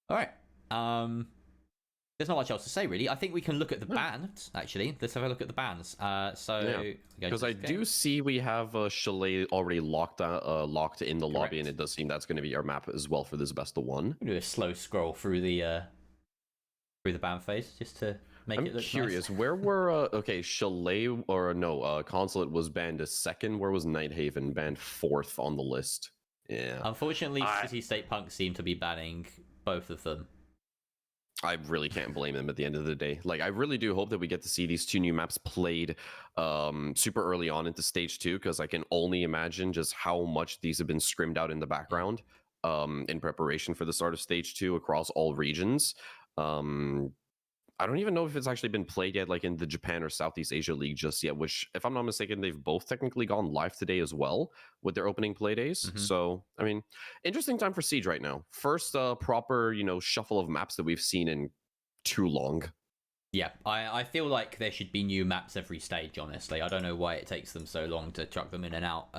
All right. There's not much else to say, really. I think we can look at the bans, actually. Let's have a look at the bans. Because I do see we have Chalet already locked in the lobby, and it does seem that's going to be our map as well for this best of one. We'll do a slow scroll through the ban phase just to make it look curious, nice. where were Chalet or no Consulate was banned as second. Where was Nighthaven banned fourth on the list? Yeah. Unfortunately, City State Punk seem to be banning both of them. I really can't blame them at the end of the day. Like, I really do hope that we get to see these two new maps played super early on into stage 2, because I can only imagine just how much these have been scrimmed out in the background in preparation for the start of stage 2 across all regions. I don't even know if it's actually been played yet, like in the Japan or Southeast Asia League just yet, which, if I'm not mistaken, they've both technically gone live today as well with their opening play days. Mm-hmm. So, I mean, interesting time for Siege right now. First proper, shuffle of maps that we've seen in too long. Yeah, I feel like there should be new maps every stage, honestly. I don't know why it takes them so long to chuck them in and out.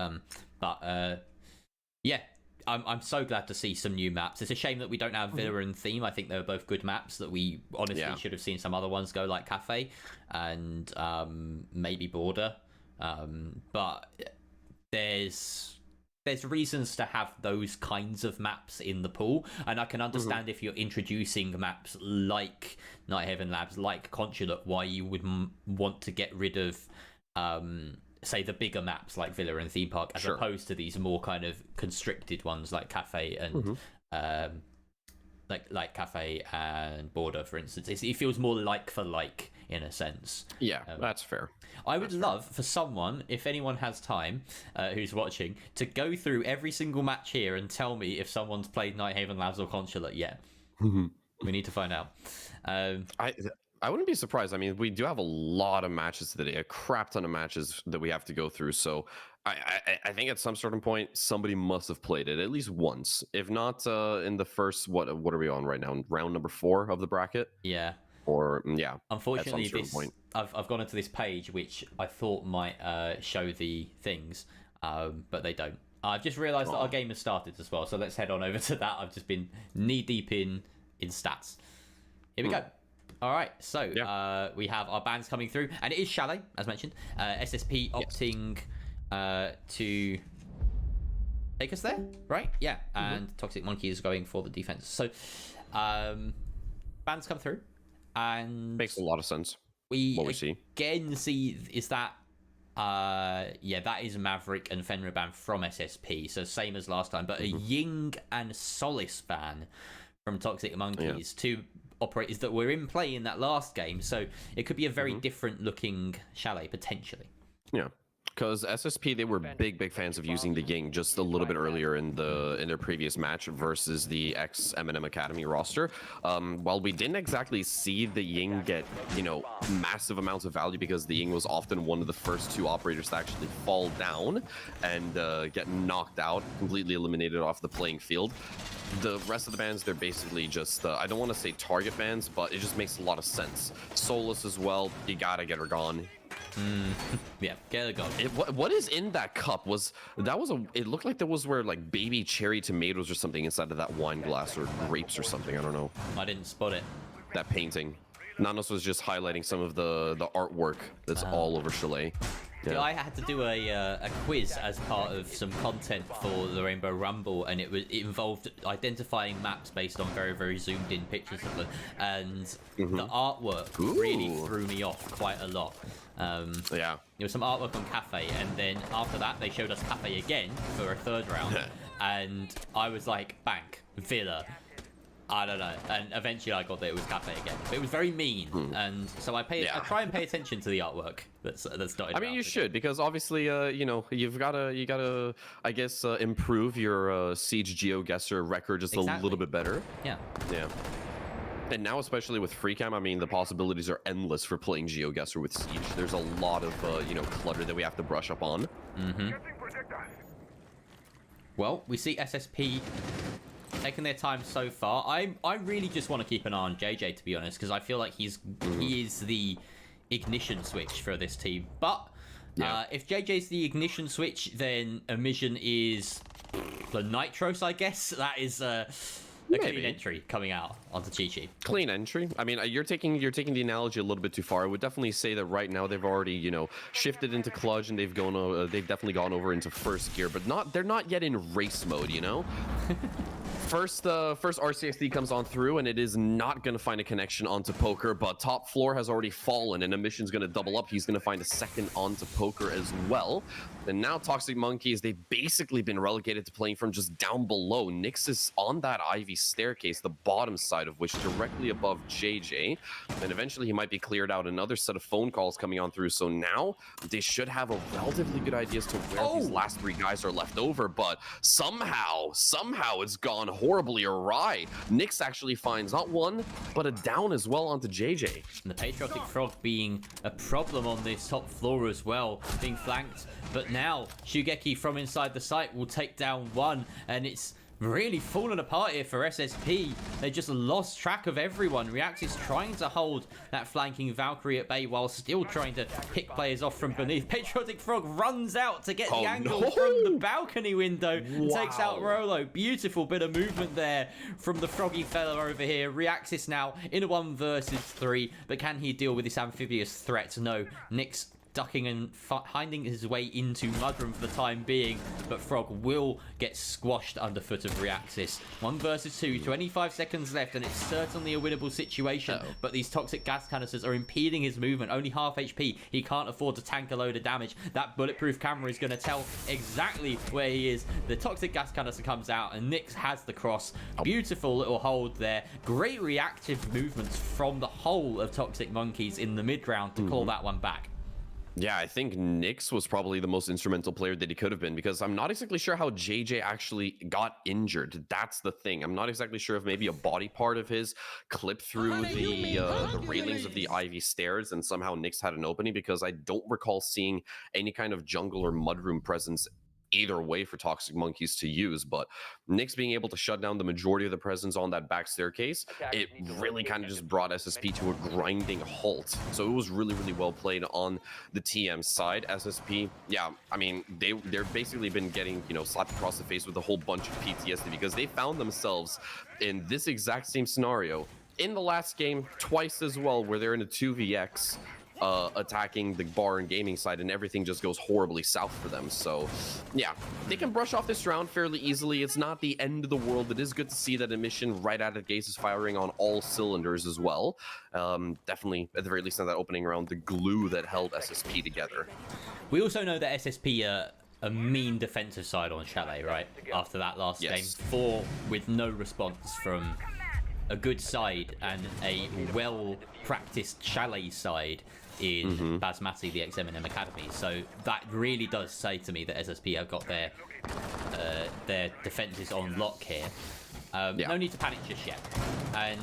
Yeah. I'm so glad to see some new maps. It's a shame that we don't have Villa and Theme. I think they were both good maps that we honestly should have seen some other ones go, like Cafe and maybe Border. But there's reasons to have those kinds of maps in the pool, and I can understand if you're introducing maps like Nighthaven Labs, like Consulate, why you would want to get rid of say the bigger maps like Villa and Theme Park, as opposed to these more kind of constricted ones like Cafe and like Cafe and Border, for instance. It feels more like for like in a sense. Yeah, that's fair. I would love for someone, if anyone has time, who's watching, to go through every single match here and tell me if someone's played Nighthaven Labs or Consulate yet. We need to find out. I wouldn't be surprised. I mean, we do have a lot of matches today, a crap ton of matches that we have to go through. So I think at some certain point, somebody must have played it at least once. If not in the first, what are we on right now? Round number 4 of the bracket? Yeah. Or, yeah. Unfortunately, I've gone into this page, which I thought might show the things, but they don't. I've just realised that our game has started as well. So let's head on over to that. I've just been knee-deep in stats. Here we go. All right, so we have our bans coming through, and it is Chalet, as mentioned. SSP opting to take us there, right? Yeah, and Toxic Monkey is going for the defense. So bans come through, and makes a lot of sense. What we see is that that is Maverick and Fenrir ban from SSP, so same as last time, but a Ying and Solace ban from Toxic Monkeys, two operators that were in play in that last game, so it could be a very different looking Chalet potentially. Yeah, because SSP, they were big fans of using the Ying just a little bit earlier in their previous match versus the ex-M&M Academy roster. While we didn't exactly see the Ying get massive amounts of value, because the Ying was often one of the first 2 operators to actually fall down and get knocked out, completely eliminated off the playing field. The rest of the bans, they're basically just, I don't want to say target bans, but it just makes a lot of sense. Solus as well, you gotta get her gone. Yeah, get her gone. What is in that cup? It looked like there was like baby cherry tomatoes or something inside of that wine glass, or grapes or something, I don't know. I didn't spot it. That painting. Nanos was just highlighting some of the artwork that's all over Chalet. Yeah. I had to do a quiz as part of some content for the Rainbow Rumble, and it involved identifying maps based on very, very zoomed in pictures of them, and the artwork really threw me off quite a lot. There was some artwork on Cafe, and then after that they showed us Cafe again for a 3rd round, and I was like, bank, Villa, I don't know, and eventually I got that it was Cafe again. But it was very mean, and so I try and pay attention to the artwork that's not. I mean, you should, because obviously, you've gotta, I guess, improve your Siege GeoGuessr record just a little bit better. Yeah. And now, especially with FreeCam, I mean, the possibilities are endless for playing GeoGuessr with Siege. There's a lot of clutter that we have to brush up on. Well, we see SSP taking their time so far. I really just want to keep an eye on JJ, to be honest, because I feel like he is the ignition switch for this team. But if JJ's the ignition switch, then Emission is the Nitros, I guess. That is a clean entry coming out onto Chi-Chi. Clean entry. I mean, you're taking the analogy a little bit too far. I would definitely say that right now they've already, you know, shifted into clutch and they've definitely gone over into first gear, but they're not yet in race mode, you know. First RCXD comes on through, and it is not going to find a connection onto Poker, but top floor has already fallen, and Emission's going to double up. He's going to find a second onto Poker as well. And now Toxic Monkeys, they've basically been relegated to playing from just down below. Nyx is on that Ivy staircase, the bottom side of which, directly above JJ. And eventually he might be cleared out. Another set of phone calls coming on through. So now they should have a relatively good idea as to where these last three guys are left over. But somehow it's gone horribly awry. Nyx actually finds not one, but a down as well onto JJ. And the Patriotic Frog being a problem on this top floor as well, being flanked. But now Shugeki from inside the site will take down one, and it's really fallen apart here for SSP. They just lost track of everyone. React is trying to hold that flanking Valkyrie at bay while still trying to pick players off from beneath. Patriotic Frog runs out to get the angle from the balcony window. Takes out Rolo. Beautiful bit of movement there from the froggy fella over here. Reaxis now in a 1 versus 3, but can he deal with this amphibious threat? No. Nyx ducking and finding his way into Mudroom for the time being, but Frog will get squashed underfoot of Reaxis. 1 versus 2, 25 seconds left, and it's certainly a winnable situation, but these toxic gas canisters are impeding his movement. Only half HP. He can't afford to tank a load of damage. That bulletproof camera is going to tell exactly where he is. The toxic gas canister comes out, and Nyx has the cross. Beautiful little hold there. Great reactive movements from the whole of Toxic Monkeys in the mid-round to call that one back. Yeah, I think Nyx was probably the most instrumental player that he could have been, because I'm not exactly sure how JJ actually got injured. That's the thing. I'm not exactly sure if maybe a body part of his clipped through the railings of the Ivy stairs and somehow Nyx had an opening, because I don't recall seeing any kind of jungle or mudroom presence either way for Toxic Monkeys to use. But Nyx being able to shut down the majority of the presence on that back staircase, it really kind of just brought SSP to a grinding halt. So it was really, really well played on the TM side. SSP, yeah, I mean, they're basically been getting, you know, slapped across the face with a whole bunch of PTSD, because they found themselves in this exact same scenario in the last game twice as well, where they're in a 2vx attacking the bar and gaming side, and everything just goes horribly south for them. So yeah, they can brush off this round fairly easily. It's not the end of the world. It is good to see that Emission right out of the gates is firing on all cylinders as well. Definitely, at the very least in that opening round, the glue that held SSP together. We also know that SSP a mean defensive side on Chalet, right? After that last game, 4 with no response from a good side and a well-practiced Chalet side in Basmati, the XM&M Academy. So that really does say to me that SSP have got their defenses on lock here. No need to panic just yet. And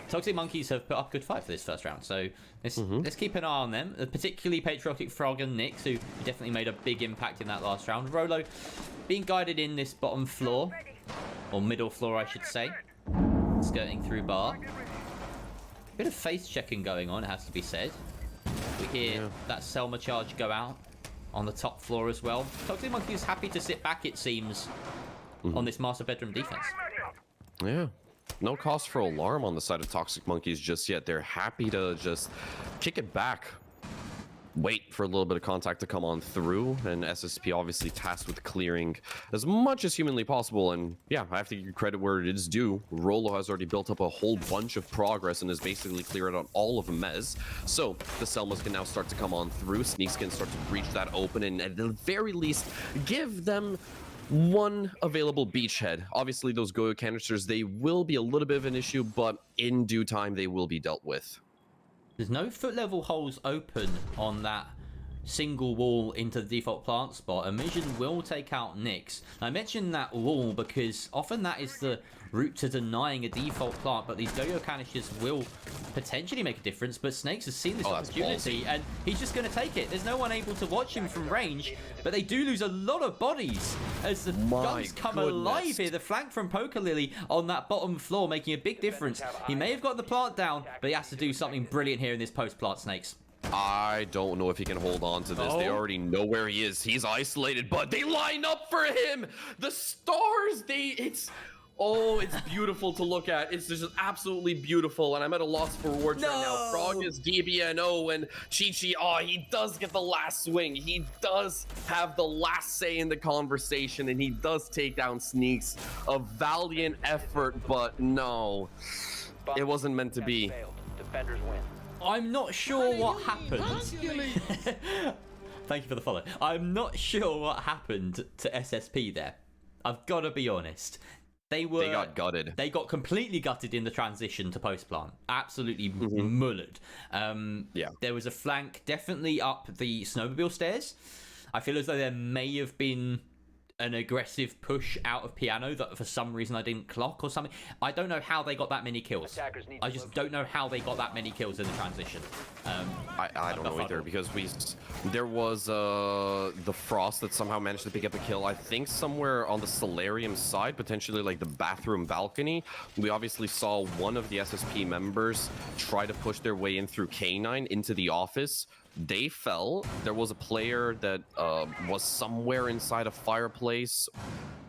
Toxic Monkeys have put up a good fight for this first round. So let's keep an eye on them, particularly Patriotic Frog and Nyx, who definitely made a big impact in that last round. Rolo being guided in this bottom floor, or middle floor, I should say. Skirting through bar. Bit of face checking going on, it has to be said. We hear that Selma charge go out on the top floor as well. Toxic Monkey is happy to sit back, it seems, on this master bedroom defense. Yeah. No cause for alarm on the side of Toxic Monkeys just yet. They're happy to just kick it back. Wait for a little bit of contact to come on through, and SSP obviously tasked with clearing as much as humanly possible. And yeah, I have to give credit where it is due. Rolo has already built up a whole bunch of progress and has basically cleared out all of Mez. So the Selmas can now start to come on through. Sneaks can start to breach that open, and at the very least give them one available beachhead. Obviously those Goyo canisters, they will be a little bit of an issue, but in due time they will be dealt with. There's no foot level holes open on that single wall into the default plant spot. Emission will take out Nyx. I mentioned that wall because often that is the route to denying a default plant, but these Goyo canisters will potentially make a difference. But Snakes has seen this opportunity and he's just going to take it. There's no one able to watch him from range, but they do lose a lot of bodies as the guns come alive here. The flank from Poker Lily on that bottom floor making a big difference. He may have got the plant down, but he has to do something brilliant here in this post-plant, Snakes. I don't know if he can hold on to this. They already know where he is. He's isolated, but they line up for him. The stars, Oh, it's beautiful to look at. It's just absolutely beautiful, and I'm at a loss for words right now. Frog is DBNO, and Chi-Chi, he does get the last swing. He does have the last say in the conversation, and he does take down Sneaks. A valiant effort, but no. It wasn't meant to be. Defenders win. I'm not sure what happened. Thank you for the follow. I'm not sure what happened to SSP there. I've got to be honest. They got gutted. They got completely gutted in the transition to post-plant. Absolutely mullered. There was a flank definitely up the snowmobile stairs. I feel as though there may have been an aggressive push out of piano that for some reason I didn't clock or something. I don't know how they got that many kills. I just don't know how they got that many kills in the transition. I don't know either, because there was the Frost that somehow managed to pick up a kill. I think somewhere on the Solarium side, potentially like the bathroom balcony. We obviously saw one of the SSP members try to push their way in through K9 into the office. They fell. There was a player that was somewhere inside a fireplace,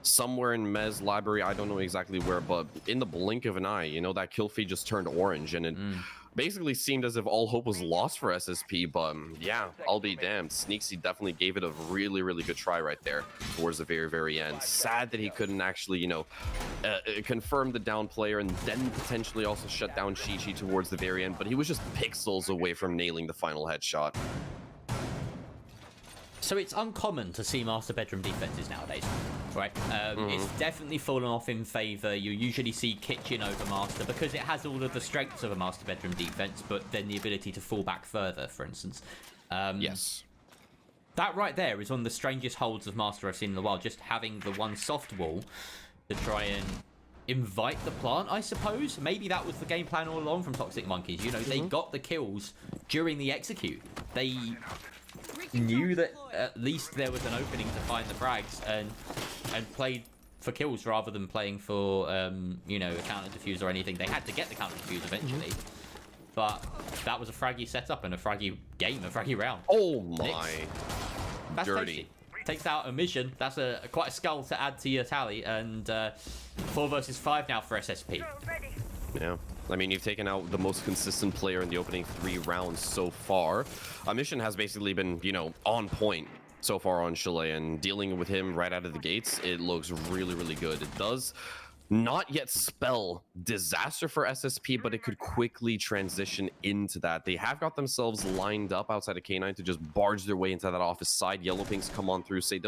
somewhere in Mez library. I don't know exactly where, but in the blink of an eye, you know, that kill feed just turned orange, and it basically seemed as if all hope was lost for SSP. But yeah, I'll be damned. Sneaksy definitely gave it a really, really good try right there towards the very, very end. Sad that he couldn't actually, you know, confirm the down player and then potentially also shut down Chi-Chi towards the very end. But he was just pixels away from nailing the final headshot. So it's uncommon to see master bedroom defenses nowadays, right? It's definitely fallen off in favor. You usually see kitchen over master because it has all of the strengths of a master bedroom defense, but then the ability to fall back further, for instance. Yes. That right there is one of the strangest holds of master I've seen in a while. Just having the one soft wall to try and invite the plant, I suppose. Maybe that was the game plan all along from Toxic Monkeys. You know, they got the kills during the execute. They knew that at least there was an opening to find the frags and played for kills rather than playing for you know, a counter defuse or anything. They had to get the counter defuse eventually, but that was a fraggy setup and a fraggy game, a fraggy round. Oh my, that's dirty. Tasty. Takes out a mission. That's quite a skull to add to your tally, and 4 versus 5 now for SSP. Yeah. I mean, you've taken out the most consistent player in the opening 3 rounds so far. Mission has basically been, you know, on point so far on Chalet, and dealing with him right out of the gates, it looks really, really good. It does not yet spell disaster for SSP, but it could quickly transition into that. They have got themselves lined up outside of K9 to just barge their way into that office side. Yellow Pinks come on through, they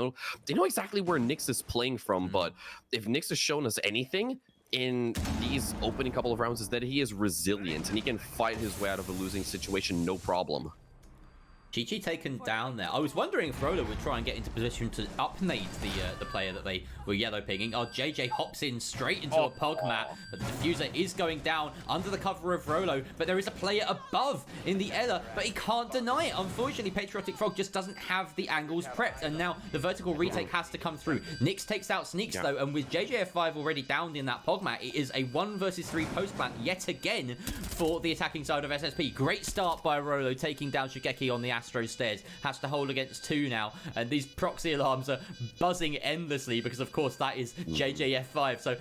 know exactly where Nyx is playing from, but if Nyx has shown us anything in these opening couple of rounds is that he is resilient and he can fight his way out of a losing situation, no problem. Chi-Chi taken down there. I was wondering if Rolo would try and get into position to up-nade the player that they were yellow pinging. JJ hops in straight into a pog mat, but the diffuser is going down under the cover of Rolo, but there is a player above in the Ella, but he can't deny it. Unfortunately, Patriotic Frog just doesn't have the angles prepped, and now the vertical retake has to come through. Nyx takes out Sneaks though, and with JJF5 already downed in that pog mat, it is a 1 versus 3 post plant yet again for the attacking side of SSP. Great start by Rolo, taking down Shigeki on the Astro stairs. Has to hold against 2 now, and these proxy alarms are buzzing endlessly because of course that is JJF5. So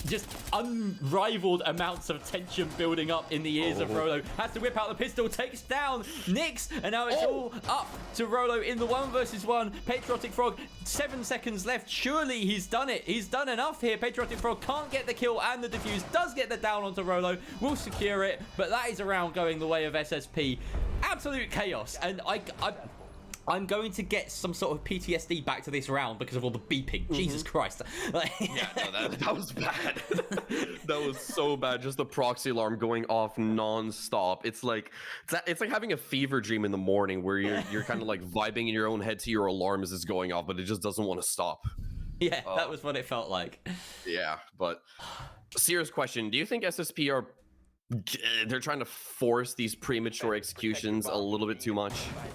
just unrivaled amounts of tension building up in the ears of Rolo. Has to whip out the pistol, takes down Nyx, and now it's all up to Rolo in the 1 versus 1. Patriotic Frog, 7 seconds left. Surely he's done it. He's done enough here. Patriotic Frog can't get the kill and the defuse. Does get the down onto Rolo. Will secure it, but that is a round going the way of SSP. Absolute chaos, and I'm going to get some sort of PTSD back to this round because of all the beeping. Jesus Christ. Yeah, no, that was bad. That was so bad. Just the proxy alarm going off non-stop. It's like having a fever dream in the morning where you're kind of like vibing in your own head to your alarm as it's going off, but it just doesn't want to stop. Yeah, that was what it felt like. Yeah, but serious question. Do you think SSP they're trying to force these premature executions a little bit too much?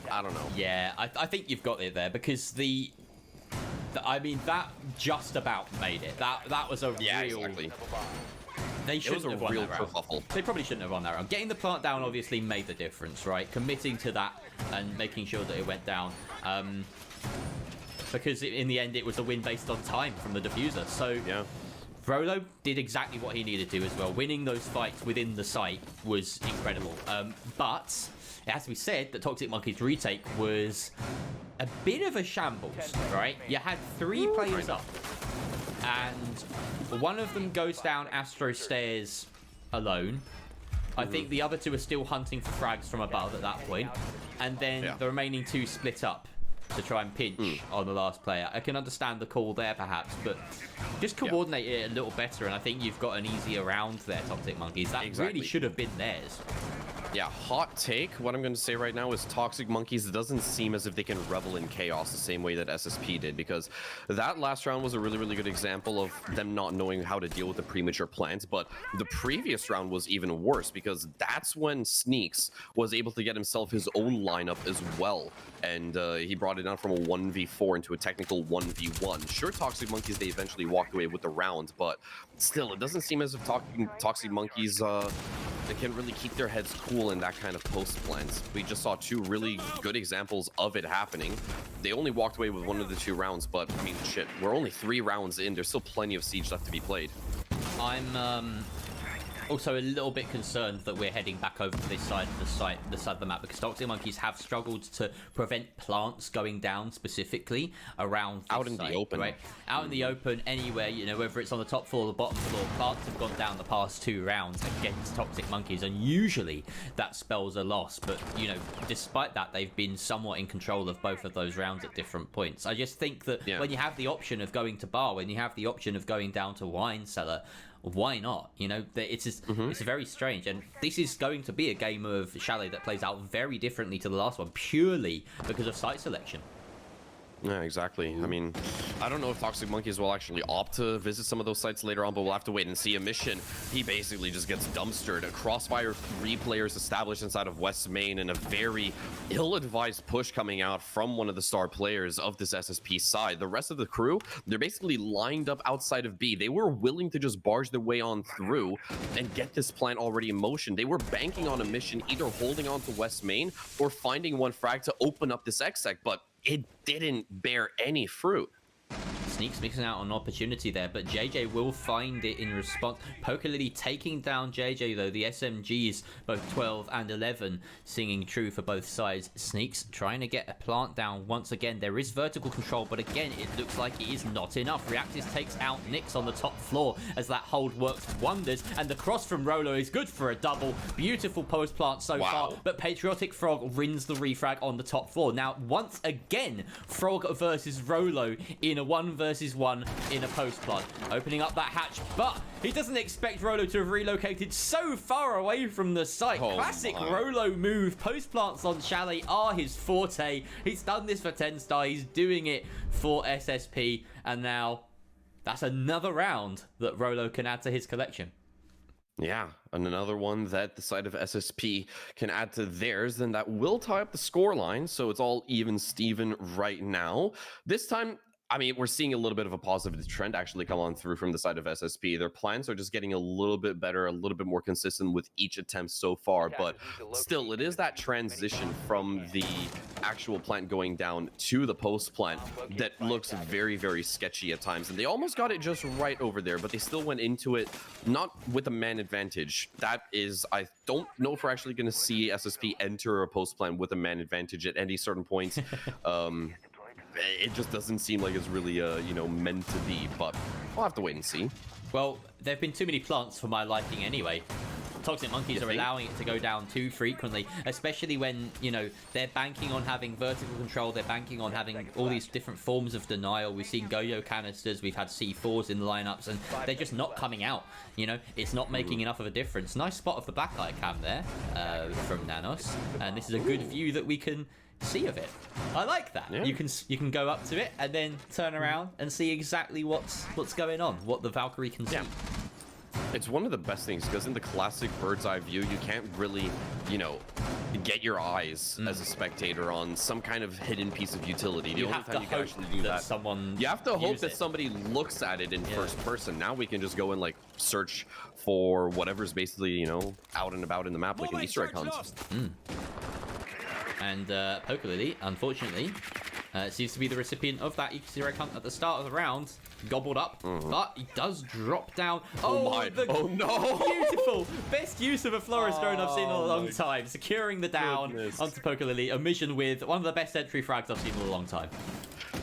I don't know. Yeah, I think you've got it there because I mean, that just about made it. That was a real... Exactly. They shouldn't have won that round. Kerfuffle. They probably shouldn't have won that round. Getting the plant down obviously made the difference, right? Committing to that and making sure that it went down. Because in the end, it was a win based on time from the diffuser. So... yeah. Rolo did exactly what he needed to as well. Winning those fights within the site was incredible. But it has to be said that TxM's retake was a bit of a shambles, right? You had 3 players up, and one of them goes down Astro Stairs alone. I think the other 2 are still hunting for frags from above at that point. And then the remaining 2 split up to try and pinch on the last player. I can understand the call there, perhaps, but just coordinate it a little better, and I think you've got an easier round there, TxM. That really should have been theirs. Yeah, hot take. What I'm going to say right now is TxM, it doesn't seem as if they can revel in chaos the same way that SSP did, because that last round was a really, really good example of them not knowing how to deal with the premature plants. But the previous round was even worse, because that's when Sneaks was able to get himself his own lineup as well. And he brought it down from a 1v4 into a technical 1v1. Sure, TxM, they eventually walked away with the round, but still, it doesn't seem as if TxM, they can really keep their heads cool in that kind of post plans. We just saw 2 really good examples of it happening. They only walked away with 1 of the 2 rounds, but I mean, shit, we're only 3 rounds in. There's still plenty of Siege left to be played. I'm also a little bit concerned that we're heading back over to this side of the side of the map, because TxM have struggled to prevent plants going down specifically around this out in site, the open, right? Out in the open, anywhere, you know, whether it's on the top floor or the bottom floor, plants have gone down the past 2 rounds against TxM, and usually that spells a loss. But you know, despite that, they've been somewhat in control of both of those rounds at different points. I just think that when you have the option of going to bar, when you have the option of going down to wine cellar, why not? You know, it's very strange, and this is going to be a game of Chalet that plays out very differently to the last one, purely because of site selection. Yeah, exactly. I mean, I don't know if TxM will actually opt to visit some of those sites later on, but we'll have to wait and see. A mission, he basically just gets dumpstered. A crossfire, 3 players established inside of West Main, and a very ill-advised push coming out from one of the star players of this SSP side. The rest of the crew, they're basically lined up outside of B. They were willing to just barge their way on through and get this plant already in motion. They were banking on a mission, either holding on to West Main or finding one frag to open up this exec, but it didn't bear any fruit. Sneaks missing out on an opportunity there, but JJ will find it in response. Poker Lily taking down JJ, though. The SMGs, both 12 and 11, singing true for both sides. Sneaks trying to get a plant down once again. There is vertical control, but again, it looks like it is not enough. Reactis takes out Nyx on the top floor as that hold works wonders, and the cross from Rolo is good for a double. Beautiful post plant so far, but Patriotic Frog wins the refrag on the top floor. Now, once again, Frog versus Rolo in a 1v1 in a post plant, opening up that hatch, but he doesn't expect Rolo to have relocated so far away from the site. Classic Rolo move. Post plants on Chalet are his forte. He's done this for 10 star. He's doing it for SSP, and now that's another round that Rolo can add to his collection. Yeah, and another one that the side of SSP can add to theirs, then that will tie up the scoreline, so it's all even Steven right now. This time, I mean, we're seeing a little bit of a positive trend actually come on through from the side of SSP. Their plans are just getting a little bit better, a little bit more consistent with each attempt so far, but still, it is that transition from the actual plant going down to the post plant that looks very, very sketchy at times. And they almost got it just right over there, but they still went into it not with a man advantage. That is, I don't know if we're actually going to see SSP enter a post plant with a man advantage at any certain point. It just doesn't seem like it's really, you know, meant to be, but we'll have to wait and see. Well, there have been too many plants for my liking anyway. TxM are allowing it to go down too frequently, especially when, you know, they're banking on having vertical control, they're banking on having all these different forms of denial. We've seen Goyo canisters, we've had C4s in the lineups, and they're just not coming out. You know, it's not making enough of a difference. Nice spot of the backlight cam there from Nanos, and this is a good view that we can see of it. I like that. Yeah. You can go up to it and then turn around and see exactly what's going on, what the Valkyrie can see. Yeah. It's one of the best things, because in the classic bird's eye view, you can't really, you know, get your eyes as a spectator on some kind of hidden piece of utility. The only time you can actually do that, you have to hope that somebody looks at it in first person. Now we can just go and like search for whatever's basically, you know, out and about in the map, like an Easter egg hunt. And Poker Lily, unfortunately, Seems to be the recipient of that Eco hunt at the start of the round. Gobbled up, but he does drop down. Oh no! Beautiful! Best use of a Florist drone I've seen in a long time. Securing the down onto Poker Lily. Omission with one of the best entry frags I've seen in a long time.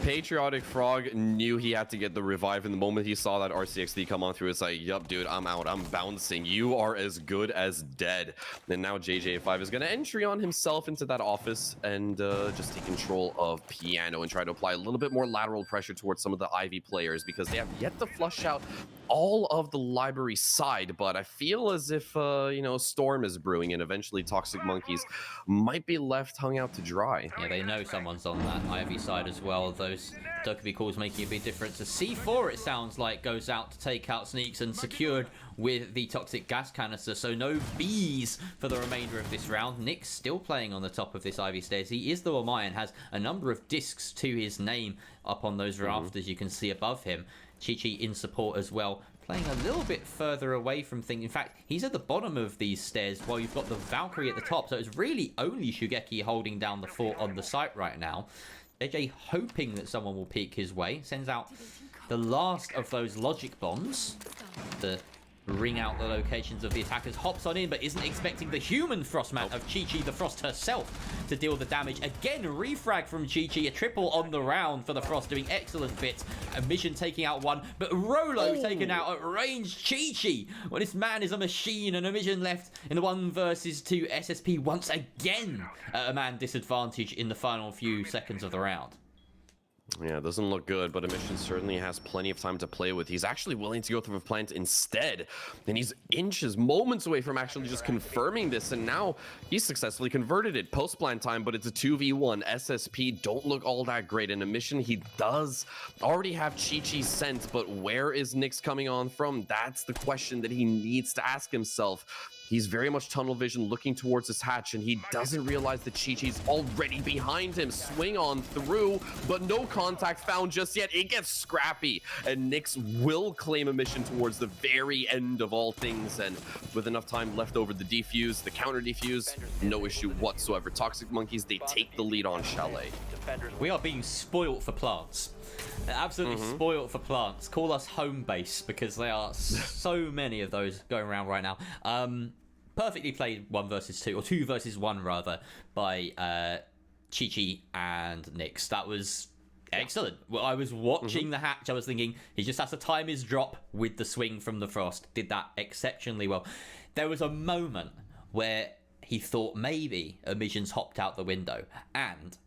Patriotic Frog knew he had to get the revive. In the moment he saw that RCXD come on through, it's like, yup, dude, I'm out. I'm bouncing. You are as good as dead. And now JJ5 is going to entry on himself into that office and just take control of Piano and try to apply a little bit more lateral pressure towards some of the Ivy players because they have yet to flush out all of the library side. But I feel as if, you know, storm is brewing and eventually Toxic Monkeys might be left hung out to dry. Yeah, they know someone's on that Ivy side as well. Those Dokkaebi calls making a big difference. A C4, it sounds like, goes out to take out Sneaks and secured with the toxic gas canister, so no Bs for the remainder of this round. Nick's still playing on the top of this Ivy stairs. He is the Wamayan, has a number of discs to his name up on those rafters you can see above him. Chi-Chi in support as well, playing a little bit further away from things. In fact, he's at the bottom of these stairs while you've got the Valkyrie at the top, so it's really only Shugeki holding down the fort on the site right now. JJ hoping that someone will peek his way, sends out the last of those logic bombs to ring out the locations of the attackers, hops on in but isn't expecting the human Frostman of Chi-Chi the Frost herself to deal the damage. Again, refrag from Chi-Chi, a triple on the round for the Frost, doing excellent bits. Mission taking out one, but Rolo taken out at range. Chi-Chi, well, this man is a machine, and a Mission left in the 1 versus 2 SSP once again at a man disadvantage in the final few seconds of the round. Yeah, it doesn't look good, but Emission certainly has plenty of time to play with. He's actually willing to go through a plant instead, and he's inches, moments away from actually just confirming this, and now he's successfully converted it. Post-plant time, but it's a 2v1. SSP don't look all that great. In Emission, he does already have Chi-Chi sent, but where is Nyx coming on from? That's the question that he needs to ask himself. He's very much tunnel vision looking towards his hatch, and he doesn't realize that Chi-Chi's already behind him. Swing on through, but no contact found just yet. It gets scrappy, and Nyx will claim a mission towards the very end of all things, and with enough time left over the defuse, the counter defuse, no issue whatsoever. Toxic Monkeys, they take the lead on Chalet. We are being spoilt for plants. Absolutely spoilt for plants. Call us home base, because there are so many of those going around right now. Perfectly played 1 versus 2, or 2 versus 1 rather, by Chi-Chi and Nyx. That was excellent. Well, I was watching the hatch, I was thinking he just has to time his drop with the swing from the Frost. Did that exceptionally well. There was a moment where he thought maybe Emission's hopped out the window, and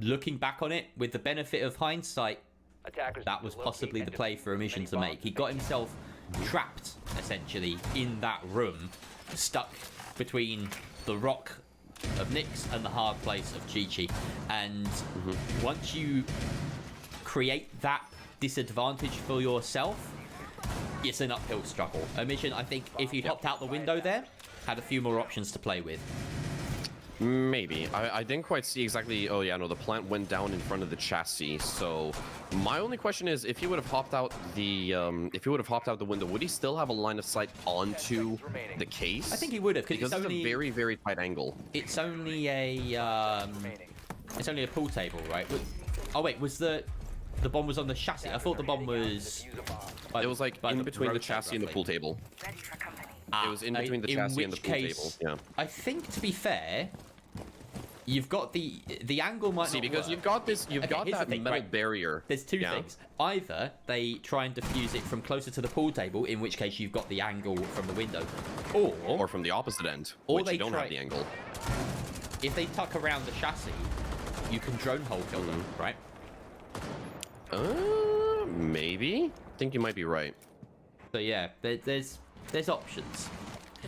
looking back on it, with the benefit of hindsight, that was possibly the play for Emission to make. He got himself trapped, essentially, in that room, stuck between the rock of Nyx and the hard place of Chi-Chi. And once you create that disadvantage for yourself, it's an uphill struggle. Emission, I think, if he'd hopped out the window there, had a few more options to play with. Maybe. I didn't quite see exactly. Oh yeah, no, the plant went down in front of the chassis. So my only question is, if he would have hopped out the window, would he still have a line of sight onto the case? I think he would have, because it's a very, very tight angle. It's only a pool table, right? Oh wait, was the bomb was on the chassis? I thought the bomb was. It was like in between the chassis and the pool table. It was in between the chassis and the pool table. Yeah. I think, to be fair, you've got the angle might not because work. you've got that metal barrier. There's two things. Either they try and defuse it from closer to the pool table, in which case you've got the angle from the window, or from the opposite end, or which you don't have the angle. If they tuck around the chassis, you can drone hole kill them, right? Maybe. I think you might be right. So yeah, there's options.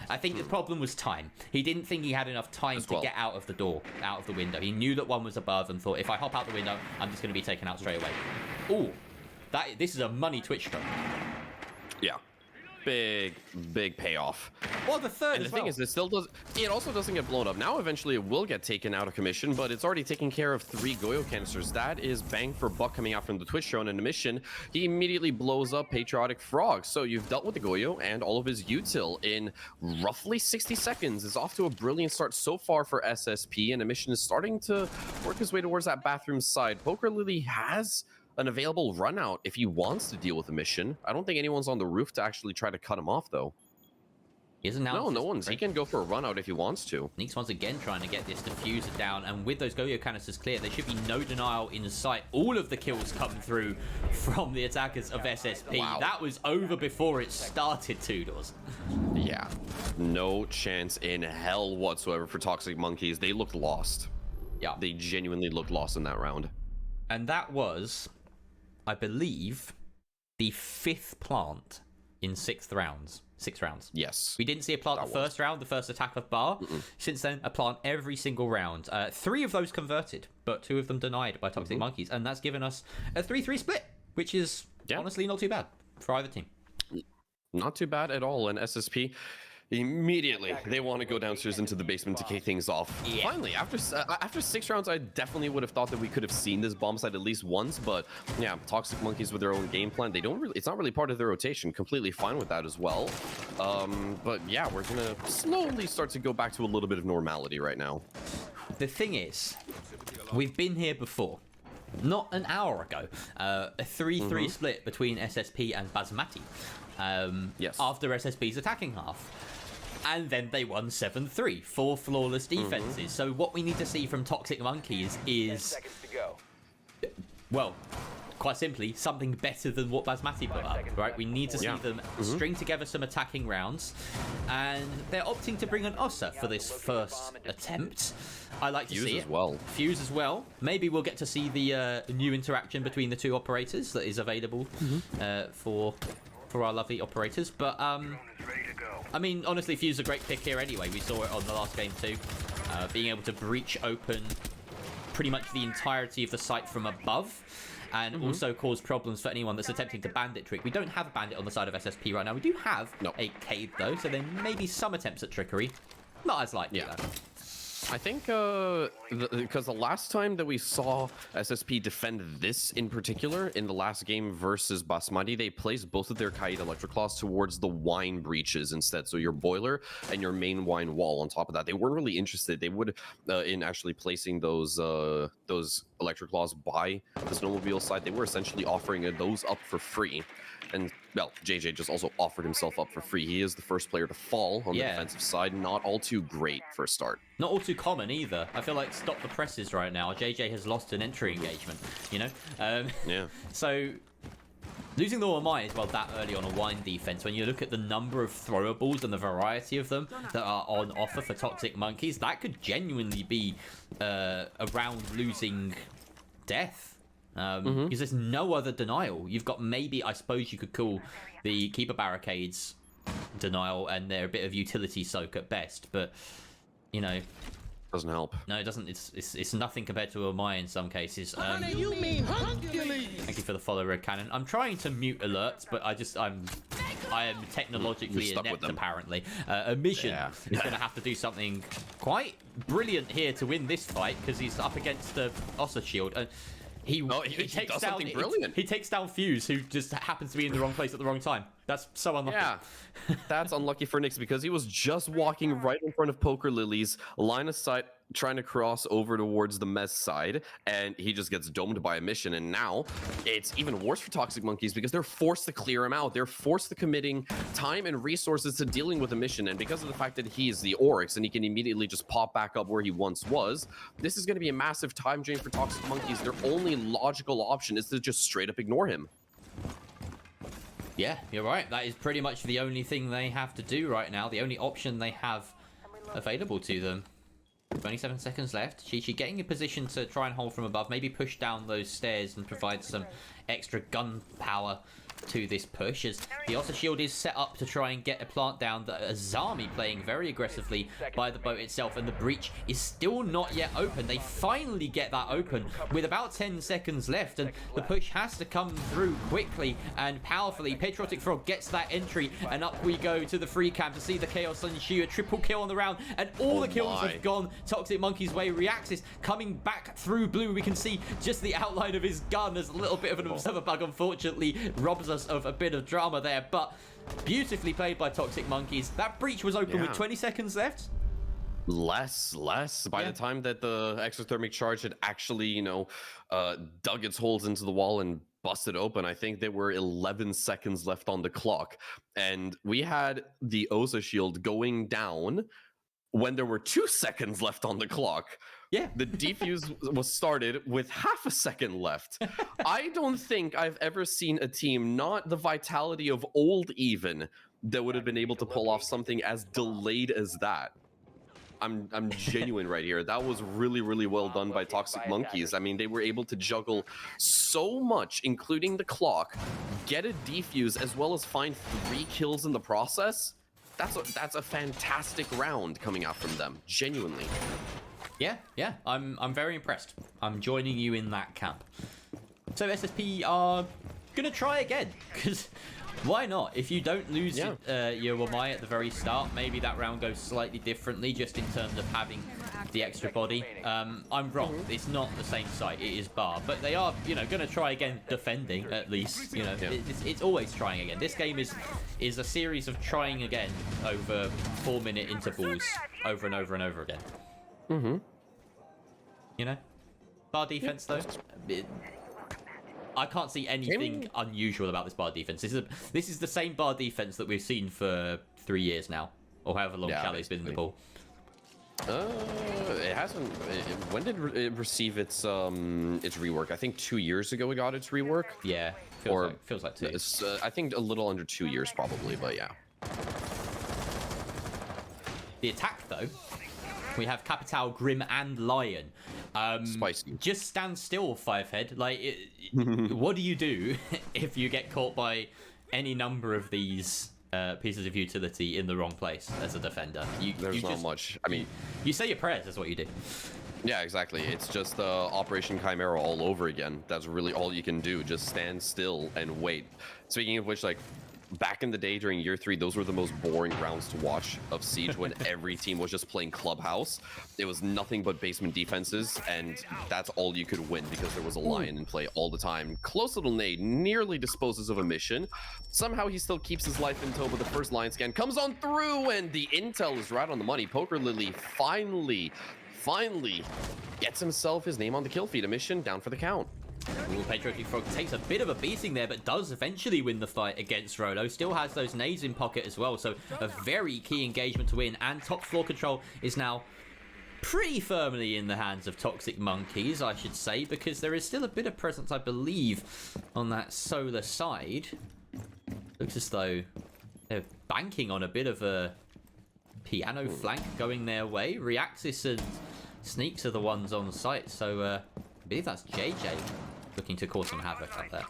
I think the problem was time. He didn't think he had enough time to get out of the door, out of the window. He knew that one was above and thought, if I hop out the window, I'm just going to be taken out straight away. Ooh, this is a money Twitch drone. Yeah. big payoff. Well, the third And the thing is, it also doesn't get blown up. Now, eventually, it will get taken out of commission, but it's already taking care of 3 Goyo canisters. That is bang for buck coming out from the Twitch drone. And a mission, he immediately blows up Patriotic Frog. So you've dealt with the Goyo and all of his util in roughly 60 seconds. It's off to a brilliant start so far for SSP, and a mission is starting to work his way towards that bathroom side. Poker Lily has an available run out if he wants to deal with a mission. I don't think anyone's on the roof to actually try to cut him off, though. No one's. He can go for a run out if he wants to. Neeks once again trying to get this diffuser down, and with those Goyo canisters clear, there should be no denial in sight. All of the kills come through from the attackers of SSP. Wow. That was over before it started, Toodles. Yeah, no chance in hell whatsoever for Toxic Monkeys. They looked lost. Yeah. They genuinely looked lost in that round. And that was, I believe, the 5th plant in 6 rounds. 6 rounds. Yes. We didn't see a plant the first round, the first attack of Bar. Since then, a plant every single round. 3 of those converted, but 2 of them denied by Toxic Monkeys. And that's given us a 3-3 split, which is honestly not too bad for either team. Not too bad at all. And SSP, immediately, they want to go downstairs into the basement to kick things off. Yeah. Finally, after 6 rounds, I definitely would have thought that we could have seen this bomb site at least once. But yeah, Toxic Monkeys with their own game plan, they don't really. It's not really part of their rotation. Completely fine with that as well. But yeah, we're gonna slowly start to go back to a little bit of normality right now. The thing is, we've been here before. Not an hour ago. A 3-3 split between SSP and Basmati. Yes. After SSP's attacking half. And then they won 7-3, 4 flawless defenses. So what we need to see from Toxic Monkeys is, well, quite simply, something better than what Basmati put up, right? We need to see them string together some attacking rounds, and they're opting to bring an Ossa for this first attempt. I like to see it. Fuse as well. Maybe we'll get to see the new interaction between the 2 operators that is available for our lovely operators. But I mean, honestly, Fuse is a great pick here anyway. We saw it on the last game too. Being able to breach open pretty much the entirety of the site from above, and also cause problems for anyone that's attempting to bandit trick. We don't have a bandit on the side of SSP right now. We do have a Cade though, so there may be some attempts at trickery. Not as likely though. I think because the last time that we saw SSP defend this in particular in the last game versus Basmati, they placed both of their Kaid Electroclaws towards the wine breaches instead. So your boiler and your main wine wall on top of that. They weren't really interested. They would in actually placing those Electroclaws by the snowmobile side. They were essentially offering those up for free. And, well, JJ just also offered himself up for free. He is the first player to fall on the defensive side. Not all too great for a start. Not all too common either. I feel like stop the presses right now. JJ has lost an entry engagement, you know? Yeah. So, losing the OMI as well that early on a wine defense, when you look at the number of throwables and the variety of them that are on offer for Toxic Monkeys, that could genuinely be around losing death. Because there's no other denial. You've got maybe, I suppose you could call the Keeper Barricades denial, and they're a bit of utility soak at best, but, you know... Doesn't help. No, it doesn't. It's nothing compared to Omai in some cases. You mean Hercules? Thank you for the follow, Red Cannon. I'm trying to mute alerts, but I am technologically inept, apparently. A mission is going to have to do something quite brilliant here to win this fight, because he's up against the Ossa shield. He takes down something brilliant. He takes down Fuse, who just happens to be in the wrong place at the wrong time. That's so unlucky. Yeah, that's unlucky for Nyx, because he was just walking right in front of Poker Lily's line of sight, trying to cross over towards the mess side, and he just gets domed by a mission. And now it's even worse for Toxic Monkeys, because they're forced to clear him out. They're forced to committing time and resources to dealing with a mission. And because of the fact that he is the Oryx and he can immediately just pop back up where he once was, this is going to be a massive time drain for Toxic Monkeys. Their only logical option is to just straight up ignore him. Yeah, you're right. That is pretty much the only thing they have to do right now. The only option they have available to them. 27 seconds left. Chi-Chi getting in position to try and hold from above. Maybe push down those stairs and provide some extra gun power to this push, as the Otter Shield is set up to try and get a plant down. The Azami playing very aggressively by the boat itself, and the breach is still not yet open. They finally get that open with about 10 seconds left, and the push has to come through quickly and powerfully. Patriotic Frog gets that entry, and up we go to the free cam to see the Chaos Unshoe. A triple kill on the round, and all the kills have gone Toxic Monkey's way. Reaxis coming back through blue. We can see just the outline of his gun as a little bit of an observer bug, unfortunately, robs us of a bit of drama there, but beautifully played by Toxic Monkeys. That breach was open with 20 seconds left. Less. By the time that the exothermic charge had actually, you know, dug its holes into the wall and busted open, I think there were 11 seconds left on the clock. And we had the Osa shield going down when there were 2 seconds left on the clock. Yeah. The defuse was started with half a second left. I don't think I've ever seen a team, not the vitality of old even, that would have been able to pull off something as delayed as that. I'm genuine right here. That was really, really well done by Toxic Monkeys. I mean, they were able to juggle so much, including the clock, get a defuse, as well as find 3 kills in the process. That's a fantastic round coming out from them, genuinely. Yeah, I'm very impressed. I'm joining you in that camp. So SSP are gonna try again, because why not? If you don't lose your Wamai at the very start, maybe that round goes slightly differently, just in terms of having the extra body. I'm wrong. It's not the same site. It is Bar, but they are, you know, gonna try again, defending at least. You know, it's always trying again. This game is a series of trying again over 4-minute intervals, over and over and over again. You know, Bar defense though. I can't see anything unusual about this Bar defense. This is the same Bar defense that we've seen for 3 years now, or however long Challe's been in the pool. It hasn't. When did it receive its rework? I think 2 years ago it got its rework. Yeah, feels like 2. I think a little under 2 years probably, but yeah. The attack though. We have Capital, Grim, and Lion. Spicy. Just stand still, Fivehead. Like, what do you do if you get caught by any number of these pieces of utility in the wrong place as a defender? There's not much. I mean, you say your prayers. Is what you do. Yeah, exactly. It's just Operation Chimera all over again. That's really all you can do. Just stand still and wait. Speaking of which, like, back in the day during year 3, those were the most boring rounds to watch of Siege when every team was just playing Clubhouse. It was nothing but basement defenses, and that's all you could win because there was a Lion in play all the time. Close little nade nearly disposes of a mission. Somehow he still keeps his life in tow, but the first Lion scan comes on through, and the intel is right on the money. Poker Lily finally gets himself his name on the kill feed. A mission down for the count. Ooh, Patriotic Frog takes a bit of a beating there, but does eventually win the fight against Rolo. Still has those nades in pocket as well, so a very key engagement to win. And top floor control is now pretty firmly in the hands of Toxic Monkeys, I should say, because there is still a bit of presence, I believe, on that solar side. Looks as though they're banking on a bit of a piano flank going their way. Reaxis and Sneaks are the ones on site, so I believe that's JJ looking to cause some havoc up there.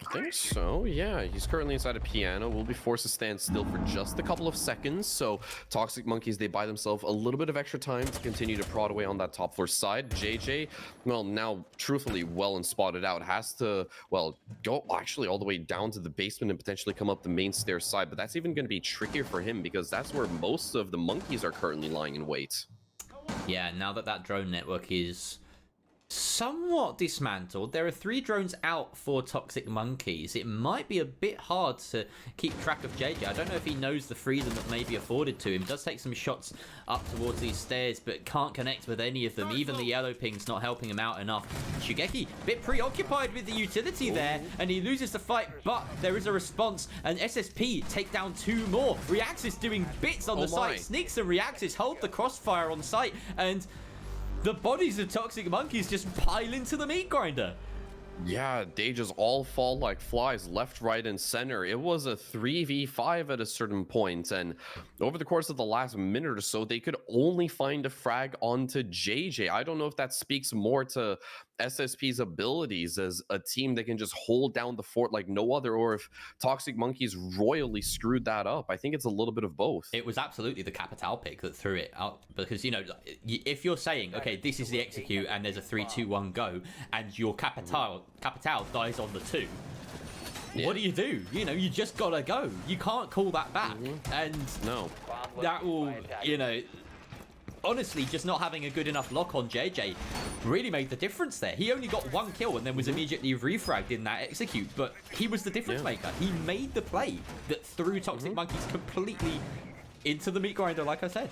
I think so, yeah. He's currently inside a piano. Will be forced to stand still for just a couple of seconds. So Toxic Monkeys, they buy themselves a little bit of extra time to continue to prod away on that top floor side. JJ, well, now truthfully well and spotted out, has to, well, go actually all the way down to the basement and potentially come up the main stairs side. But that's even going to be trickier for him because that's where most of the monkeys are currently lying in wait. Yeah, now that drone network is somewhat dismantled, there are 3 drones out for Toxic Monkeys. It might be a bit hard to keep track of JJ. I don't know if he knows the freedom that may be afforded to him. He does take some shots up towards these stairs, but can't connect with any of them. Even the yellow ping's not helping him out enough. Shugeki, a bit preoccupied with the utility there, and he loses the fight, but there is a response, and SSP take down 2 more. Reaxis doing bits on the site. Sneaks and Reaxis hold the crossfire on site, and the bodies of Toxic Monkeys just pile into the meat grinder. Yeah, they just all fall like flies left, right, and center. It was a 3v5 at a certain point, and over the course of the last minute or so, they could only find a frag onto JJ. I don't know if that speaks more to SSP's abilities as a team that can just hold down the fort like no other, or if Toxic Monkeys royally screwed that up. I think it's a little bit of both. It was absolutely the Capital pick that threw it out, because, you know, if you're saying, okay, this is the execute and there's a 3-2-1 go, and your Capital dies on the 2, what do? You know, you just gotta go. You can't call that back. And no, that will, you know, honestly, just not having a good enough lock on JJ really made the difference there. He only got 1 kill and then was immediately refragged in that execute, but he was the difference maker. He made the play that threw Toxic Monkeys completely into the meat grinder, like I said.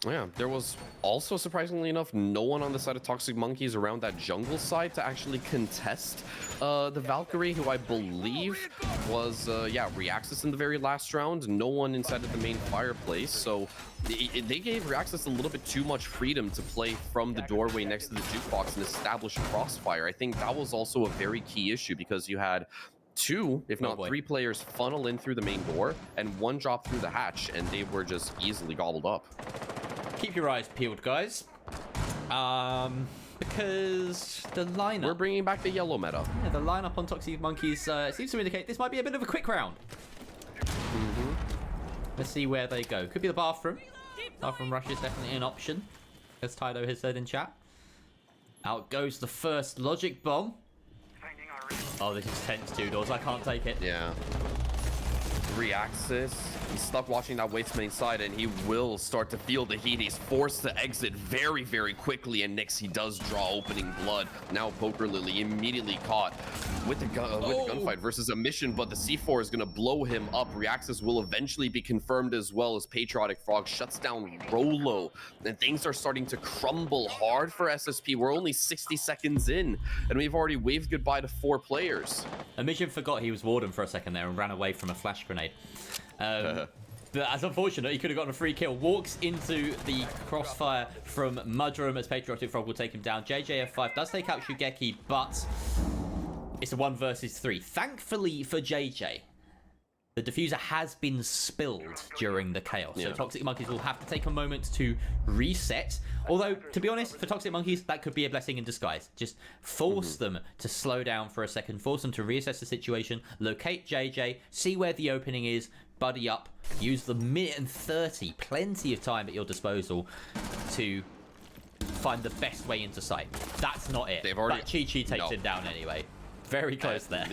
Yeah, there was also, surprisingly enough, no one on the side of Toxic Monkeys around that jungle side to actually contest the Valkyrie, who I believe was, Reaxis in the very last round. No one inside of the main fireplace, so they gave Reaxis a little bit too much freedom to play from the doorway next to the jukebox and establish a crossfire. I think that was also a very key issue, because you had 2, if not 3 players funnel in through the main door and 1 drop through the hatch, and they were just easily gobbled up. Keep your eyes peeled, guys. Because the lineup... We're bringing back the yellow meta. Yeah, the lineup on Toxic Monkeys seems to indicate this might be a bit of a quick round. Let's see where they go. Could be the bathroom. Bathroom rush is definitely an option, as Tydo has said in chat. Out goes the first logic bomb. Oh, this is tense, 2 doors. I can't take it. Yeah. Reaxis, he's stuck watching that Wait's main side, and he will start to feel the heat. He's forced to exit very, very quickly, and Nyx, he does draw opening blood. Now Poker Lily immediately caught with the gunfight versus a mission, but the C4 is going to blow him up. Reaxis will eventually be confirmed, as well as Patriotic Frog shuts down Rolo, and things are starting to crumble hard for SSP. We're only 60 seconds in, and we've already waved goodbye to 4 players. Mission forgot he was Warden for a second there and ran away from a flash grenade. But as unfortunate, he could have gotten a free kill. Walks into the crossfire from Mudroom as Patriotic Frog will take him down. JJF5 does take out Shugeki, but it's a 1 versus 3. Thankfully for JJ, the diffuser has been spilled during the chaos. So Toxic Monkeys will have to take a moment to reset. Although, to be honest, for Toxic Monkeys, that could be a blessing in disguise. Just force them to slow down for a second, force them to reassess the situation, locate JJ, see where the opening is, buddy up, use the 1:30, plenty of time at your disposal to find the best way into sight. That's not it. But Chi-Chi takes him down anyway. Very close there.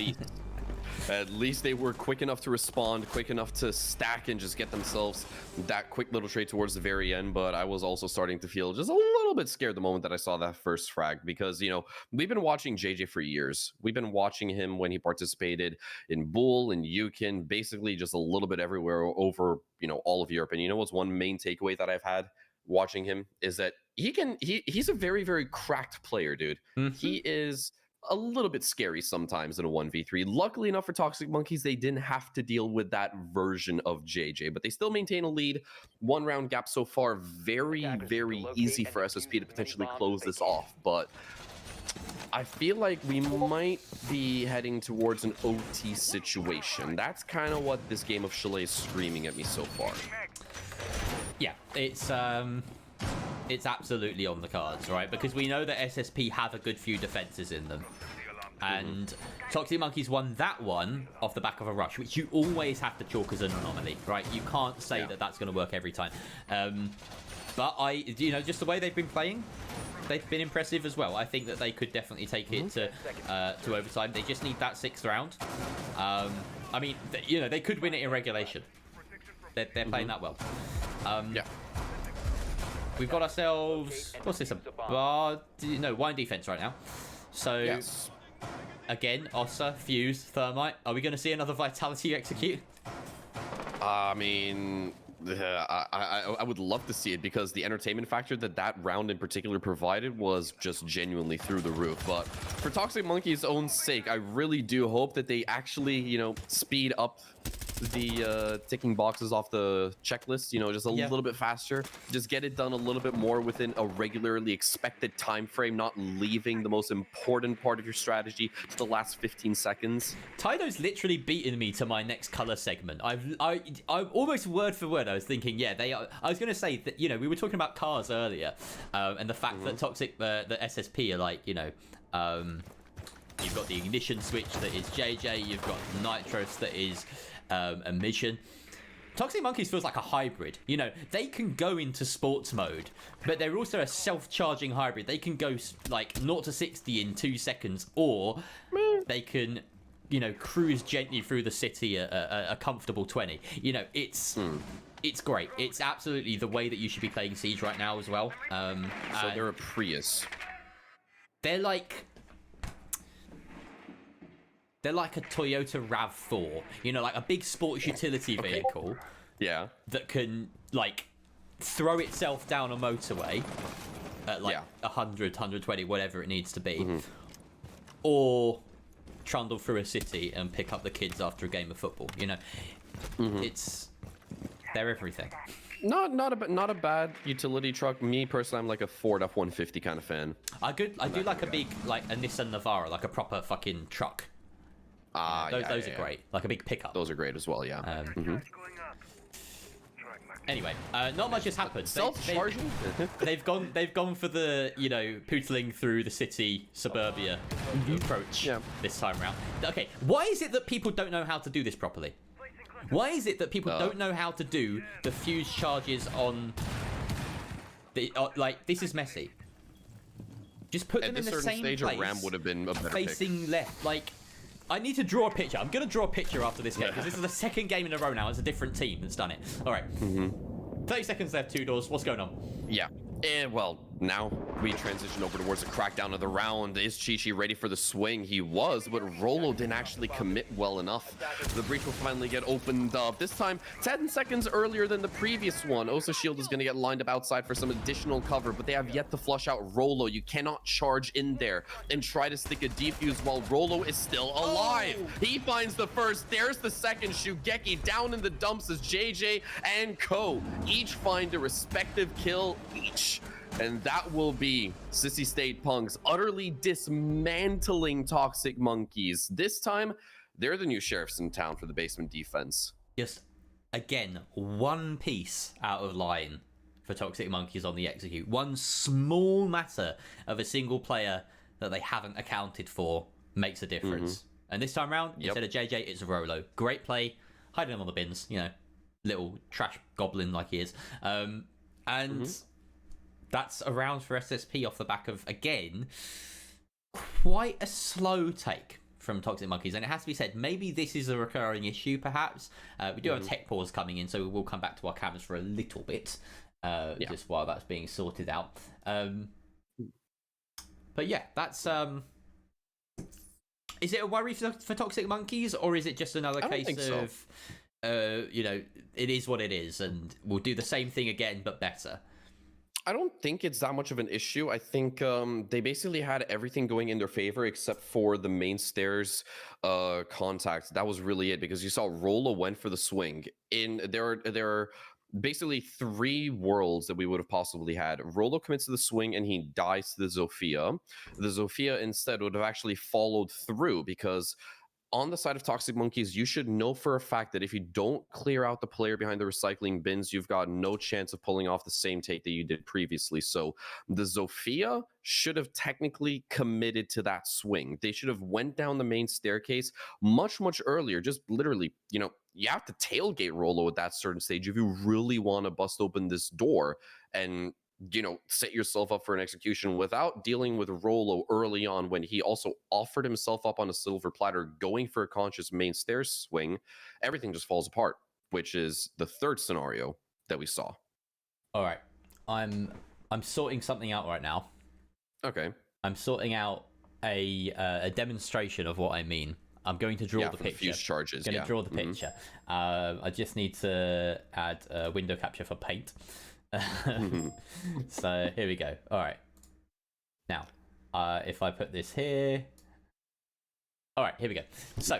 At least they were quick enough to respond, quick enough to stack and just get themselves that quick little trade towards the very end. But I was also starting to feel just a little bit scared the moment that I saw that first frag, because, you know, we've been watching JJ for years. We've been watching him when he participated in Bull and Yukon, basically just a little bit everywhere over, you know, all of Europe. And you know what's one main takeaway that I've had watching him is that he's a very, very cracked player, dude. He is a little bit scary sometimes in a 1v3. Luckily enough for Toxic Monkeys, they didn't have to deal with that version of JJ, but they still maintain a lead. 1 round gap so far. Very, very easy for SSP to potentially close this off, but I feel like we might be heading towards an OT situation. That's kind of what this game of Chalet is screaming at me so far. Yeah, it's absolutely on the cards, right? Because we know that SSP have a good few defenses in them. And Toxic Monkeys won that one off the back of a rush, which you always have to chalk as an anomaly, right? You can't say that that's going to work every time. But you know, just the way they've been playing, they've been impressive as well. I think that they could definitely take it to overtime. They just need that 6th round. I mean, you know, they could win it in regulation. They're playing that well. We've got ourselves, what's this, a bar? No, wine defense right now. So, again, Ossa, Fuse, Thermite. Are we going to see another Vitality execute? I mean, I would love to see it, because the entertainment factor that round in particular provided was just genuinely through the roof. But for Toxic Monkeys' own sake, I really do hope that they actually, you know, speed up the ticking boxes off the checklist, you know, just a little bit faster. Just get it done a little bit more within a regularly expected time frame, not leaving the most important part of your strategy to the last 15 seconds. Tydo's literally beaten me to my next color segment. I almost word for word. I was thinking, yeah, they are. I was going to say that, you know, we were talking about cars earlier, and the fact that Toxic, the SSP are like, you know, you've got the ignition switch that is JJ, you've got Nitros that is emission. Toxic Monkeys feels like a hybrid. You know, they can go into sports mode, but they're also a self-charging hybrid. They can go like 0 to 60 in 2 seconds, or they can, you know, cruise gently through the city at a comfortable 20. You know, it's great. It's absolutely the way that you should be playing Siege right now as well. So they're a Prius. They're like a Toyota RAV4, you know, like a big sports utility vehicle. Yeah. That can, like, throw itself down a motorway at, like, 100, 120, whatever it needs to be. Or trundle through a city and pick up the kids after a game of football, you know. They're everything. Not a bad utility truck. Me personally, I'm like a Ford F-150 kind of fan. I do like a big, like a Nissan Navara, like a proper fucking truck. Those are great. Like a big pickup. Those are great as well, yeah. Anyway, not much has happened. Self-charging? They've gone for the, you know, pootling through the city suburbia approach this time around. Okay, why is it that people don't know how to do this properly? Why is it that people don't know how to do the fuse charges on the like? This is messy. Just put them in the same place. A RAM would have been a better facing pick. left, like. I need to draw a picture. I'm going to draw a picture after this game, because this is the second game in a row now. It's a different team that's done it. All right. 30 seconds left, 2 doors. What's going on? Yeah. And, well, now we transition over towards the crackdown of the round. Is Chi-Chi ready for the swing? He was, but Rolo didn't actually commit well enough. The breach will finally get opened up. This time, 10 seconds earlier than the previous one. Osa Shield is going to get lined up outside for some additional cover, but they have yet to flush out Rolo. You cannot charge in there and try to stick a defuse while Rolo is still alive. He finds the first. There's the second. Shugeki down in the dumps as JJ and Ko each find a respective kill each. And that will be Sissy State Punks utterly dismantling Toxic Monkeys. This time, they're the new sheriffs in town for the basement defense. Just, again, one piece out of line for Toxic Monkeys on the execute. One small matter of a single player that they haven't accounted for makes a difference. And this time around, instead of JJ, it's Rolo. Great play. Hiding him on the bins, you know. Little trash goblin like he is. That's a round for SSP off the back of, again, quite a slow take from Toxic Monkeys. And it has to be said, maybe this is a recurring issue, perhaps. We do have a tech pause coming in, so we will come back to our cameras for a little bit, just while that's being sorted out. But yeah, that's... Is it a worry for Toxic Monkeys, or is it just another case of, you know, it is what it is, and we'll do the same thing again, but better? I don't think it's that much of an issue. I think they basically had everything going in their favor except for the main stairs contact. That was really it, because you saw Rolo went for the swing. There are basically 3 worlds that we would have possibly had. Rolo commits to the swing and he dies to the Zofia. The Zofia instead would have actually followed through, because on the side of Toxic Monkeys, you should know for a fact that if you don't clear out the player behind the recycling bins, you've got no chance of pulling off the same take that you did previously. So the Zofia should have technically committed to that swing. They should have went down the main staircase much, much earlier. Just literally, you know, you have to tailgate Rolo at that certain stage if you really want to bust open this door and, you know, set yourself up for an execution without dealing with Rolo early on, when he also offered himself up on a silver platter going for a conscious main stairs swing. Everything just falls apart, which is the third scenario that we saw. All right, I'm sorting something out right now. Okay. I'm sorting out a demonstration of what I mean. I'm going to draw the picture. Fuse charges. I'm going to draw the picture. I just need to add a window capture for paint. So here we go. All right. Now, if I put this here, All right, here we go. So,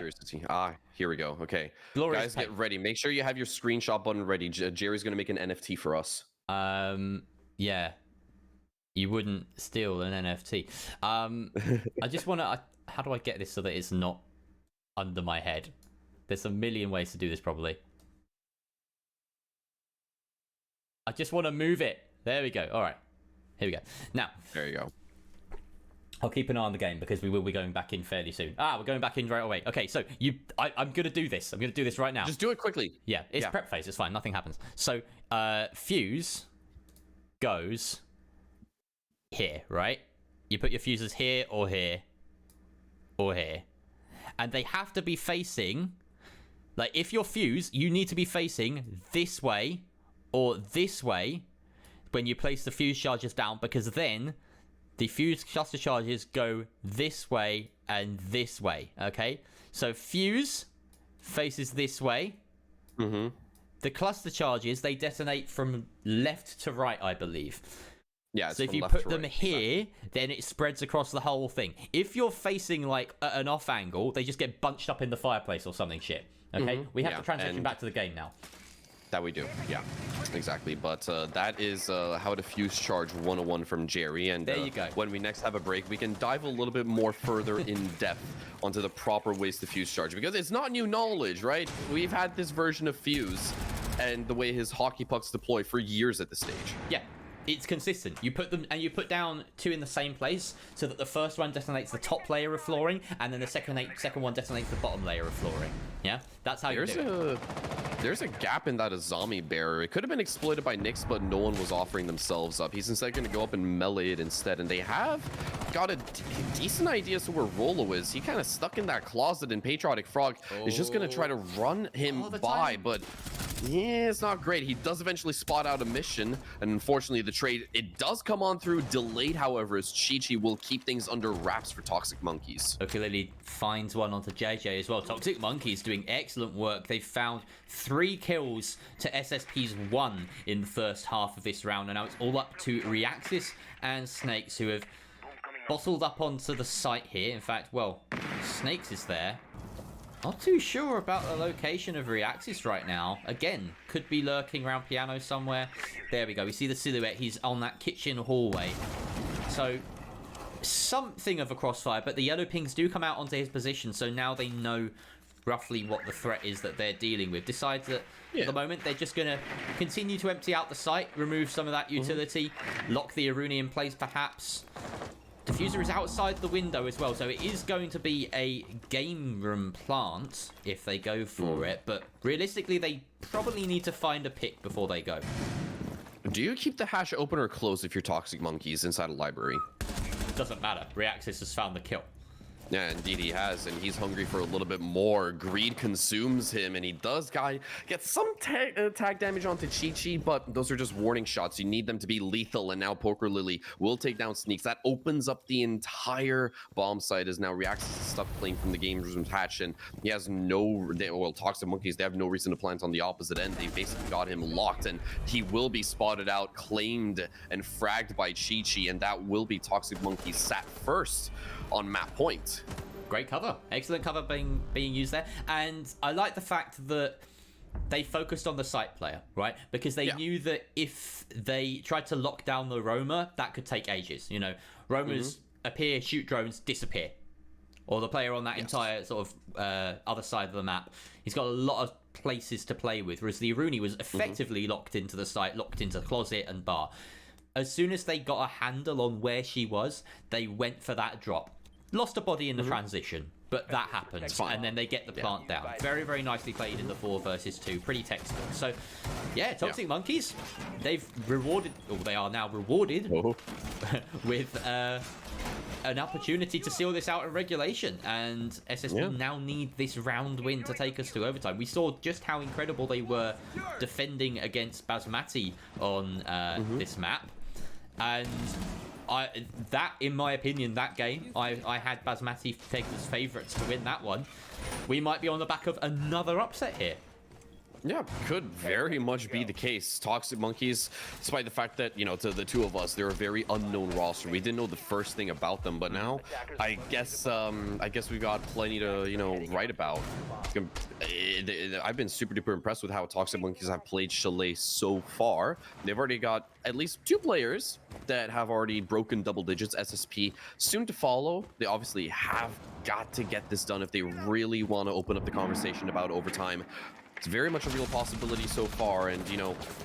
here we go. Okay, Glorious guys, get ready. Make sure you have your screenshot button ready. Jerry's gonna make an NFT for us. Yeah, you wouldn't steal an NFT. I just want to. How do I get this so that it's not under my head? There's a million ways to do this probably. I just want to move it. There we go. All right, here we go. Now, there you go. I'll keep an eye on the game because we will be going back in fairly soon. We're going back in right away. Okay, so I'm gonna do this. I'm gonna do this right now. Just do it quickly. Yeah, it's prep phase. It's fine. Nothing happens. So, fuse goes here, right? You put your fuses here or here or here, and they have to be facing. Like, if you're fuse, you need to be facing this way or this way when you place the fuse charges down, because then the fuse cluster charges go this way and this way, okay? So fuse faces this way. Mm-hmm. The cluster charges, they detonate from left to right, I believe. Yeah, so if you put them here, then it spreads across the whole thing. If you're facing, like, an off angle, they just get bunched up in the fireplace or something shit, okay? We have to transition back to the game now. That we do, yeah, exactly. But that is how to fuse charge 101 from Jerry. And there you go. When we next have a break, we can dive a little bit more further in depth onto the proper ways to fuse charge, because it's not new knowledge, right? We've had this version of fuse and the way his hockey pucks deploy for years at this stage. Yeah. It's consistent. You put them, and you put down two in the same place, so that the first one detonates the top layer of flooring, and then the second one detonates the bottom layer of flooring. Yeah, that's how you do it. There's a gap in that Azami barrier. It could have been exploited by Nyx, but no one was offering themselves up. He's instead going to go up and melee it instead, and they have got a decent idea as to where Rolo is. He kind of stuck in that closet, and Patriotic Frog is just going to try to run him by, but yeah, it's not great. He does eventually spot out a mission, and unfortunately the trade, it does come on through delayed, however, as Chi-Chi will keep things under wraps for Toxic Monkeys. Ukulele finds one onto JJ as well. Toxic Monkeys doing excellent work. They've found 3 kills to SSP's 1 in the first half of this round, and now it's all up to Reaxis and Snakes, who have bottled up onto the site here. In fact, well, Snakes is there. Not too sure about the location of Reaxis right now. Again, could be lurking around piano somewhere. There we go. We see the silhouette. He's on that kitchen hallway. So, something of a crossfire, but the yellow pings do come out onto his position, so now they know roughly what the threat is that they're dealing with. Decides that at the moment they're just going to continue to empty out the site, remove some of that utility, lock the Aruni in place perhaps. Diffuser is outside the window as well, so it is going to be a game room plant if they go for it, but realistically they probably need to find a pick before they go. Do you keep the hatch open or closed if you're Toxic Monkeys inside a library? Doesn't matter. Reaxis has found the kill. Yeah, indeed he has, and he's hungry for a little bit more. Greed consumes him, and he does get some tag damage onto Chi-Chi, but those are just warning shots. You need them to be lethal, and now Poker Lily will take down Sneaks. That opens up the entire bomb site, as now Reaxis is stuck playing from the game room's hatch, and he has Toxic Monkeys, they have no reason to plant on the opposite end. They basically got him locked, and he will be spotted out, claimed, and fragged by Chi-Chi, and that will be Toxic Monkeys sat first on map point. Great cover. Excellent cover being used there. And I like the fact that they focused on the site player, right? Because they knew that if they tried to lock down the roamer, that could take ages. You know, roamers appear, shoot drones, disappear. Or the player on that entire sort of other side of the map, he's got a lot of places to play with, whereas the Aruni was effectively locked into the site, locked into the closet and bar. As soon as they got a handle on where she was, they went for that drop. Lost a body in the transition, but that happens. And then they get the plant down. Very, very nicely played in the 4 versus 2. Pretty textbook. So, yeah, Toxic Monkeys, they've rewarded, or they are now rewarded with an opportunity to seal this out in regulation. And SSP now need this round win to take us to overtime. We saw just how incredible they were defending against Basmati on this map. And in my opinion, that game, I had Basmati pegged as favourites to win that one. We might be on the back of another upset here. Yeah, could very much be the case. Toxic Monkeys, despite the fact that, to the two of us, they're a very unknown roster. We didn't know the first thing about them, but now I guess we've got plenty to, write about. I've been super duper impressed with how Toxic Monkeys have played Chalet so far. They've already got at least 2 players that have already broken double digits. SSP soon to follow. They obviously have got to get this done if they really want to open up the conversation about overtime. It's very much a real possibility so far, and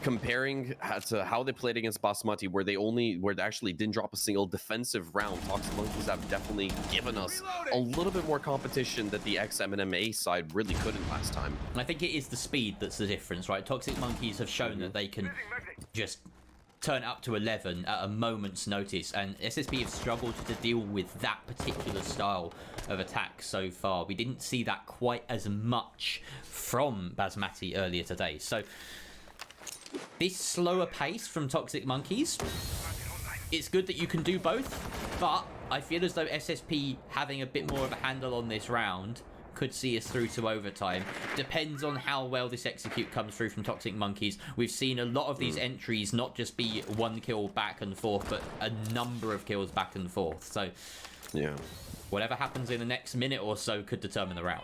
comparing to how they played against Basmati, where they actually didn't drop a single defensive round, Toxic Monkeys have definitely given us a little bit more competition that the TxM and MA side really couldn't last time. I think it is the speed that's the difference, right? Toxic Monkeys have shown that they can just turn up to 11 at a moment's notice, and SSP have struggled to deal with that particular style of attack so far. We didn't see that quite as much from Basmati earlier today. So this slower pace from Toxic Monkeys, it's good that you can do both, but I feel as though SSP having a bit more of a handle on this round could see us through to overtime. Depends on how well this execute comes through from Toxic Monkeys. We've seen a lot of these entries not just be 1 kill back and forth, but a number of kills back and forth. So yeah, whatever happens in the next minute or so could determine the round.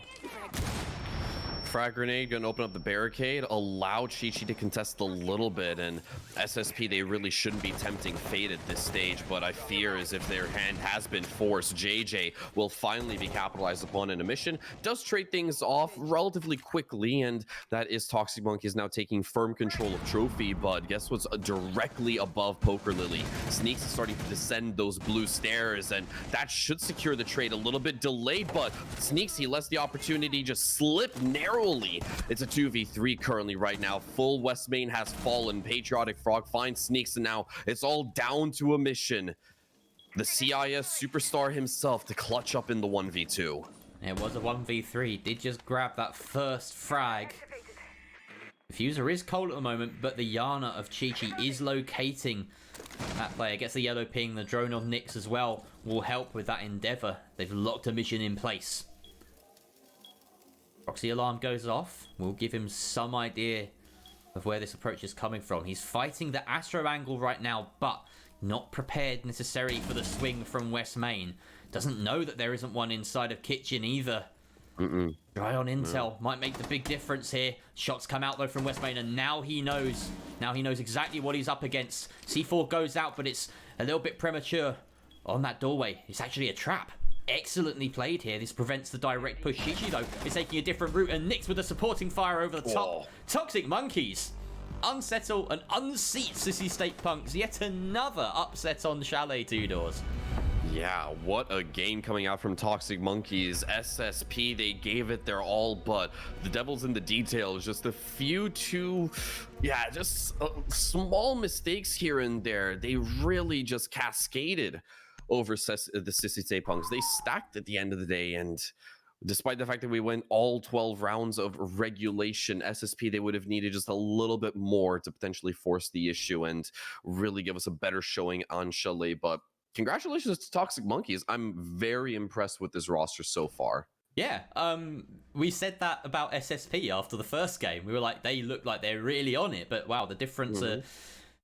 Frag grenade gonna open up the barricade, allow Chi Chi to contest a little bit, and SSP, they really shouldn't be tempting fate at this stage, but I fear as if their hand has been forced. JJ will finally be capitalized upon in a mission, does trade things off relatively quickly, and that is Toxic Monkeys now taking firm control of Trophy, but guess what's directly above Poker Lily? Sneaks is starting to descend those blue stairs, and that should secure the trade. A little bit delayed, but Sneaks, he lets the opportunity just slip narrowly. It's a 2v3 currently right now. Full West Main has fallen. Patriotic Frog finds Sneaks, and now it's all down to a mission. The CIS superstar himself to clutch up in the 1v2. It was a 1v3. Did just grab that first frag. Diffuser is cold at the moment, but the Yana of Chi Chi is locating that player. Gets the yellow ping. The drone on Nyx as well will help with that endeavor. They've locked a mission in place. Proxy alarm goes off. We'll give him some idea of where this approach is coming from. He's fighting the Astro angle right now, but not prepared necessarily for the swing from West Main. Doesn't know that there isn't one inside of Kitchen either. Dry on intel might make the big difference here. Shots come out though from West Main, and now he knows. Now he knows exactly what he's up against. C4 goes out, but it's a little bit premature on that doorway. It's actually a trap. Excellently played here. This prevents the direct push. Shishi, though, is taking a different route, and Nyx with a supporting fire over the top. Whoa. Toxic Monkeys unsettle and unseat Sissy State Punks. Yet another upset on Chalet 2 doors. Yeah, what a game coming out from Toxic Monkeys. SSP, they gave it their all, but the devil's in the details. Just a few just small mistakes here and there. They really just cascaded over the Sissy State Punks. They stacked at the end of the day, and despite the fact that we went all 12 rounds of regulation, SSP, they would have needed just a little bit more to potentially force the issue and really give us a better showing on Chalet. But congratulations to Toxic Monkeys. I'm very impressed with this roster so far. Yeah, we said that about SSP after the first game. We were like, they look like they're really on it, but wow, the difference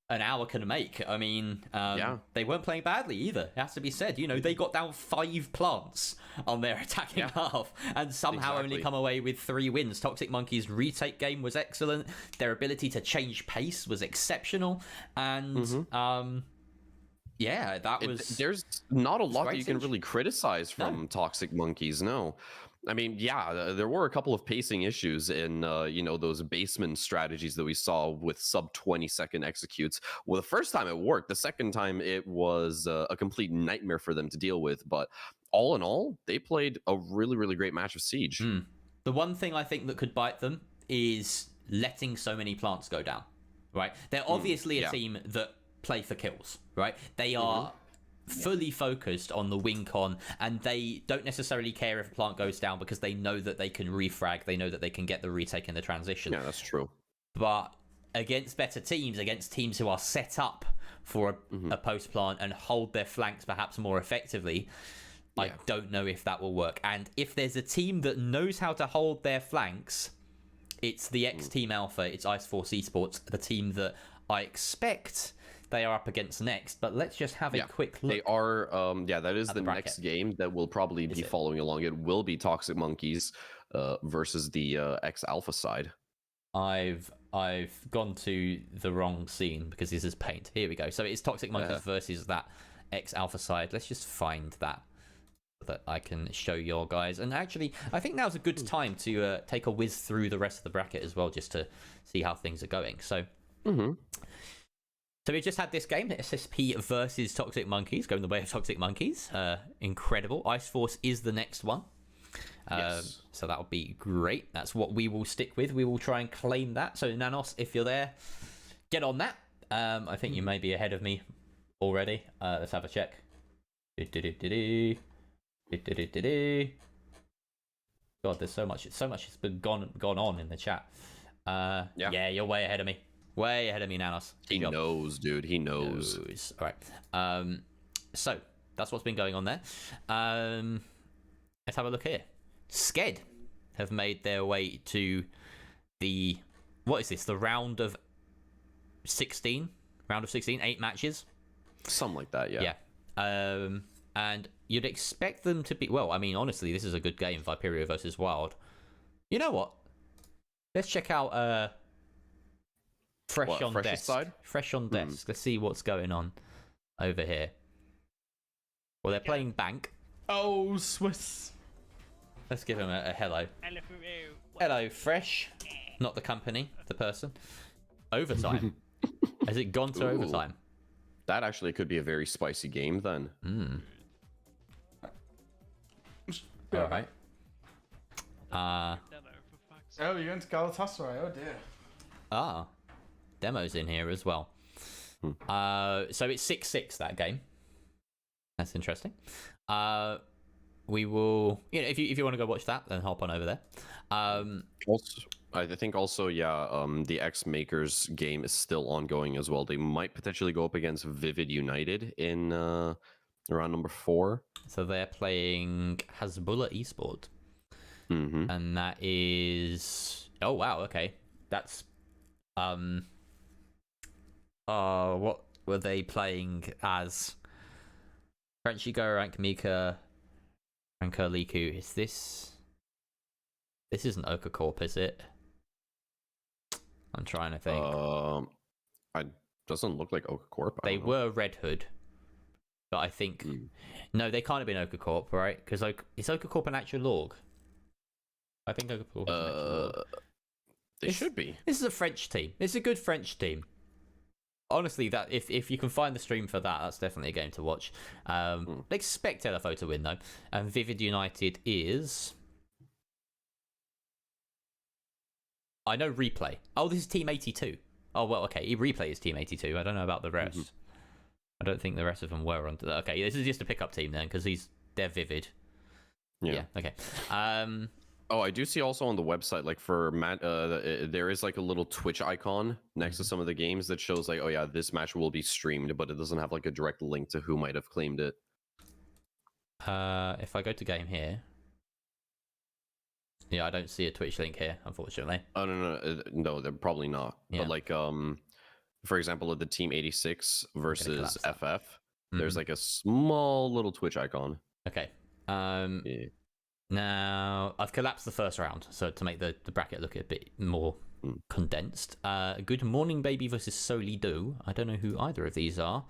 an hour can make. I mean, they weren't playing badly either. It has to be said. They got down 5 plants on their attacking half and somehow only come away with 3 wins. Toxic Monkeys' retake game was excellent. Their ability to change pace was exceptional. And that was... There's not a lot that you can really criticize from Toxic Monkeys, no. I mean, there were a couple of pacing issues in, those basement strategies that we saw with sub 20-second executes. Well, the first time it worked. The second time it was a complete nightmare for them to deal with. But all in all, they played a really, really great match of Siege. The one thing I think that could bite them is letting so many plants go down, right? They're obviously a team that play for kills, right? They are... fully focused on the win con, and they don't necessarily care if a plant goes down because they know that they can refrag, they know that they can get the retake in the transition. Yeah, that's true. But against better teams, against teams who are set up for a post plant and hold their flanks perhaps more effectively, I don't know if that will work. And if there's a team that knows how to hold their flanks, It's the X Team Alpha. It's Ice Force Esports, the team that I expect they are up against next. But let's just have a quick look. They are, that is the next game that will probably be following along. It will be Toxic Monkeys versus the X Alpha side. I've gone to the wrong scene because this is paint. Here we go. So it's Toxic Monkeys versus that X Alpha side. Let's just find that I can show your guys. And actually, I think now's a good time to take a whiz through the rest of the bracket as well, just to see how things are going. So, so we just had this game, SSP versus Toxic Monkeys, going the way of Toxic Monkeys. Incredible. Ice Force is the next one. So that would be great. That's what we will stick with. We will try and claim that. So Nanos, if you're there, get on that. I think you may be ahead of me already. Let's have a check. God, there's so much has been gone on in the chat. Yeah, you're way ahead of me. Way ahead of me, Nanos. He knows, dude. He knows. All right. So that's what's been going on there. Let's have a look here. Sked have made their way to the the round of 16? Round of 16, 8 matches. Something like that, yeah. Yeah. And you'd expect them to be... Well, I mean, honestly, this is a good game, Viperio versus Wild. You know what? Let's check out Fresh on Desk. Side? Fresh on Desk. Let's see what's going on over here. Well, they're playing Bank. Oh, Swiss. Let's give him a hello. Hello, Fresh. Not the company, the person. Overtime. Has it gone to overtime? That actually could be a very spicy game then. All right. Oh, you're going to Galatasaray. Oh dear. Demo's in here as well. So it's 6-6 that game. That's interesting. We will, if you want to go watch that, then hop on over there. Also, I think also, the X Makers game is still ongoing as well. They might potentially go up against Vivid United in round number 4. So they're playing Hasbulla Esport, and that is wow, okay, that's what were they playing as? Frenchie Go Rank Mika and Kurliku. Is this isn't Oka Corp, is it? I'm trying to think. It doesn't look like Oka Corp. They were Red Hood, but I think no, they can't have been Oka Corp, right? Because is Oka Corp an actual org? I think Oka Corp is an actual org. They should be. This is a French team. It's a good French team. Honestly, that if you can find the stream for that, that's definitely a game to watch. They expect LFO to win though, and Vivid United is. I know Replay. Oh, this is Team 82. Oh well, okay. Replay is Team 82. I don't know about the rest. I don't think the rest of them were onto that. Okay, this is just a pickup team then, because they're Vivid. Yeah. Okay. Oh, I do see also on the website, like for Matt, there is like a little Twitch icon next to some of the games that shows like, oh yeah, this match will be streamed, but it doesn't have like a direct link to who might have claimed it. If I go to game here, I don't see a Twitch link here, unfortunately. Oh no, they're probably not. Yeah. But like, for example, of the Team 86 versus FF, there's like a small little Twitch icon. Okay. Now, I've collapsed the first round, so to make the bracket look a bit more condensed. Good Morning Baby versus Solido. I don't know who either of these are.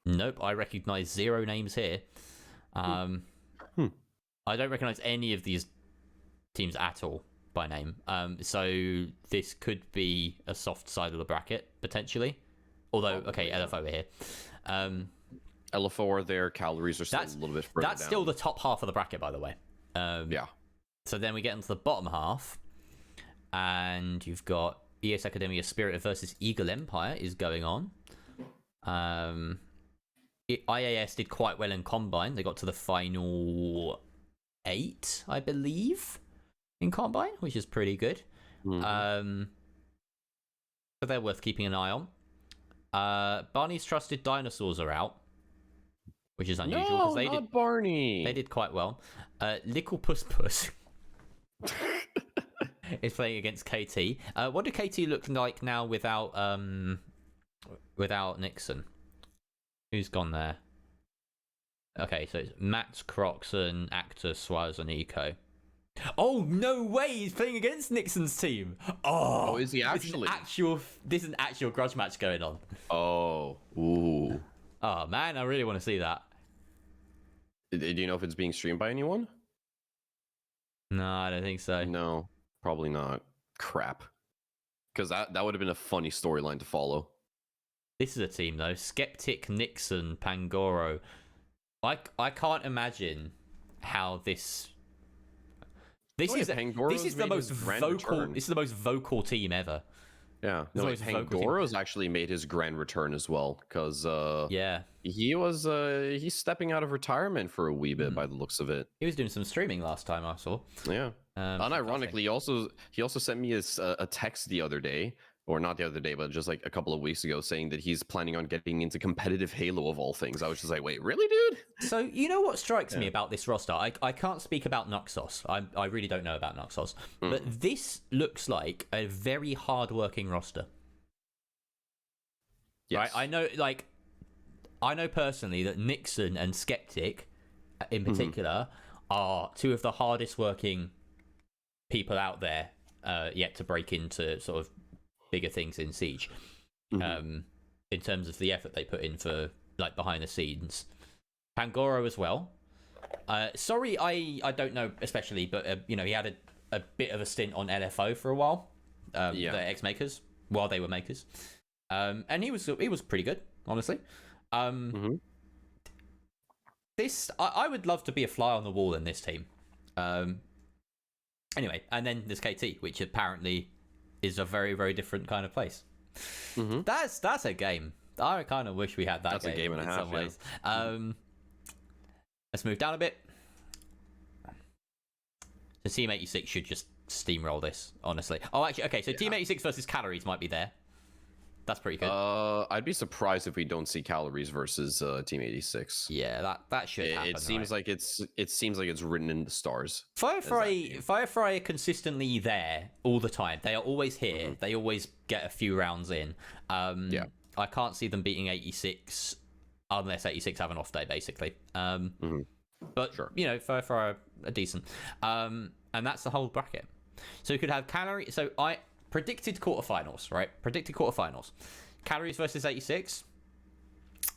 Nope, I recognise 0 names here. I don't recognise any of these teams at all by name. So this could be a soft side of the bracket, potentially. Although, okay, LFO over here. LFO are there, calories are still a little bit further That's down. still the top half of the bracket, by the way. Yeah. So then we get into the bottom half, and you've got ES Academia Spirit versus Eagle Empire is going on. IAS did quite well in Combine. They got to the final 8, I believe, in Combine, which is pretty good. So they're worth keeping an eye on. Barney's Trusted Dinosaurs are out, which is unusual because Barney. They did quite well. Lickle Puss Puss. is playing against KT. What do KT look like now without Nixon? Who's gone there? Okay, so it's Max, Croxon, Actor, Swaz, and Eco. Oh no way! He's playing against Nixon's team. Oh, is he actually? This is an actual grudge match going on. Oh, ooh. Oh man, I really want to see that. Do you know if it's being streamed by anyone? No, I don't think so. No, probably not. Crap. Because that would have been a funny storyline to follow. This is a team though: Skeptic, Nixon, Pangoro. I can't imagine how this. This is the most vocal. Return. This is the most vocal team ever. Yeah, no, Pangoro's actually made his grand return as well because yeah, he's stepping out of retirement for a wee bit by the looks of it. He was doing some streaming last time I saw. Yeah, unironically, he also sent me a text the other day. Or not the other day, but just like a couple of weeks ago, saying that he's planning on getting into competitive Halo of all things. I was just like, wait, really, dude? So you know what strikes me about this roster? I can't speak about Noxos. I really don't know about Noxos. But this looks like a very hard-working roster. Yes. Right? I know personally that Nixon and Skeptic, in particular, are two of the hardest-working people out there yet to break into sort of bigger things in Siege, in terms of the effort they put in for like behind the scenes. Pangoro as well. Sorry, I don't know especially, but he had a bit of a stint on LFO for a while. The ex-makers while they were makers, and he was pretty good, honestly. This I would love to be a fly on the wall in this team. Anyway, and then there's KT, which apparently is a very, very different kind of place. That's a game. I kind of wish we had that. That's a game and a half. Some ways. Let's move down a bit. So Team 86 should just steamroll this, honestly. Oh, actually, okay. So Team 86 versus Calories might be there. That's pretty good. I'd be surprised if we don't see Calories versus Team 86. Yeah, that should happen. It seems like it's written in the stars. Firefly are consistently there all the time. They are always here. They always get a few rounds in. I can't see them beating 86 unless 86 have an off day, basically. But sure. Firefly are decent. And that's the whole bracket. So we could have Calories. So I predicted quarterfinals, right? Calories versus 86.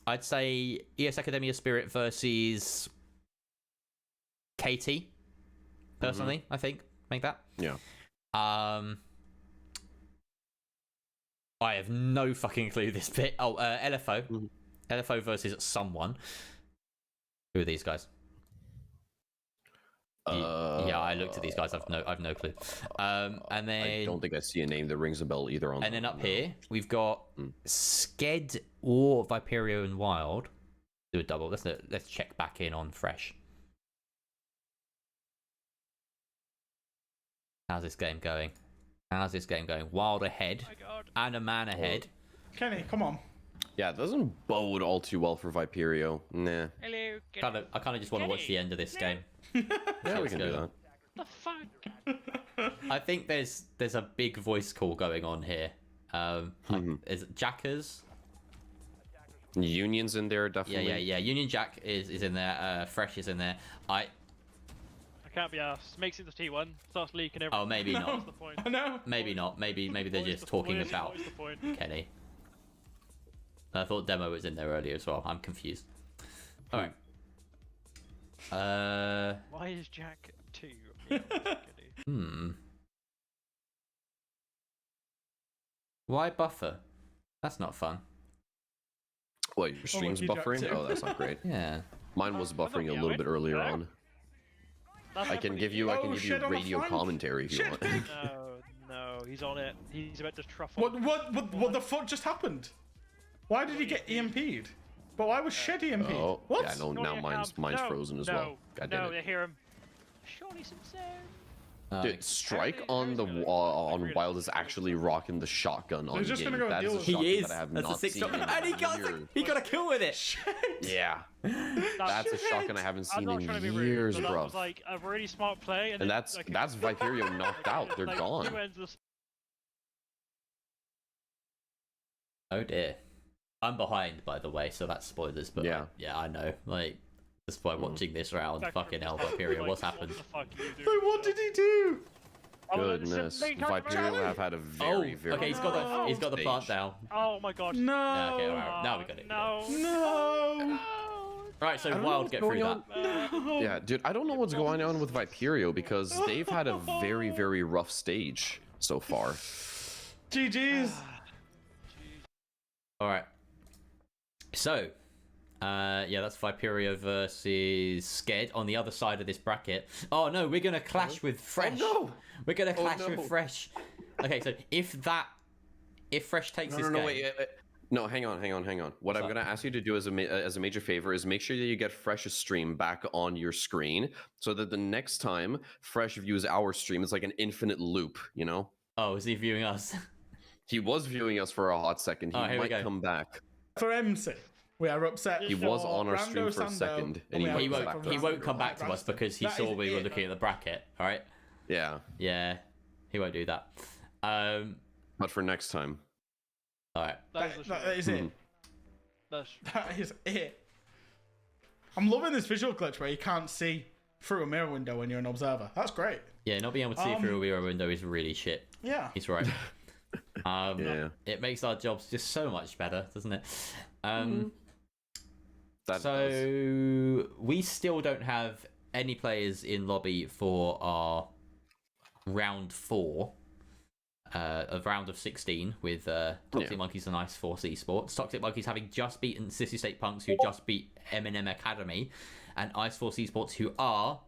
I'd say ES Academia Spirit versus KT. Personally, I think make that. Yeah. I have no fucking clue this bit. Oh, LFO. LFO versus someone. Who are these guys? Yeah, I looked at these guys. I've no clue. And then I don't think I see a name that rings a bell either on. And then up here we've got Sked or Viperio and Wild. Do a double. Let's check back in on Fresh. How's this game going? Wild ahead and a man ahead. Kenny, come on. Yeah, it doesn't bode all too well for Viperio. Nah. Hello. I kind of just want to watch the end of this game. Yeah, we can do that. The fuck? I think there's a big voice call going on here. Is it Jackers? Union's in there, definitely. Yeah. Union Jack is in there. Fresh is in there. I can't be asked. Makes it the T1. Starts leaking everything. Oh, maybe not. What's the point? No. Maybe not. Maybe they're just talking about Kenny. I thought Demo was in there earlier as well. I'm confused. All right. Why is Jack 2? Why buffer? That's not fun. What, your stream's buffering? Oh, that's not great. Yeah. Mine was buffering a little bit earlier on. I can give you radio commentary if you want. No, he's on it. He's about to truffle. What the fuck just happened? Why did he get EMP'd? But why was Shed EMP'd? Oh, what? Yeah, no, now mine's frozen as well. God damn it. No, they hear him. Surely some sound. Dude, Strike on the on Wild is actually rocking the shotgun on just game. gonna go That is deal a with shotgun He is. that I have That's a not 6 seen. shot, in and years. he got a kill with it. Yeah, that's a shotgun I haven't I'm seen not trying to be in rude, years, but that bro. was like a really smart play, And that's Viperio knocked out. They're gone. Two ends of the Oh dear. I'm behind, by the way, so that's spoilers. But Yeah. I know. Like, just by watching this round, spectrum fucking just hell, like, Viperio, what's happened? What the fuck are you Wait, doing? what did he do? Goodness, Viperio have had a very, very. Okay, he's got the plant down. Oh my god. No. Yeah, okay, alright, now we got it. No. No. Right, so I don't know Wild, what's get through going that. on. Yeah, dude, I don't know what's going on with Viperio because they've had a very, very rough stage so far. GG's. Alright. So, that's Viperio versus Sked on the other side of this bracket. Oh no, we're gonna clash with Fresh. Oh, no. We're gonna Oh, clash no. with Fresh. Okay, so if Fresh takes this game, Wait. No, hang on. What I'm up? going to ask you to do as a major favor is make sure that you get Fresh's stream back on your screen so that the next time Fresh views our stream, it's like an infinite loop, you know? Oh, is he viewing us? He was viewing us for a hot second. He Oh, here we might go. come back. For MC, we are upset. He was on our Rando stream for a Sando, second, and we are he might upset come won't. back. He won't come back to us because he That saw is we were it. looking at the bracket. All right. Yeah, Yeah, he won't do that. but for next time. All right. That is it. That's That is it. I'm loving this visual glitch where you can't see through a mirror window when you're an observer. That's great. Yeah, not being able to see through a mirror window is really shit. Yeah. He's right. Yeah. It makes our jobs just so much better, doesn't it? That does. So we still don't have any players in lobby for our round 4 of round of 16 with Toxic Monkeys and Ice Force Esports. Toxic Monkeys having just beaten Sissy State Punks, who just beat M&M Academy, and Ice Force Esports, who are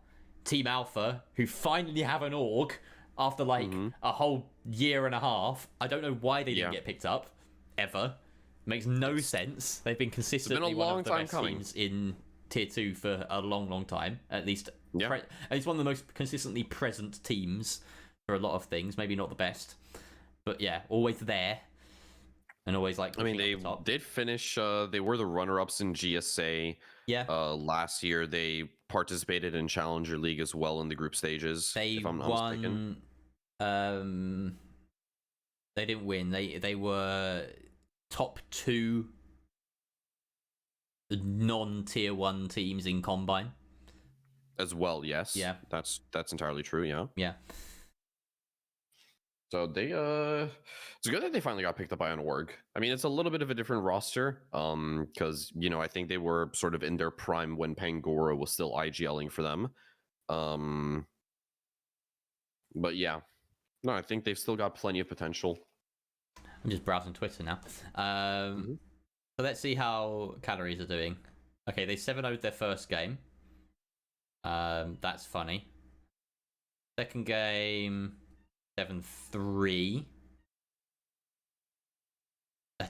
Team Alpha, who finally have an org after like a whole year and a half. I don't know why they didn't get picked up ever. Makes no sense. They've been consistently one of the best teams in tier 2 for a long time. At least it's one of the most consistently present teams for a lot of things. Maybe not the best, but yeah, always there and always like. I mean, they did finish. They were the runner-ups in GSA. Yeah. Last year, they participated in Challenger League as well in the group stages. They if I'm not mistaken. won. They didn't win. They were top 2 non-tier 1 teams in Combine As well, yes. Yeah. That's entirely true. Yeah. Yeah. So they it's good that they finally got picked up by an org. I mean, it's a little bit of a different roster, because I think they were sort of in their prime when Pangoro was still IGLing for them. But yeah, no, I think they've still got plenty of potential. I'm just browsing Twitter now. So let's see how Calories are doing. Okay, they 7-0'd their first game. That's funny. Second game, 7-3.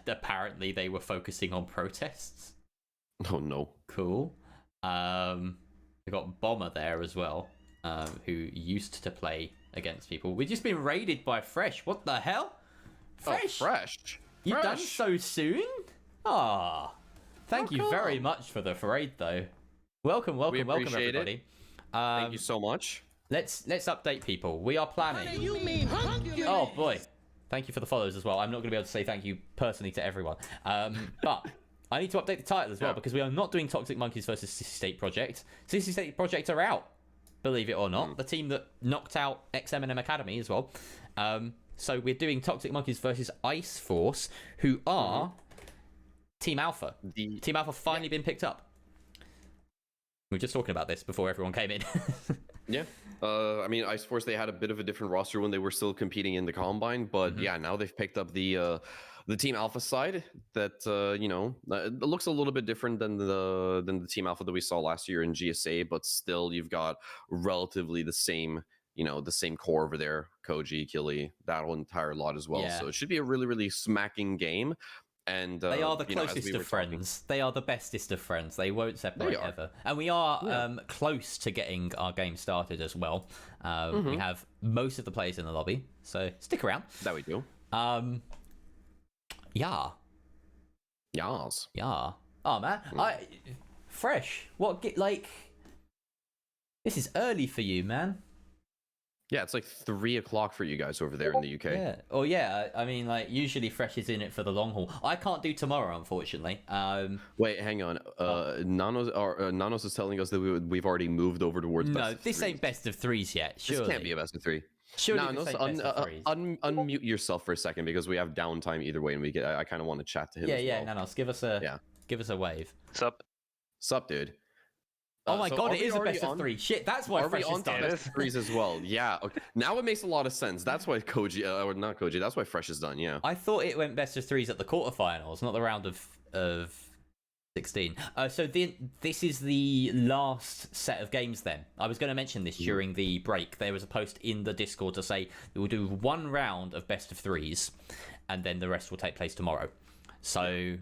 Apparently they were focusing on protests. Oh no. Cool. They got Bomber there as well, who used to play against people. We've just been raided by Fresh. What the hell? Fresh. Oh, Fresh. You done Fresh. so soon? Ah, thank you very much for the raid, though. Welcome, appreciate everybody. it. Thank you so much. Let's update people. We are planning. You mean Hercules? Oh boy, thank you for the follows as well. I'm not going to be able to say thank you personally to everyone, but I need to update the title as well because we are not doing Toxic Monkeys versus Sissy State Project. Sissy State Project are out, believe it or not. The team that knocked out TxM and M Academy as well. So we're doing Toxic Monkeys versus Ice Force, who are Team Alpha. Team Alpha finally been picked up. We were just talking about this before everyone came in. Yeah. I mean, Ice Force, they had a bit of a different roster when they were still competing in the Combine, but yeah, now they've picked up the Team Alpha side that, it looks a little bit different than the Team Alpha that we saw last year in GSA, but still you've got relatively the same core over there, Koji, Killy, that whole entire lot as well. Yeah. So it should be a really, really smacking game. And they are the you know, as closest we were of friends. They are the bestest of friends. They won't separate ever. And we are close to getting our game started as well. We have most of the players in the lobby, so stick around. That we do. Yeah. Yas. Yeah. Oh man, fresh. Like? This is early for you, man. Yeah, it's like 3 o'clock for you guys over there in the UK. Yeah. Oh yeah. I mean, like usually Fresh is in it for the long haul. I can't do tomorrow, unfortunately. Wait, hang on. Nanos is telling us that we've already moved over towards. No, best of this threes. ain't best of threes yet. Surely. This can't be a best of 3. Surely Nanos, this ain't best of threes. unmute yourself for a second because we have downtime either way, and I kind of want to chat to him. Yeah, Nanos, give us a wave. Sup? Sup, dude? Oh my so god, are it we is a already best of 3. Shit, that's why Are we Fresh is on to dead. best of 3s as well? Yeah. Okay. Now it makes a lot of sense. That's why Koji, or not Koji. That's why Fresh is done. Yeah. I thought it went best of 3s at the quarterfinals, not the round of 16. So this is the last set of games then. I was going to mention this during the break. There was a post in the Discord to say we'll do 1 round of best of 3s, and then the rest will take place tomorrow. So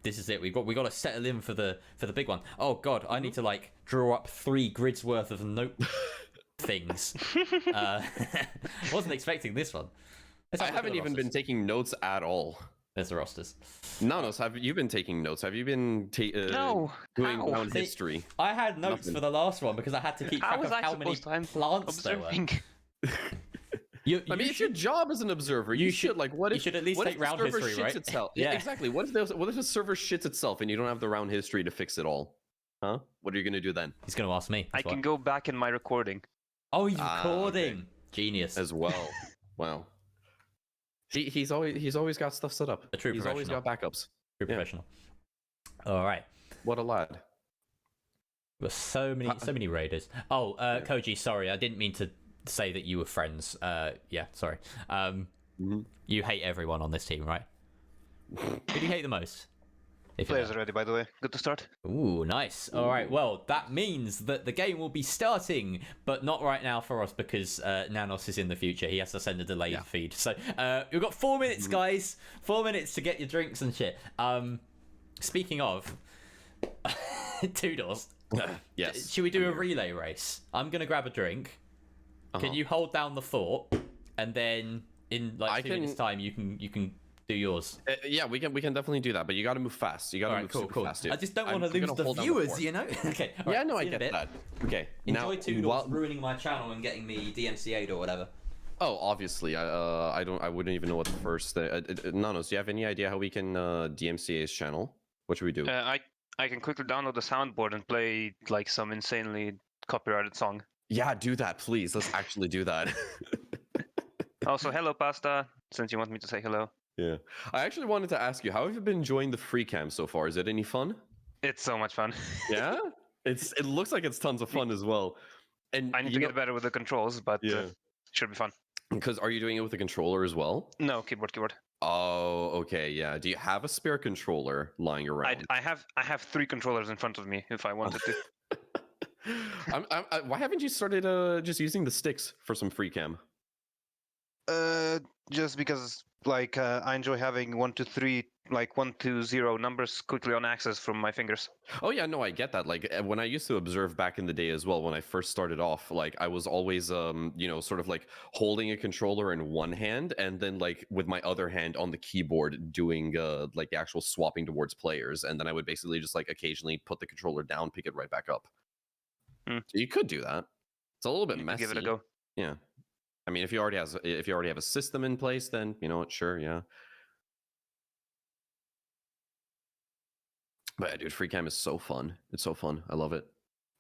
this is it. We got to settle in for the big one. Oh god, I need to like draw up 3 grids worth of note things. Wasn't expecting this one. I haven't even been taking notes at all. There's the rosters. Nanos, have you been taking notes? Have you been doing down history? I had notes for the last one because I had to keep track of how many plants there were. I mean, it's your job as an observer. You should like what if you should at least what take if the round server history, shits right? itself? Yeah, exactly. What if the server shits itself and you don't have the round history to fix it all? Huh? What are you gonna do then? He's gonna ask me. I can go back in my recording. Oh, he's recording. Okay. Genius. As well. Wow. He's always got stuff set up. He's always got backups. True professional. All right. What a lad. There's so many raiders. Oh, Koji, sorry, I didn't mean to say that you were friends. Yeah, sorry. You hate everyone on this team, right? Who do you hate the most? Players are ready, by the way. Good to start. Ooh, nice. All right. Well, that means that the game will be starting, but not right now for us because Nanos is in the future. He has to send a delayed feed. So we've got 4 minutes, guys. 4 minutes to get your drinks and shit. Speaking of, Toodles. Yes. Should we do a relay race? I'm gonna grab a drink. Can you hold down the fort, and then in like 2 minutes' time, you can do yours. Yeah, we can definitely do that, but you got to move fast. You got to move super fast, dude. I just don't want to lose the viewers, you know. Okay. Yeah, right, no, I get that. Okay. Enjoy Toodles ruining my channel and getting me DMCA'd or whatever. Oh, obviously, I wouldn't even know what the first thing. Nanos, do you have any idea how we can DMCA his channel? What should we do? I can quickly download the soundboard and play like some insanely copyrighted song. Yeah, do that, please. Let's actually do that. Also, hello, Pasta. Since you want me to say hello. Yeah, I actually wanted to ask you, how have you been enjoying the free cam so far? Is it any fun? It's so much fun. Yeah, it looks like it's tons of fun as well. And I need to get better with the controls, but should be fun. Because are you doing it with the controller as well? No, keyboard. Oh, okay, yeah. Do you have a spare controller lying around? I have 3 controllers in front of me if I wanted to. Why haven't you started just using the sticks for some free cam? Just because like I enjoy having 1 to 3, like 1 to 0 numbers quickly on access from my fingers. Oh yeah, no, I get that. Like when I used to observe back in the day as well, when I first started off, like I was always sort of like holding a controller in one hand and then like with my other hand on the keyboard doing like the actual swapping towards players, and then I would basically just like occasionally put the controller down, pick it right back up. So you could do that. It's a little bit messy. Give it a go. Yeah. I mean, if you already have a system in place, then you know what, sure, yeah. But yeah, dude, free cam is so fun. It's so fun. I love it.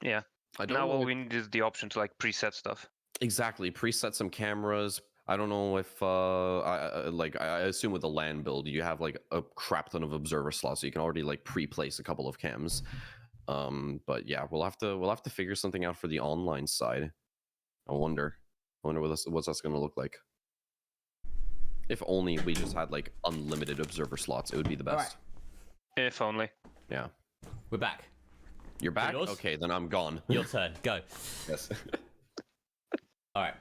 Yeah. Now all we need is the option to like preset stuff. Exactly. Preset some cameras. I don't know if I assume with the LAN build you have like a crap ton of observer slots, so you can already like pre-place a couple of cams. But yeah, we'll have to figure something out for the online side. I wonder what's that's going to look like. If only we just had like unlimited observer slots, it would be the best. Right. If only. Yeah. We're back. You're back? Okay, then I'm gone. Your turn. Go. Yes. All right.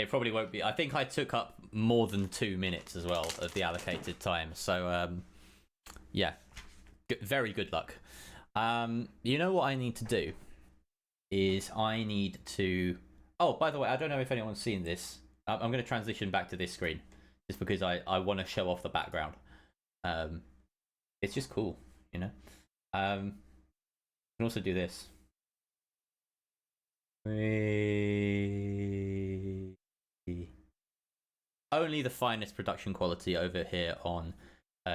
It probably won't be. I think I took up more than 2 minutes as well of the allocated time. So, yeah. Very good luck. You know what I need to do? Is I need to... Oh, by the way, I don't know if anyone's seen this. I'm going to transition back to this screen. Just because I want to show off the background. It's just cool, you know? I can also do this. Only the finest production quality over here on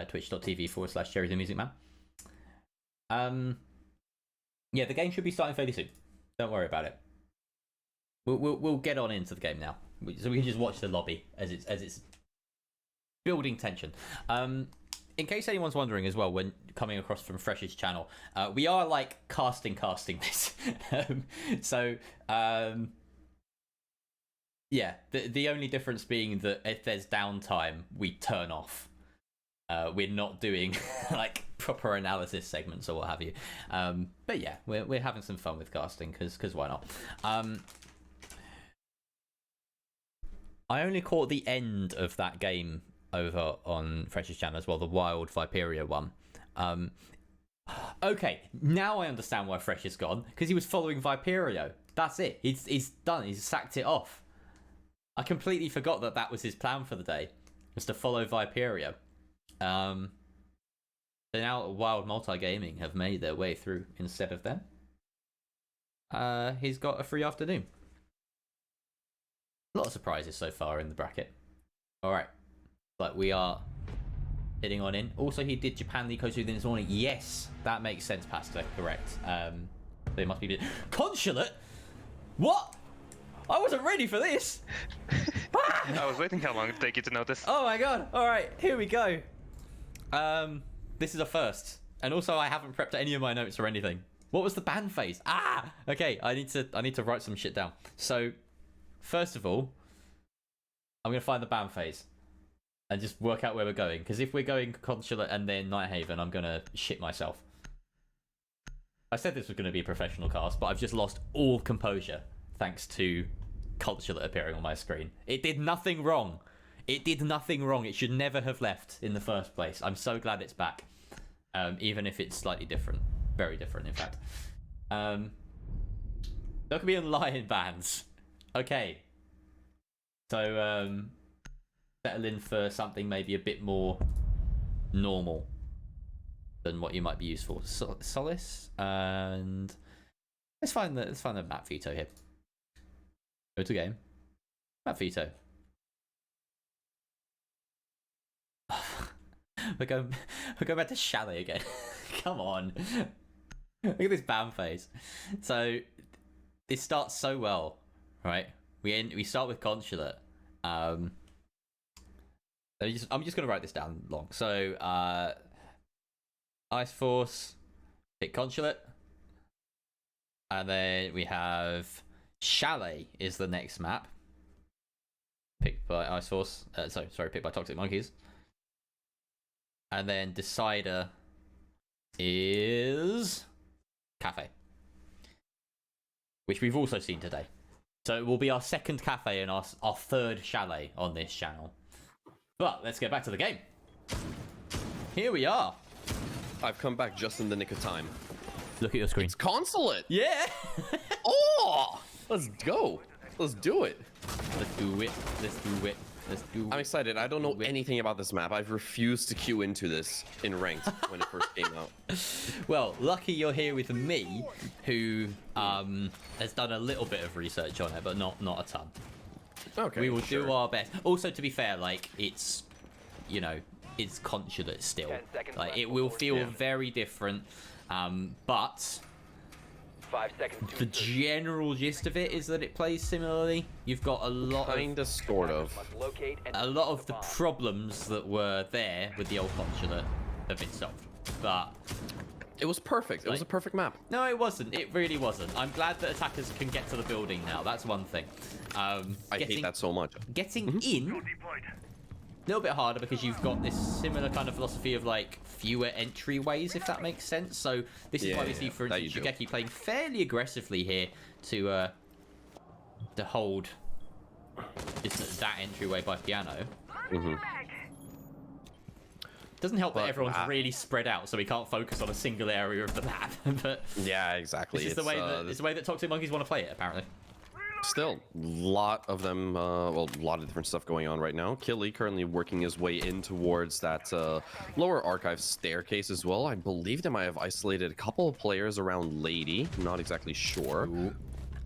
twitch.tv/Jerry the Music Man. Yeah, the game should be starting fairly soon. Don't worry about it. We'll get on into the game now, so we can just watch the lobby as it's building tension. In case anyone's wondering as well, when coming across from Fresh's channel, we are like casting this. Yeah, the only difference being that if there's downtime, we turn off. We're not doing like proper analysis segments or what have you. But yeah, we're having some fun with casting because why not? I only caught the end of that game over on Fresh's channel as well, the Wild Viperia one. Okay, now I understand why Fresh is gone, because he was following Viperio. That's it. He's done. He's sacked it off. I completely forgot that was his plan for the day, was to follow Viperio. So now Wild Multi-Gaming have made their way through instead of them. He's got a free afternoon. A lot of surprises so far in the bracket. Alright. But we are heading on in. Also, he did Japan League Coach this morning. Yes, that makes sense, Pastor. Correct. They must be... Consulate? What? I wasn't ready for this. I was waiting how long it'd take you to notice. Oh my god. Alright, here we go. This is a first. And also, I haven't prepped any of my notes or anything. What was the ban phase? Ah! Okay, I need to write some shit down. So, first of all, I'm going to find the ban phase. And just work out where we're going. Because if we're going Consulate and then Nighthaven, I'm going to shit myself. I said this was going to be a professional cast, but I've just lost all composure thanks to Consulate appearing on my screen. It did nothing wrong. It did nothing wrong. It should never have left in the first place. I'm so glad it's back. Even if it's slightly different. Very different, in fact. There could be Lion bans. Okay. So, settle in for something maybe a bit more normal than what you might be used for. Solace, and let's find the map veto here. Go to game. Map veto. we're going back to Chalet again. Come on. Look at this ban phase. So this starts so well, right? We start with Consulate. I'm just gonna write this down long. So Ice Force, pick Consulate, and then we have Chalet is the next map, picked by Ice Force. Picked by Toxic Monkeys, and then Decider is Cafe, which we've also seen today. So it will be our second Cafe and our third Chalet on this channel. But let's get back to the game. Here we are. I've come back just in the nick of time. Look at your screen. It's Consulate. Yeah. Oh, let's go. Let's do it. Let's do it. Let's do it. Let's do it. I'm excited. I don't know anything about this map. I've refused to queue into this in ranked when it first came out. Well, lucky you're here with me, who has done a little bit of research on it, but not a ton. Okay, we will do our best. Also, to be fair, like it's Consulate still. Like it will feel very different, but 5 seconds. The general gist of it is that it plays similarly. You've got a lot of sort of the problems that were there with the old Consulate have been solved, but it was perfect. It was a perfect map. No, it wasn't. It really wasn't. I'm glad that attackers can get to the building now. That's one thing. I hate that so much. Getting in, a little bit harder because you've got this similar kind of philosophy of like fewer entryways, if that makes sense. So this is why we see, for instance, Shigeki playing fairly aggressively here to hold isn't that entryway by piano. Mm-hmm. Doesn't help that everyone's uh, really spread out, so we can't focus on a single area of the map. But Yeah, exactly. it's the way that it's the way that Toxic Monkeys want to play it, apparently. Still, lot of them, well, a lot of different stuff going on right now. Killy currently working his way in towards that lower archive staircase as well. I believe they might have isolated a couple of players around Lady. I'm not exactly sure. Ooh.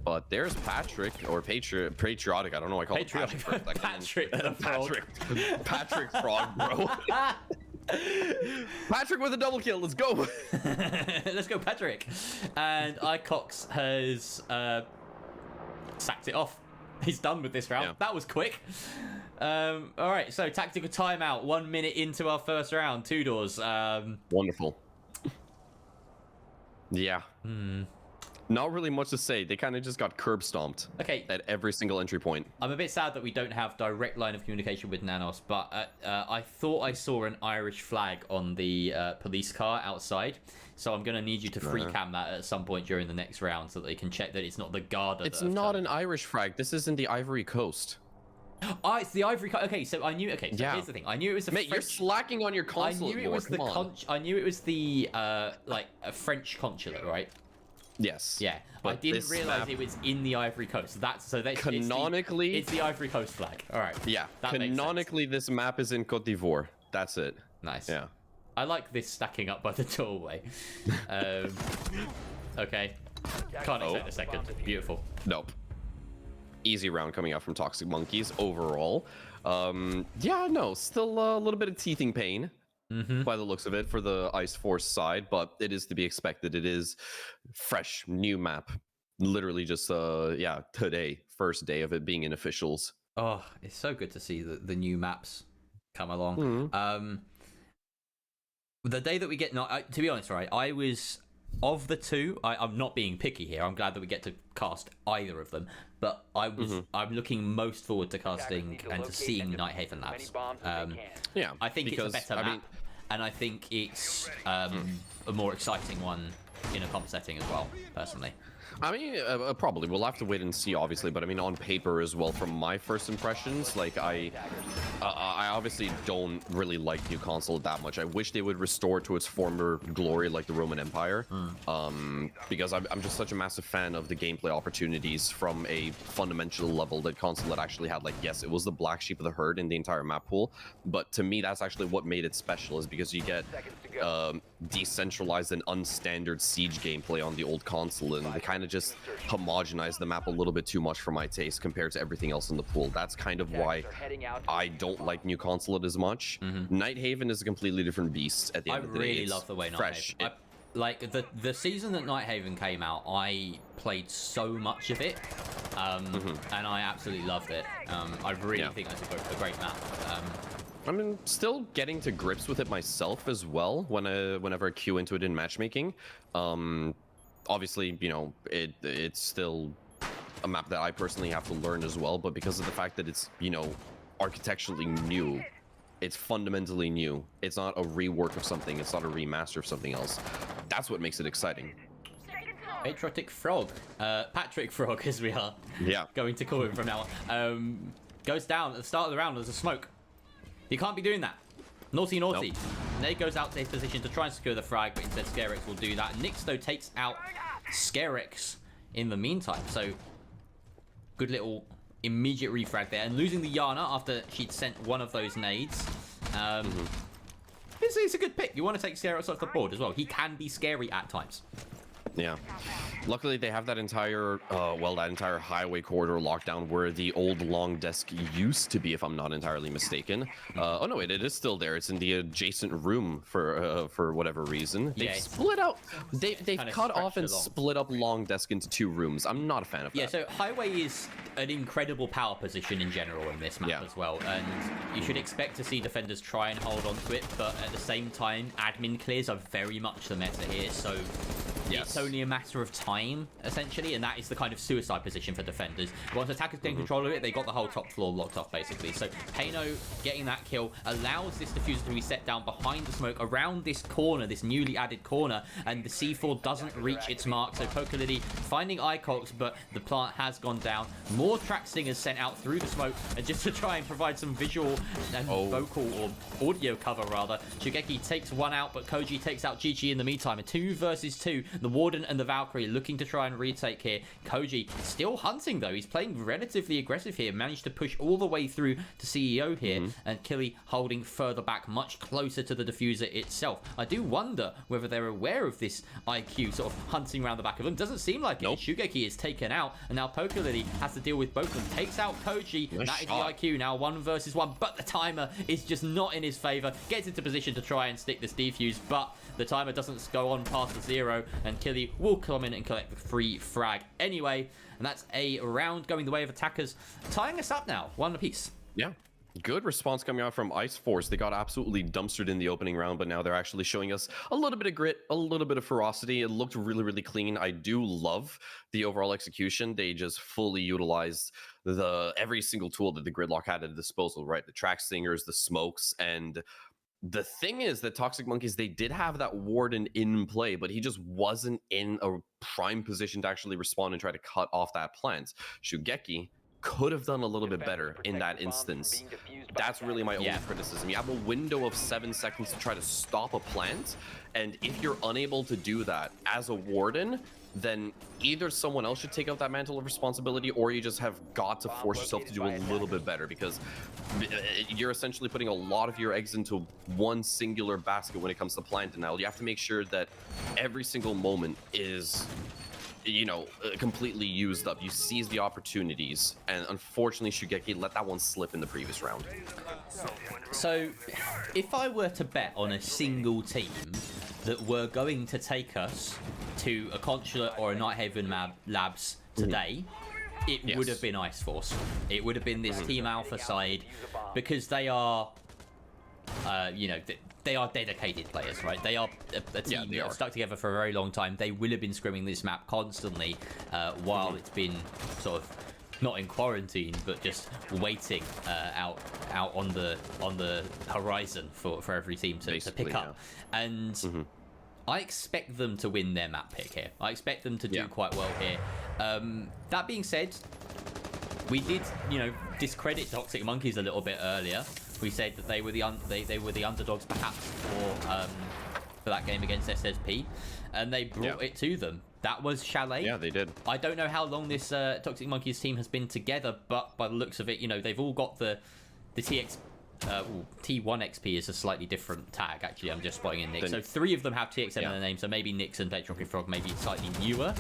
But there's Patrick, or Patriotic, I don't know why I call it Patrick. For a second. Patrick the Frog. Patrick Frog, bro. Patrick with a double kill, let's go. Let's go, Patrick. And Icox has sacked it off. He's done with this round. Yeah. That was quick. All right, so tactical timeout. 1 minute into our first round. Two doors. Wonderful. Yeah. Not really much to say. They kind of just got curb stomped. Okay. At every single entry point. I'm a bit sad that we don't have direct line of communication with Nanos, but I thought I saw an Irish flag on the police car outside. So I'm going to need you to free cam that at some point during the next round so that they can check that it's not the Garda. It's not an Irish flag. This is in the Ivory Coast. Oh, it's the Ivory Coast. Okay, so I knew. Okay, so Yeah. here's the thing. I knew it was the Mate, French... you're slacking on your consulate. I knew it was more. I knew it was the like a French consulate, right? Yes. Yeah, But I didn't this realize map- it was in the Ivory Coast. Canonically, it's the Ivory Coast flag. All right. Yeah. That makes sense. Canonically, this map is in Cote d'Ivoire. That's it. Nice. Yeah. I like this stacking up by the doorway. Okay. Can't expect a second. Beautiful. Nope. Easy round coming out from Toxic Monkeys overall. Yeah, no, still a little bit of teething pain by the looks of it for the Ice Force side, but it is to be expected. It is fresh, new map. Literally just, yeah, today, first day of it being in officials. Oh, it's so good to see the new maps come along. The day that we get, to be honest, right, I was, of the two, I'm not being picky here, I'm glad that we get to cast either of them, but I'm looking most forward to casting and to seeing Nighthaven Labs. Yeah, I think because, it's a better map, and I think it's a more exciting one in a comp setting as well, personally. I mean, probably. We'll have to wait and see, obviously. But I mean, on paper as well, from my first impressions, like I obviously don't really like New Console that much. I wish they would restore to its former glory, like the Roman Empire, because I'm just such a massive fan of the gameplay opportunities from a fundamental level that Console had actually had. Like, yes, it was the black sheep of the herd in the entire map pool, but to me, that's actually what made it special, is because you get decentralized and unstandard siege gameplay on the old console, and they kind of just homogenize the map a little bit too much for my taste compared to everything else in the pool. That's kind of why I don't like New Consulate as much. Nighthaven is a completely different beast at the end of the day. I really love the way Nighthaven... Like, the season that Nighthaven came out, I played so much of it, and I absolutely loved it. I really think that's a great map. I'm still getting to grips with it myself as well whenever I queue into it in matchmaking. Obviously, you know, it's still a map that I personally have to learn as well, but because of the fact that it's, you know, architecturally new, it's fundamentally new. It's not a rework of something, it's not a remaster of something else. That's what makes it exciting. Patriotic Frog, Patrick Frog as we are going to call him from now on, goes down at the start of the round. There's a smoke. You can't be doing that. Naughty. Nope. Nate goes out to his position to try and secure the frag, but instead Scarex will do that. Nixto takes out Scarex in the meantime. So, good little immediate refrag there. And losing the Yana after she'd sent one of those nades. It's a good pick. You want to take Scarex off the board as well. He can be scary at times. Yeah. Luckily, they have that entire, that entire highway corridor lockdown where the old long desk used to be, if I'm not entirely mistaken. Oh no, it is still there. It's in the adjacent room for whatever reason. They've split out. They've cut off and split up long desk into two rooms. I'm not a fan of that. Yeah, so highway is an incredible power position in general in this map as well, and you should expect to see defenders try and hold on to it, but at the same time, admin clears are very much the meta here, so it's only a matter of time, essentially, and that is the kind of suicide position for defenders. Once attackers gain control of it, they got the whole top floor locked off, basically. So Pano getting that kill allows this diffuser to be set down behind the smoke around this corner, this newly added corner, and the C4 doesn't reach its mark. So Pokality finding Icox, but the plant has gone down. More track singers sent out through the smoke, and just to try and provide some visual and vocal or audio cover, rather. Shugeki takes one out, but Koji takes out GG in the meantime. A 2 versus 2. The Warden and the Valkyrie looking to try and retake here. Koji still hunting, though. He's playing relatively aggressive here. Managed to push all the way through to CEO here, and Killy holding further back, much closer to the diffuser itself. I do wonder whether they're aware of this IQ sort of hunting around the back of them. Doesn't seem like it. Shugeki is taken out, and now Pokality has to deal with both of them. Takes out Koji. That is the IQ now, 1 versus 1, but the timer is just not in his favor. Gets into position to try and stick this defuse, but the timer doesn't go on past the 0, and Killy will come in and collect the free frag anyway. And that's a round going the way of attackers, tying us up now, 1 apiece. Yeah. Good response coming out from Ice Force. They got absolutely dumpstered in the opening round, but now they're actually showing us a little bit of grit, a little bit of ferocity. It looked really, really clean. I do love the overall execution. They just fully utilized every single tool that the Gridlock had at disposal, right? The track singers, the smokes, and the thing is that Toxic Monkeys, they did have that Warden in play, but he just wasn't in a prime position to actually respond and try to cut off that plant. Shugeki could have done a little bit better in that instance. That's really my only criticism. You have a window of 7 seconds to try to stop a plant, and if you're unable to do that as a Warden, then either someone else should take out that mantle of responsibility, or you just have got to force yourself to do a little bit better, because you're essentially putting a lot of your eggs into one singular basket when it comes to plant denial. You have to make sure that every single moment is, you know, completely used up. You seize the opportunities, and unfortunately Shugeki let that one slip in the previous round. So if I were to bet on a single team that were going to take us to a Consulate or a Nighthaven Labs today, it would have been Ice Force. It would have been this Team Alpha side, because they are, you know, they are dedicated players, right? They are a team that are stuck together for a very long time. They will have been scrimming this map constantly while it's been sort of not in quarantine, but just waiting out on the horizon for every team to pick up. And I expect them to win their map pick here. I expect them to do quite well here. That being said, we did, you know, discredit Toxic Monkeys a little bit earlier. We said that they were the underdogs perhaps for that game against SSP, and they brought it to them. That was Chalet. Yeah, they did. I don't know how long this Toxic Monkeys team has been together, but by the looks of it, you know, they've all got the T1 XP is a slightly different tag, actually. I'm just spotting in Nick. So 3 of them have TxM in their name, so maybe Nix and Petrocky Frog may be slightly newer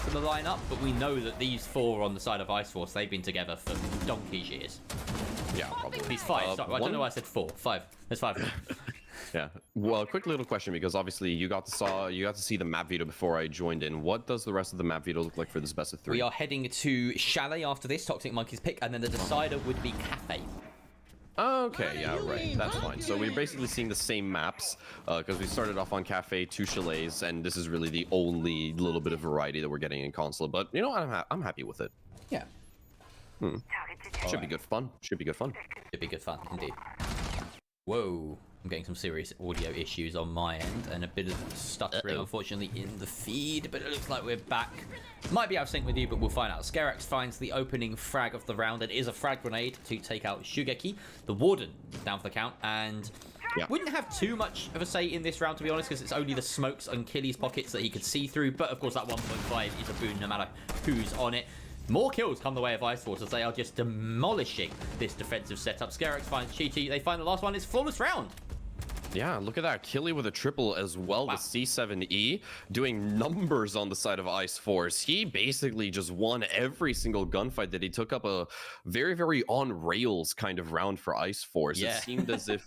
to the lineup, but we know that these 4 on the side of Ice Force, they've been together for donkey's years. Yeah, probably. These 5. Sorry, I don't know why I said 4. 5. There's 5 of them. Yeah. Well, quick little question, because obviously you got to see the map veto before I joined in. What does the rest of the map veto look like for this best of 3? We are heading to Chalet after this, Toxic Monkeys pick, and then the decider would be Cafe. Okay, yeah, right. That's fine. So we're basically seeing the same maps, because we started off on Cafe, 2 Chalets, and this is really the only little bit of variety that we're getting in console. But you know what? I'm happy with it. Yeah. Should be good fun. Should be good fun. Should be good fun, indeed. Whoa. I'm getting some serious audio issues on my end, and a bit of stuttering, unfortunately, in the feed, but it looks like we're back. Might be out of sync with you, but we'll find out. Skerax finds the opening frag of the round. It is a frag grenade to take out Shugeki. The Warden down for the count, and wouldn't have too much of a say in this round, to be honest, because it's only the smokes and Killy's pockets that he could see through, but of course that 1.5 is a boon no matter who's on it. More kills come the way of Ice Force as they are just demolishing this defensive setup. Skerax finds Cheaty. They find the last one. It's flawless round. Yeah, look at that. Killy with a triple as well. Wow. The C7E doing numbers on the side of Ice Force. He basically just won every single gunfight that he took up. A very, very on rails kind of round for Ice Force. Yeah. It seemed as if,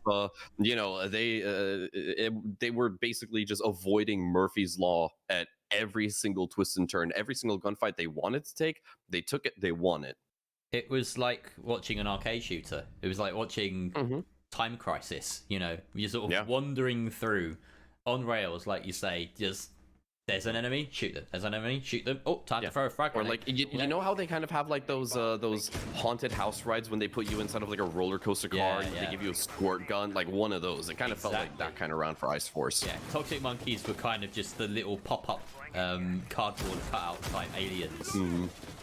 you know, they were basically just avoiding Murphy's Law at every single twist and turn. Every single gunfight they wanted to take, they took it, they won it. It was like watching an arcade shooter. It was like watching Time Crisis, you know, you're sort of wandering through on rails, like you say, just There's an enemy, shoot them. There's an enemy, shoot them. Oh, time to throw a frag Or grenade. like, you know how they kind of have like those haunted house rides when they put you inside of like a roller coaster car and they give you a squirt gun, like one of those. It kind of felt like that kind of round for Ice Force. Yeah, Toxic Monkeys were kind of just the little pop-up cardboard cutout type aliens.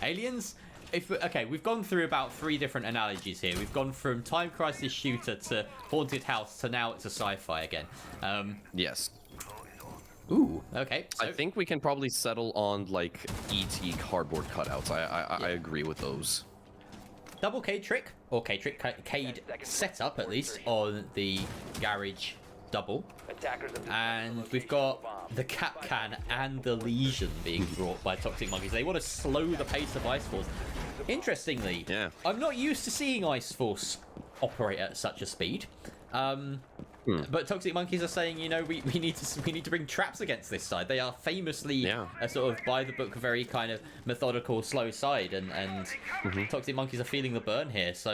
Aliens? Okay, we've gone through about 3 different analogies here. We've gone from Time Crisis shooter to haunted house to now it's a sci-fi again. Yes. Ooh, okay. So, I think we can probably settle on like ET cardboard cutouts. I agree with those. double Cade trick, or Cade trick, Cade setup at least, on the garage double. And we've got the Cap Can and the Legion being brought by Toxic Monkeys. They want to slow the pace of Ice Force. Interestingly, I'm not used to seeing Ice Force operate at such a speed. But Toxic Monkeys are saying, you know, we need to bring traps against this side. They are famously a sort of by the book, very kind of methodical, slow side, and Toxic Monkeys are feeling the burn here. So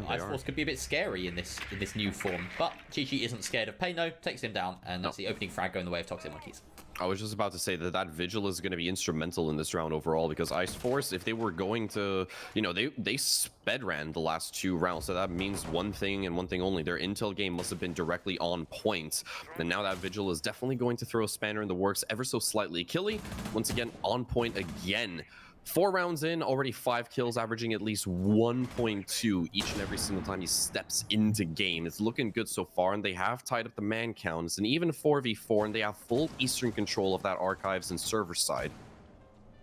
Ice Force could be a bit scary in this new form. But Chi-Chi isn't scared of Payno, takes him down, and that's the opening frag going the way of Toxic Monkeys. I was just about to say that Vigil is going to be instrumental in this round overall, because Ice Force, if they were going to, you know, they sped ran the last 2 rounds, so that means one thing and one thing only. Their intel game must have been directly on point, and now that Vigil is definitely going to throw a spanner in the works ever so slightly. Killy, once again, on point again. 4 rounds in, already 5 kills, averaging at least 1.2 each and every single time he steps into game. It's looking good so far, and they have tied up the man count. It's an even 4v4, and they have full Eastern control of that archives and server side.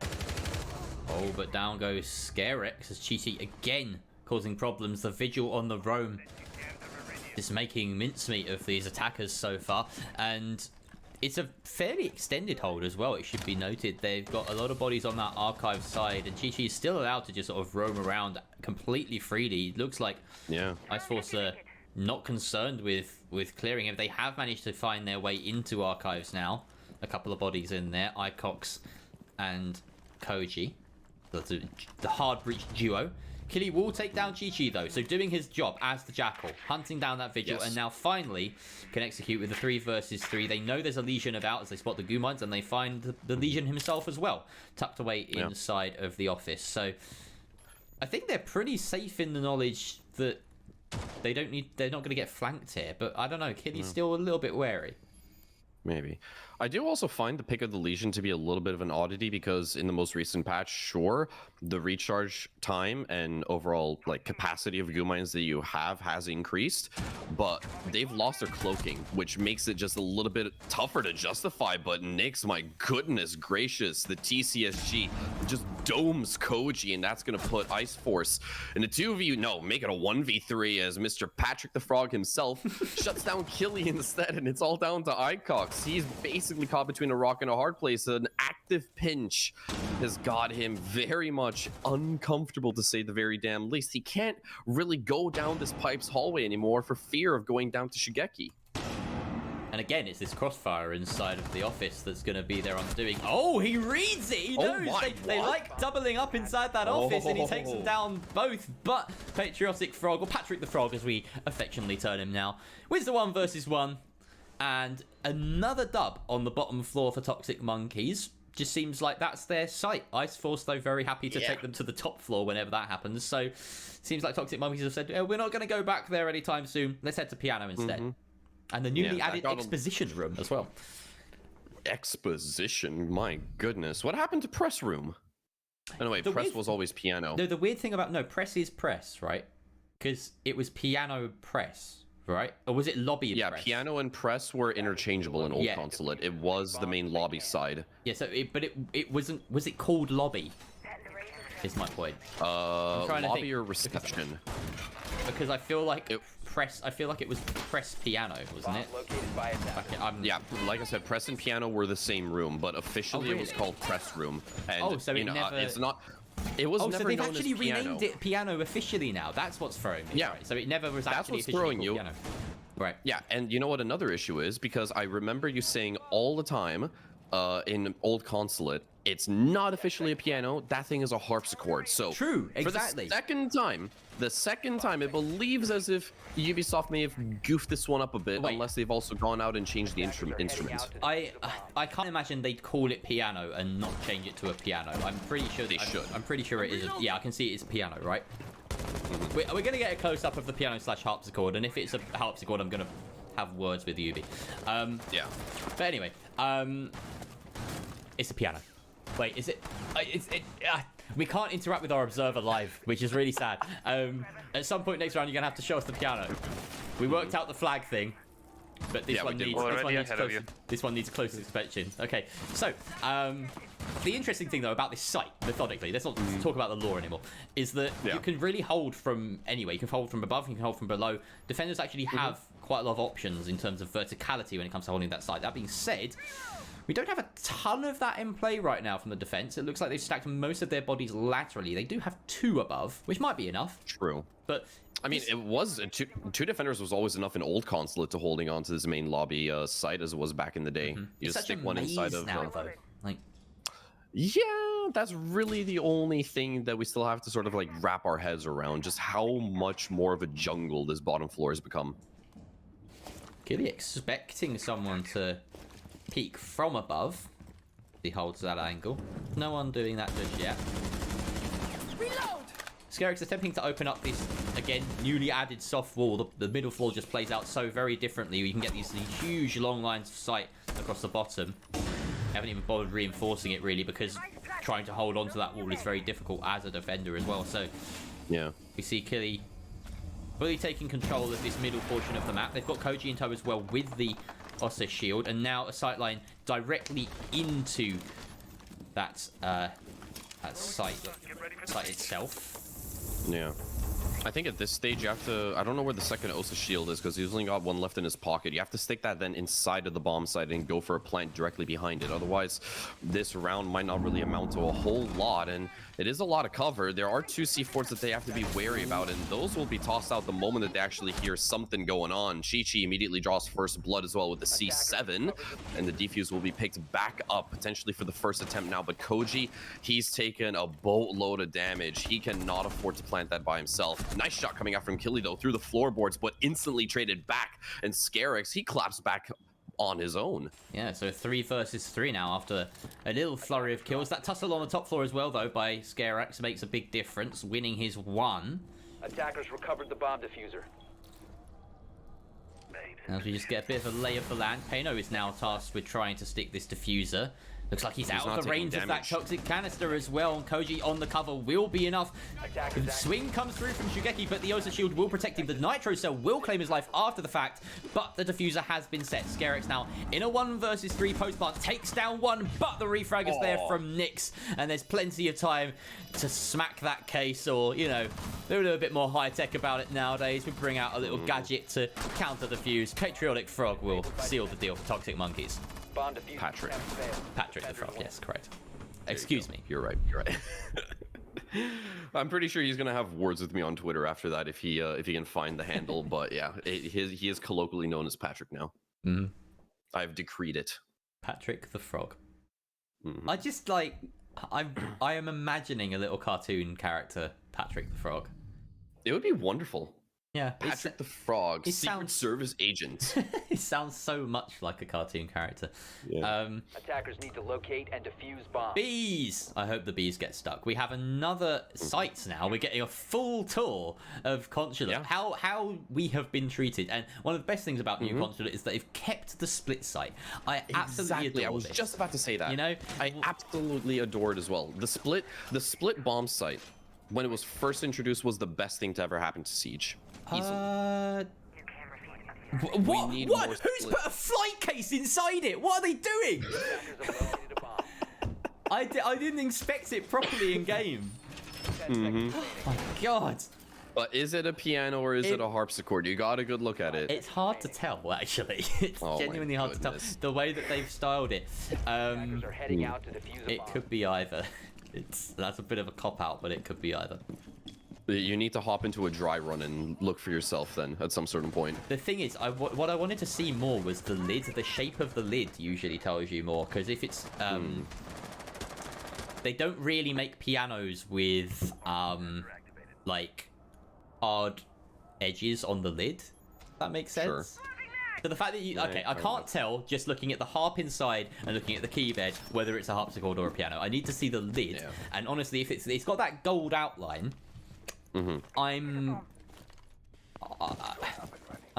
Oh, but down goes Scarex as Chi-Chi again causing problems. The Vigil on the roam is making mincemeat of these attackers so far, and it's a fairly extended hold as well, it should be noted. They've got a lot of bodies on that archive side, and Chi-Chi is still allowed to just sort of roam around completely freely. It looks like Ice Force are not concerned with clearing him. They have managed to find their way into archives now. A couple of bodies in there, Icox and Koji. The hard breach duo. Killy will take down Chi-Chi though, so doing his job as the Jackal, hunting down that Vigil, and now finally can execute with the 3 versus 3. They know there's a Legion about as they spot the goo mines, and they find the Legion himself as well, tucked away inside of the office. So I think they're pretty safe in the knowledge that they're not going to get flanked here, but I don't know, Killy's still a little bit wary. Maybe. I do also find the pick of the Legion to be a little bit of an oddity, because in the most recent patch, sure, the recharge time and overall like capacity of goo mines that you have has increased, but they've lost their cloaking, which makes it just a little bit tougher to justify. But Nyx, my goodness gracious, the TCSG just domes Koji, and that's going to put Ice Force in a 2v, no, make it a 1v3 as Mr. Patrick the Frog himself shuts down Killy instead, and it's all down to Icox. He's basically caught between a rock and a hard place. An active pinch has got him very much uncomfortable, to say the very damn least. He can't really go down this Pipes hallway anymore for fear of going down to Shigeki. And again, it's this crossfire inside of the office that's going to be their undoing. Oh, he reads it! He knows! They like doubling up inside that office, and he takes them down both. But Patriotic Frog, or Patrick the Frog as we affectionately term him now, wins the 1 versus 1. And another dub on the bottom floor for Toxic Monkeys. Just seems like that's their sight. Ice Force, though, very happy to take them to the top floor whenever that happens. So, seems like Toxic Monkeys have said, we're not going to go back there anytime soon. Let's head to Piano instead. And the newly added exposition room as well. Exposition? My goodness. What happened to Press Room? Oh, no, wait, Press was always Piano. No, the weird thing about... No, Press is Press, right? Because it was Piano Press, right? Or was it Lobby and Press? Piano and Press were interchangeable in Old Consulate. It was the main lobby side. Yeah, so it wasn't... Was it called Lobby? Is my point. Lobby or Reception? Because I feel like... Press. I feel like it was Press Piano, wasn't it? Yeah, like I said, Press and Piano were the same room, but officially it was called Press Room. And, so it never... it's not... It was never so they've known actually as Piano. renamed it Piano officially now. That's what's throwing me. Yeah. Right? So it never was actually what's officially throwing called you. Piano. Right. Yeah, and you know what another issue is? Because I remember you saying all the time in Old Consulate, it's not officially a piano. That thing is a harpsichord. So True, exactly. For the second time, it believes as if Ubisoft may have goofed this one up a bit, unless they've also gone out and changed the instrument. I can't imagine they'd call it piano and not change it to a piano. I'm pretty sure they should. I'm pretty sure it is. Yeah, I can see it is piano, right? We're gonna get a close up of the piano / harpsichord, and if it's a harpsichord, I'm gonna have words with Ubi. Yeah. But anyway, it's a piano. Wait, is it? We can't interact with our observer live, which is really sad. At some point next round, you're gonna have to show us the piano. We worked out the flag thing, but this one needs close inspection. Okay, so the interesting thing though about this site, methodically, let's not talk about the lore anymore, is that you can really hold from anywhere. You can hold from above, you can hold from below. Defenders actually have quite a lot of options in terms of verticality when it comes to holding that site. That being said, we don't have a ton of that in play right now from the defense. It looks like they've stacked most of their bodies laterally. They do have 2 above, which might be enough. True. But I mean, it was two defenders was always enough in Old Consulate to holding on to this main lobby site as it was back in the day. You just stick one inside of. Now, though. Like, yeah, that's really the only thing that we still have to sort of like wrap our heads around. Just how much more of a jungle this bottom floor has become. Really expecting someone to peek from above. He holds that angle. No one doing that just yet. Reload! Scarix attempting to open up this, again, newly added soft wall. The middle floor just plays out so very differently. You can get these huge long lines of sight across the bottom. Haven't even bothered reinforcing it, really, because trying to hold onto that wall is very difficult as a defender as well. So, yeah, we see Killy fully taking control of this middle portion of the map. They've got Koji in tow as well with the Ossa shield, and now a sightline directly into that site itself. Yeah. I think at this stage you have to, I don't know where the second Osa shield is because he's only got one left in his pocket. You have to stick that then inside of the bomb site and go for a plant directly behind it. Otherwise, this round might not really amount to a whole lot, and it is a lot of cover. There are 2 C4s that they have to be wary about, and those will be tossed out the moment that they actually hear something going on. Chi-Chi immediately draws first blood as well with the C7, and the defuse will be picked back up potentially for the first attempt now, but Koji, he's taken a boatload of damage. He cannot afford to plant that by himself. Nice shot coming out from Killy though through the floorboards, but instantly traded back, and Scarix, he claps back on his own. Yeah, so 3 versus 3 now after a little flurry of kills. That tussle on the top floor as well though by Scarix makes a big difference, winning his 1. Attackers recovered the bomb diffuser. As we just get a bit of a lay of the land, Pano is now tasked with trying to stick this diffuser. Looks like he's out of the range of that toxic canister as well, and Koji on the cover will be enough. The swing comes through from Shugeki, but the Osa shield will protect him. The Nitro Cell will claim his life after the fact, but the diffuser has been set. Scarix now in a 1 versus 3 post-plant, takes down 1, but the refrag is there from Nyx, and there's plenty of time to smack that case, or, you know, they're a little bit more high-tech about it nowadays. We bring out a little gadget to counter the fuse. Patriotic Frog will seal the deal for Toxic Monkeys. Patrick The Frog, yes, correct. Excuse me. You're right. I'm pretty sure he's gonna have words with me on Twitter after that if he can find the handle. But yeah, he is colloquially known as Patrick now. I've decreed it. Patrick the Frog. I just like I am imagining a little cartoon character, Patrick the Frog. It would be wonderful. Yeah, Patrick the Frog, Secret Service agent. It sounds so much like a cartoon character. Yeah. Attackers need to locate and defuse bombs. Bees! I hope the bees get stuck. We have another sites now. We're getting a full tour of Consulate. Yeah. How we have been treated. And one of the best things about New Consulate is that they've kept the split site. I absolutely adore I was this. just about to say that. You know? I absolutely adore it as well. The split bomb site, when it was first introduced, was the best thing to ever happen to Siege. What? Who's put a flight case inside it? What are they doing? I didn't inspect it properly in game. Oh my god. But is it a piano or is it a harpsichord? You got a good look at it. It's hard to tell, actually. It's genuinely hard to tell. The way that they've styled it. It could be either. That's a bit of a cop-out, but it could be either. You need to hop into a dry run and look for yourself then at some certain point. The thing is, what I wanted to see more was the lid. The shape of the lid usually tells you more, because if it's they don't really make pianos with like hard edges on the lid. That makes sense. Sure. So the fact that you I can't tell just looking at the harp inside and looking at the key bed whether it's a harpsichord or a piano. I need to see the lid, and honestly, if it's got that gold outline. I'm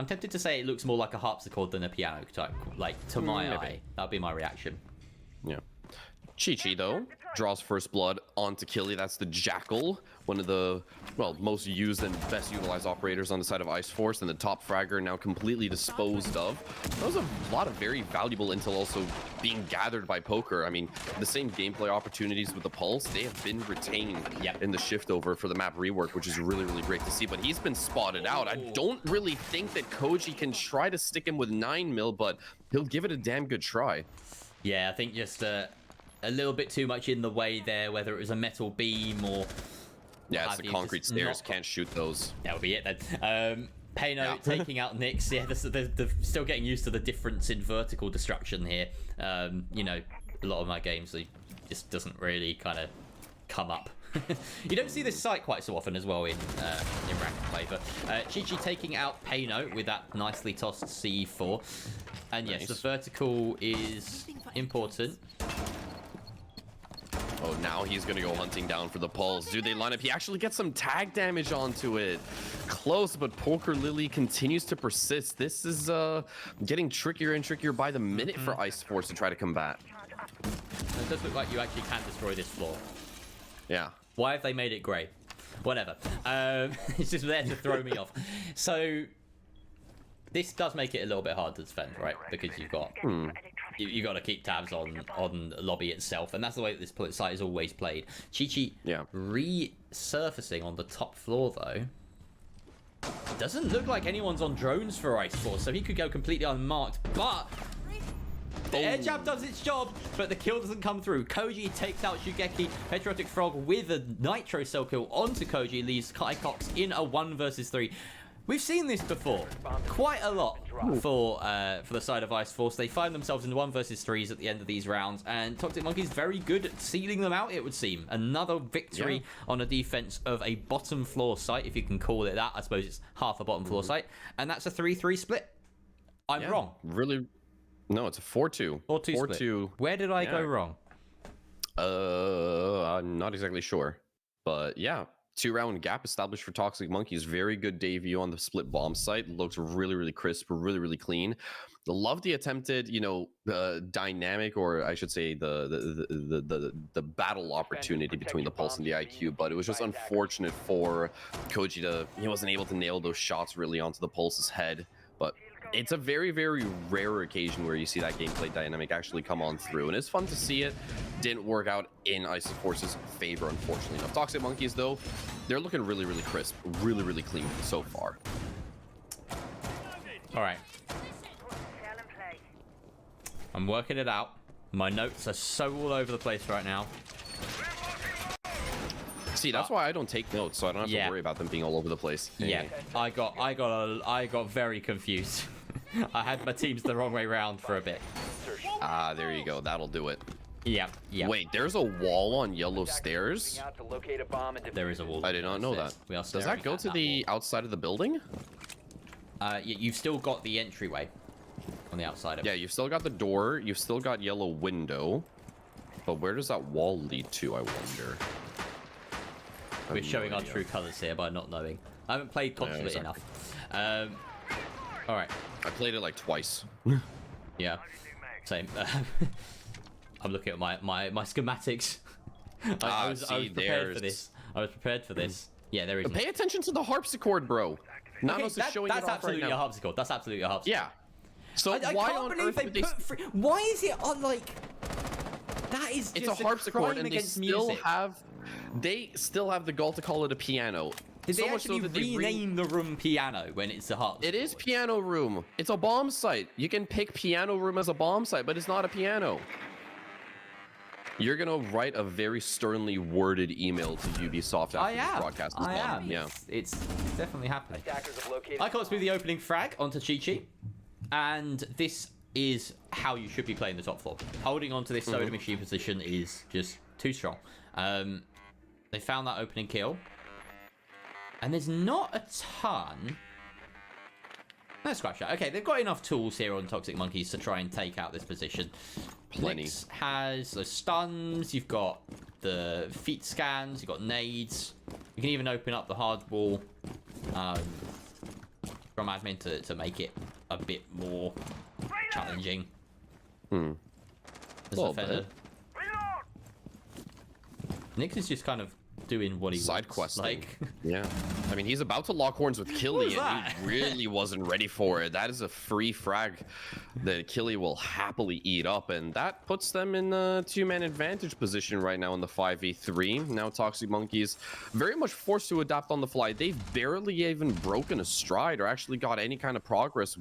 tempted to say it looks more like a harpsichord than a piano type, like to my eye. That'd be my reaction. Yeah. Chi-Chi, though, draws first blood onto Killy. That's the Jackal, one of the, well, most used and best utilized operators on the side of Ice Force, and the top fragger now completely disposed of. That was a lot of very valuable intel also being gathered by Poker. I mean, the same gameplay opportunities with the Pulse, they have been retained in the shift over for the map rework, which is really, really great to see. But he's been spotted out. I don't really think that Koji can try to stick him with 9mm, but he'll give it a damn good try. Yeah, I think just a little bit too much in the way there, whether it was a metal beam or... Yeah, it's the concrete stairs. Can't shoot those. That would be it then. Payno taking out Nyx. Yeah, they're still getting used to the difference in vertical destruction here. You know, a lot of my games, it just doesn't really kind of come up. You don't see this sight quite so often as well in ranked play, but Chi-Chi taking out Payno with that nicely tossed C4. And yes, the vertical is important. Oh, now he's going to go hunting down for the Pulse. Do they line up? He actually gets some tag damage onto it. Close, but Poker Lily continues to persist. This is getting trickier and trickier by the minute for Ice Force to try to combat. It does look like you actually can destroy this floor. Yeah. Why have they made it grey? Whatever. It's just there to throw me off. So this does make it a little bit hard to defend, right? Because you've got you got to keep tabs on the lobby itself, and that's the way that this site is always played. Chi-Chi resurfacing on the top floor though. Doesn't look like anyone's on drones for Ice Force, so he could go completely unmarked. But the air jab does its job, but the kill doesn't come through. Koji takes out Shugeki. Patriotic Frog with a Nitro Cell kill onto Koji leaves Kai Cox in a 1 versus 3. We've seen this before, quite a lot for the side of Ice Force. They find themselves in 1 versus 3s at the end of these rounds, and TxM is very good at sealing them out, it would seem. Another victory on a defense of a bottom floor site, if you can call it that. I suppose it's half a bottom floor site, and that's a 3-3 split. I'm wrong. Really? No, it's a 4-2. 4-2 split. Where did I go wrong? I'm not exactly sure, but yeah. 2-round gap established for Toxic Monkeys. Very good day view on the split bomb site. Looks really, really crisp, really, really clean. Love the attempted, you know, dynamic, or I should say the battle opportunity between the Pulse and the IQ, but it was just unfortunate for Koji to, he wasn't able to nail those shots really onto the Pulse's head. But it's a very, very rare occasion where you see that gameplay dynamic actually come on through, and it's fun to see it. Didn't work out in Ice Force's favor, unfortunately enough. Toxic Monkeys, though, they're looking really, really crisp, really, really clean so far. All right. I'm working it out. My notes are so all over the place right now. See, that's why I don't take notes, so I don't have to worry about them being all over the place. Yeah, I got very confused. I had my teams the wrong way around for a bit. Ah, there you go. That'll do it. Yeah. Wait, there's a wall on yellow stairs? There is a wall. I did not know that. Does that go to the outside of the building? You've still got the entryway on the outside of it. Yeah, you've still got the door. You've still got yellow window. But where does that wall lead to, I wonder? We're showing our true colors here by not knowing. I haven't played Consulate enough. All right. I played it like twice. Yeah, same. I'm looking at my schematics. I was prepared for this. I was prepared for this. Yeah, there is. Pay attention to the harpsichord, bro. Nanos is showing that's absolutely a harpsichord. That's absolutely a harpsichord. Yeah. So I why can't on believe earth they put why is it on like? That is just it's a harpsichord, and they still have the gall to call it a piano. Did they actually rename the room piano when it's a harpsichord? It is piano room. It's a bomb site. You can pick piano room as a bomb site, but it's not a piano. You're gonna write a very sternly worded email to Ubisoft after this broadcast is done. Yeah, it's definitely happening. Attackers have located. I can't through the opening frag onto Chi-Chi, and this is how you should be playing the top floor. Holding on to this soda machine position is just too strong. They found that opening kill, and there's not a ton. Let's scratch that. Okay, they've got enough tools here on Toxic Monkeys to try and take out this position. Plenty. Nix has the stuns, you've got the feet scans, you've got nades. You can even open up the hard wall from admin to make it a bit more challenging. As a defender. Nix is just kind of doing what he side wants. questing. Like, yeah, I mean, he's about to lock horns with Killy, and he really wasn't ready for it. That is a free frag that Killy will happily eat up, and that puts them in a two-man advantage position right now in the 5v3. Now Toxic Monkeys very much forced to adapt on the fly. They've barely even broken a stride or actually got any kind of progress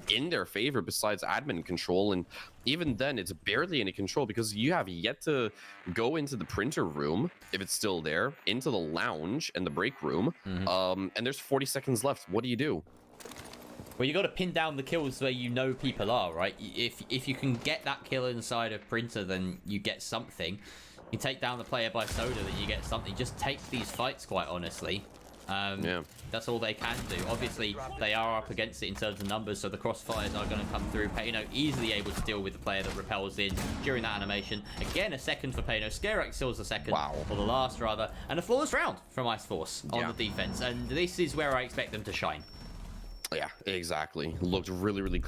in their favor besides admin control, and even then it's barely any control because you have yet to go into the printer room, if it's still there, into the lounge and the break room, and there's 40 seconds left. What do you do? well, you got to pin down the kills where you know people are, right? If you can get that kill inside of printer, then you get something. You take down the player by soda, then you get something. Just take these fights, quite honestly. That's all they can do. Obviously, they are up against it in terms of numbers, so the crossfires are going to come through. Payno easily able to deal with the player that repels in during that animation. Again, a second for Payno. Scarex steals the second, or the last rather, and a flawless round from Ice Force on the defense. And this is where I expect them to shine. Yeah, exactly. Looked really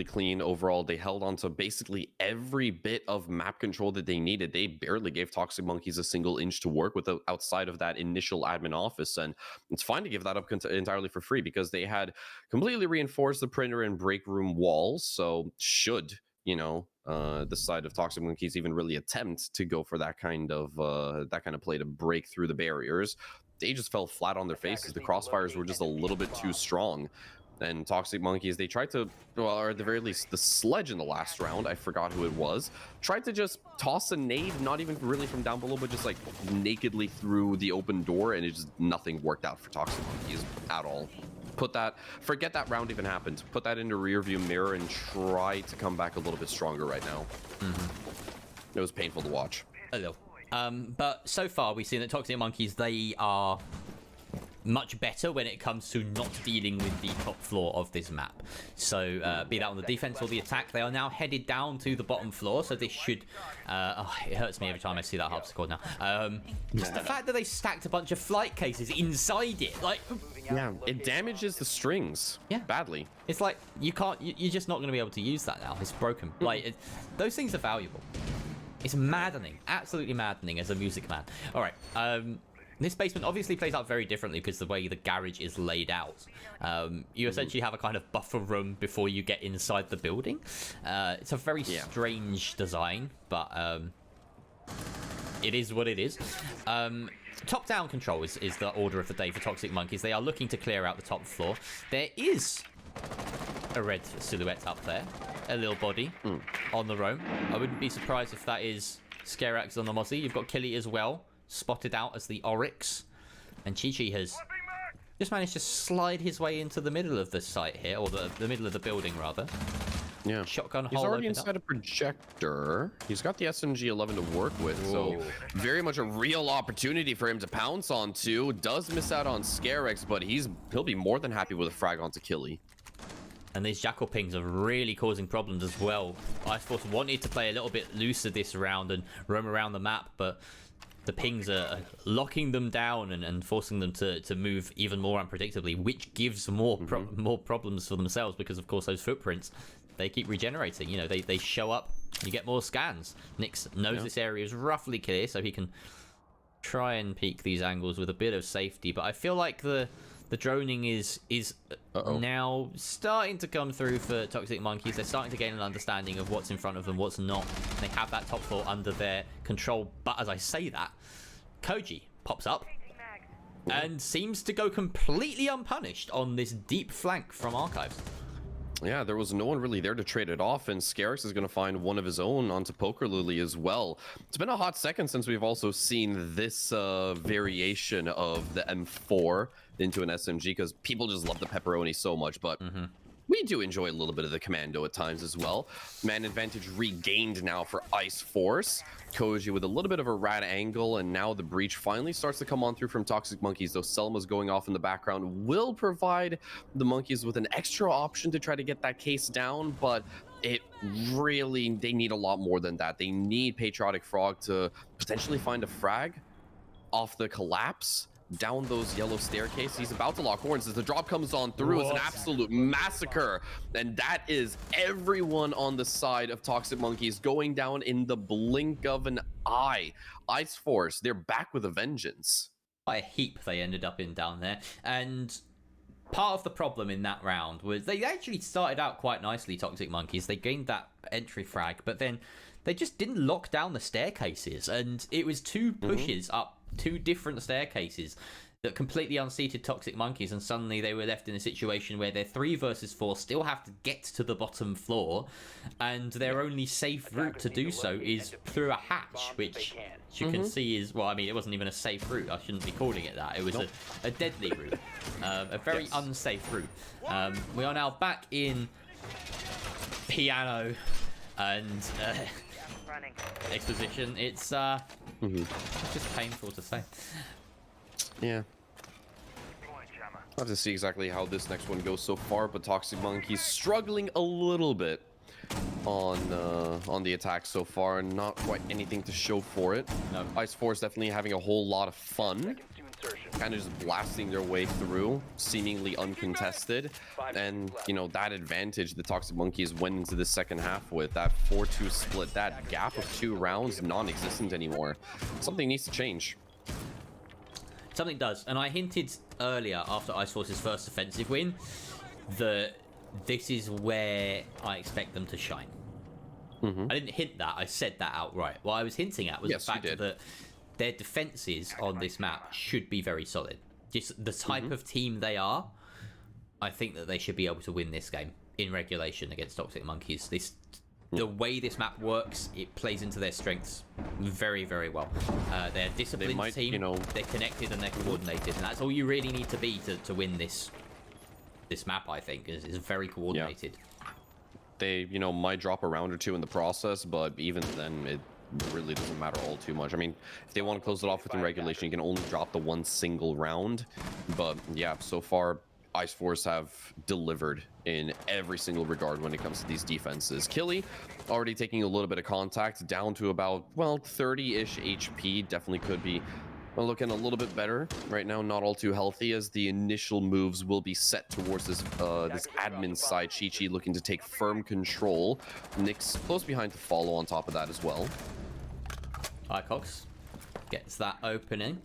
clean overall. They held on to basically every bit of map control that they needed. They barely gave Toxic Monkeys a single inch to work with outside of that initial admin office, and it's fine to give that up entirely for free because they had completely reinforced the printer and break room walls. So should the side of Toxic Monkeys even really attempt to go for that kind of play to break through the barriers, they just fell flat on their faces. The crossfires were just a little bit too strong. And Toxic Monkeys, they tried to, well, or at the very least, the Sledge in the last round, I forgot who it was, tried to just toss a nade, not even really from down below, but just like nakedly through the open door, and it just nothing worked out for Toxic Monkeys at all. Forget that round even happened. Put that into rearview mirror and try to come back a little bit stronger right now. It was painful to watch. A little. But so far, we've seen that Toxic Monkeys, they are much better when it comes to not dealing with the top floor of this map. So be that on the defense or the attack, they are now headed down to the bottom floor. So this should it hurts me every time I see that harpsichord now. Just the fact that they stacked a bunch of flight cases inside it, like, yeah, it damages the strings badly. It's like you're just not going to be able to use that now. It's broken. Like, those things are valuable. It's maddening, absolutely maddening as a music man. All right, this basement obviously plays out very differently because the way the garage is laid out. You essentially have a kind of buffer room before you get inside the building. It's a very strange design, but it is what it is. Top-down control is the order of the day for Toxic Monkeys. They are looking to clear out the top floor. There is a red silhouette up there, a little body on the roam. I wouldn't be surprised if that is Scarax on the Mozzie. You've got Killy as well, spotted out as the Oryx, and Chi-Chi has just managed to slide his way into the middle of the site here, or the middle of the building rather. Yeah, shotgun hole. He's already inside a projector. He's got the SMG-11 to work with, so very much a real opportunity for him to pounce onto. Does miss out on Scarax, but he'll be more than happy with a frag onto Killy. And these Jackal pings are really causing problems as well. Ice Force wanted to play a little bit looser this round and roam around the map, but the pings are locking them down and forcing them to move even more unpredictably, which gives more problems for themselves because, of course, those footprints, they keep regenerating. You know, they show up, you get more scans. Nix knows this area is roughly clear, so he can try and peek these angles with a bit of safety. But I feel like the droning is now starting to come through for Toxic Monkeys. They're starting to gain an understanding of what's in front of them, what's not. They have that top floor under their control. But as I say that, Koji pops up and seems to go completely unpunished on this deep flank from Archives. Yeah, there was no one really there to trade it off, and Scarix is going to find one of his own onto Poker Lily as well. It's been a hot second since we've also seen this variation of the M4 into an SMG, because people just love the pepperoni so much, but we do enjoy a little bit of the commando at times as well. Man advantage regained now for Ice Force. Koji with a little bit of a rad angle, and now the breach finally starts to come on through from Toxic Monkeys, though Selma's going off in the background will provide the Monkeys with an extra option to try to get that case down, but it really, they need a lot more than that. They need Patriotic Frog to potentially find a frag off the collapse down those yellow staircases. He's about to lock horns as the drop comes on through. It's an absolute massacre, and that is everyone on the side of Toxic Monkeys going down in the blink of an eye. Ice Force, they're back with a vengeance. By a heap they ended up in down there, and part of the problem in that round was they actually started out quite nicely, Toxic Monkeys. They gained that entry frag, but then they just didn't lock down the staircases, and it was two pushes up two different staircases that completely unseated Toxic Monkeys, and suddenly they were left in a situation where their 3 versus 4 still have to get to the bottom floor, and their only safe route to do so is through a hatch, which you can see is, well, I mean, it wasn't even a safe route. I shouldn't be calling it that. It was a deadly route, a very unsafe route. We are now back in piano and exposition. It's just painful to say. Yeah. I'll have to see exactly how this next one goes so far, but Toxic Monkey's struggling a little bit on the attack so far, and not quite anything to show for it. No. Ice Force definitely having a whole lot of fun, kind of just blasting their way through, seemingly uncontested, and you know, that advantage the Toxic Monkeys went into the second half with, that 4-2 split, that gap of 2 rounds non-existent anymore. Something needs to change. Something does, and I hinted earlier after Ice Force's first offensive win that this is where I expect them to shine. I didn't hint that, I said that outright. What I was hinting at was the fact that their defenses on this map should be very solid. Just the type of team they are, I think that they should be able to win this game in regulation against Toxic Monkeys. The way this map works, it plays into their strengths very, very well. They're a disciplined team, you know, they're connected and they're coordinated, and that's all you really need to be to win this map, I think, is very coordinated. Yeah. They, you know, might drop a round or two in the process, but even then, it really doesn't matter all too much. I mean, if they want to close it off within regulation, you can only drop the 1 single round. But yeah, so far, Ice Force have delivered in every single regard when it comes to these defenses. Killy already taking a little bit of contact, down to about, well, 30-ish HP. Definitely could be looking a little bit better right now. Not all too healthy, as the initial moves will be set towards this this admin side. Chi-Chi looking to take firm control. Nick's close behind to follow on top of that as well. Cox gets that opening.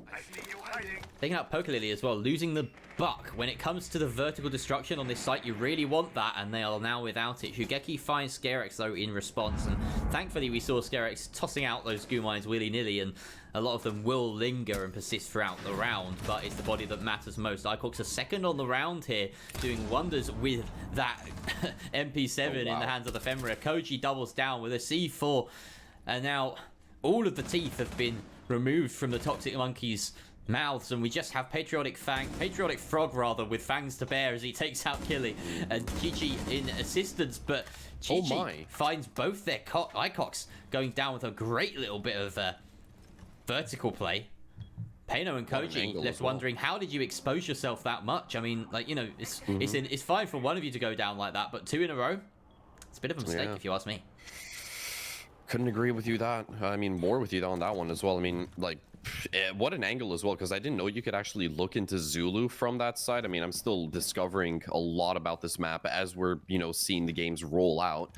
Taking out Poker Lily as well, losing the buck. When it comes to the vertical destruction on this site, you really want that, and they are now without it. Shugeki finds Scarex though in response, and thankfully we saw Scarex tossing out those goo mines willy-nilly, and a lot of them will linger and persist throughout the round, but it's the body that matters most. Icox a second on the round here, doing wonders with that MP7 in the hands of the Fenrir. Koji doubles down with a C4, and now all of the teeth have been removed from the Toxic Monkeys' mouths, and we just have Patriotic Frog rather, with fangs to bear as he takes out Killy, and Chi-Chi in assistance, but Chi-Chi finds both their Icox going down with a great little bit of vertical play. Pano and Koji left wondering, how did you expose yourself that much? I mean, like, you know, it's fine for one of you to go down like that, but 2 in a row, it's a bit of a mistake if you ask me. Couldn't agree with you that. I mean, more with you on that one as well. I mean, like, what an angle as well, because I didn't know you could actually look into Zulu from that side. I mean, I'm still discovering a lot about this map as we're, you know, seeing the games roll out.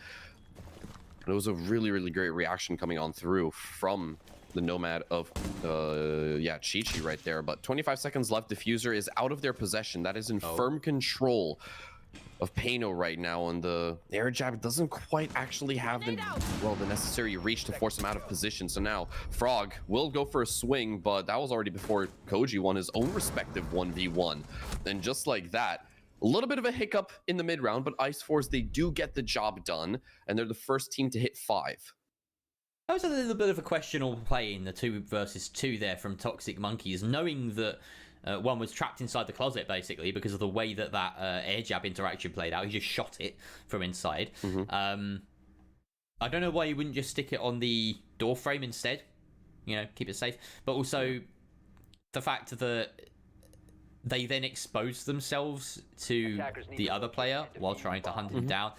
And it was a really, really great reaction coming on through from the Nomad of, Chi-Chi right there. But 25 seconds left. Diffuser is out of their possession. That is in firm control of Pano right now, and the air jab doesn't quite actually have the necessary reach to force him out of position. So now Frog will go for a swing, but that was already before Koji won his own respective 1v1. And just like that, A little bit of a hiccup in the mid round, but Ice Force, they do get the job done, and they're the first team to hit 5. That was a little bit of a questionable play in the 2 versus 2 there from Toxic Monkeys, knowing that one was trapped inside the closet, basically, because of the way that air jab interaction played out. He just shot it from inside. I don't know why you wouldn't just stick it on the door frame instead. You know, keep it safe. But also, the fact that they then exposed themselves to the other player while trying to hunt him down.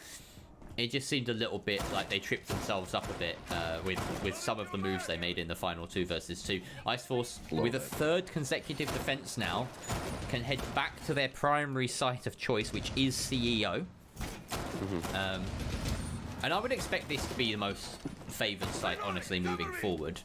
It just seemed a little bit like they tripped themselves up a bit with some of the moves they made in the final 2 versus 2. Ice Force, with a 3rd consecutive defense now, can head back to their primary site of choice, which is CEO. And I would expect this to be the most favoured site, honestly, moving forward.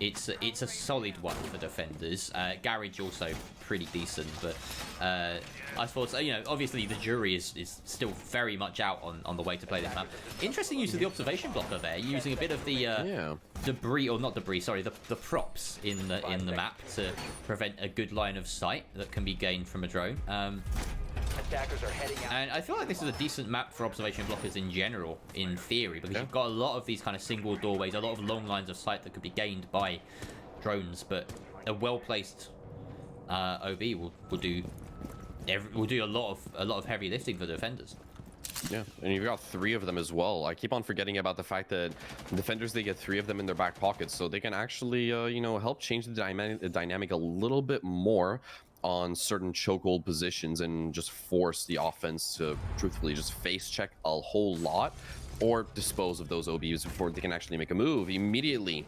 It's a solid one for defenders. Garage also pretty decent, but I suppose, you know, obviously the jury is still very much out on the way to play this map. Interesting use of the observation blocker there, using a bit of the debris, or not debris, sorry, the props in the map to prevent a good line of sight that can be gained from a drone. Attackers are heading out. And I feel like this is a decent map for observation blockers in general, in theory, because you've got a lot of these kind of single doorways, a lot of long lines of sight that could be gained by drones, but a well-placed OB will do a lot of heavy lifting for the defenders. Yeah, and you've got 3 of them as well. I keep on forgetting about the fact that defenders, they get 3 of them in their back pockets, so they can actually, you know, help change the dynamic a little bit more on certain chokehold positions and just force the offense to truthfully just face check a whole lot or dispose of those OBs before they can actually make a move. Immediately,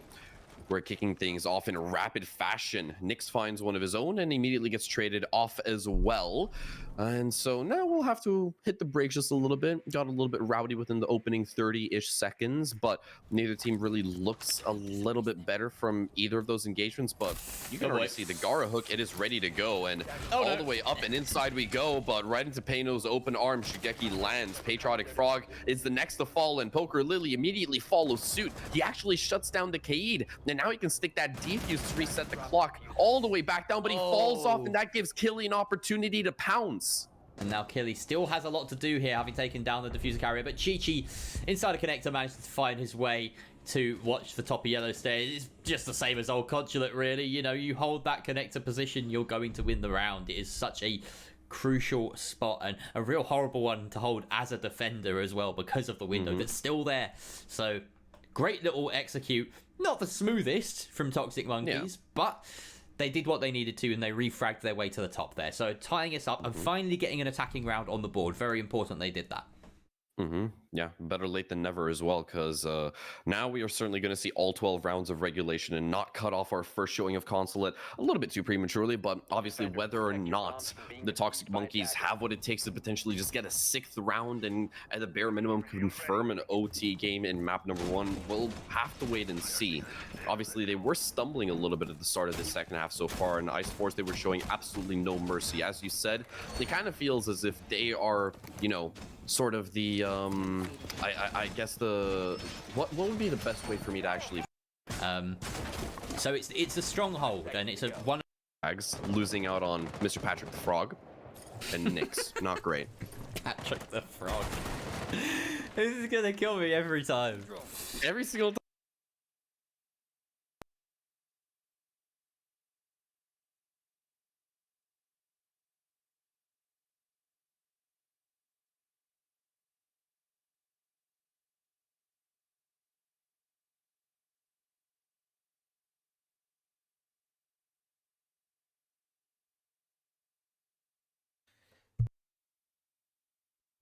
we're kicking things off in rapid fashion. Nyx finds one of his own and immediately gets traded off as well. And so now we'll have to hit the brakes just a little bit. Got a little bit rowdy within the opening 30-ish seconds, but neither team really looks a little bit better from either of those engagements. But you can already see the Gara hook. It is ready to go, and all the way up and inside we go, but right into Payno's open arm. Shigeki lands. Patriotic Frog is the next to fall, and Poker Lily immediately follows suit. He actually shuts down the Kaid, and now he can stick that defuse to reset the clock all the way back down, but he falls off, and that gives Killy an opportunity to pounce. And now Killy still has a lot to do here, having taken down the diffuser carrier, but Chi-Chi inside a connector managed to find his way to watch the top of yellow stairs. It's just the same as old Consulate, really. You know, you hold that connector position, you're going to win the round. It is such a crucial spot, and a real horrible one to hold as a defender as well, because of the window that's still there. So great little execute. Not the smoothest from Toxic Monkeys, but they did what they needed to, and they refragged their way to the top there. So tying us up and finally getting an attacking round on the board. Very important they did that. Yeah, better late than never as well, because now we are certainly going to see all 12 rounds of regulation and not cut off our first showing of Consulate a little bit too prematurely. But obviously, whether or not the Toxic Monkeys have what it takes to potentially just get a 6th round and at the bare minimum confirm an OT game in map number 1, we'll have to wait and see. Obviously, they were stumbling a little bit at the start of the second half so far, and Ice Force, they were showing absolutely no mercy. As you said, it kind of feels as if they are, you know, sort of the I guess the what would be the best way for me to actually so it's a stronghold, and it's a one losing out on Mr. Patrick the Frog and Nyx. Not great. Patrick the Frog. This is gonna kill me every time. Every single time.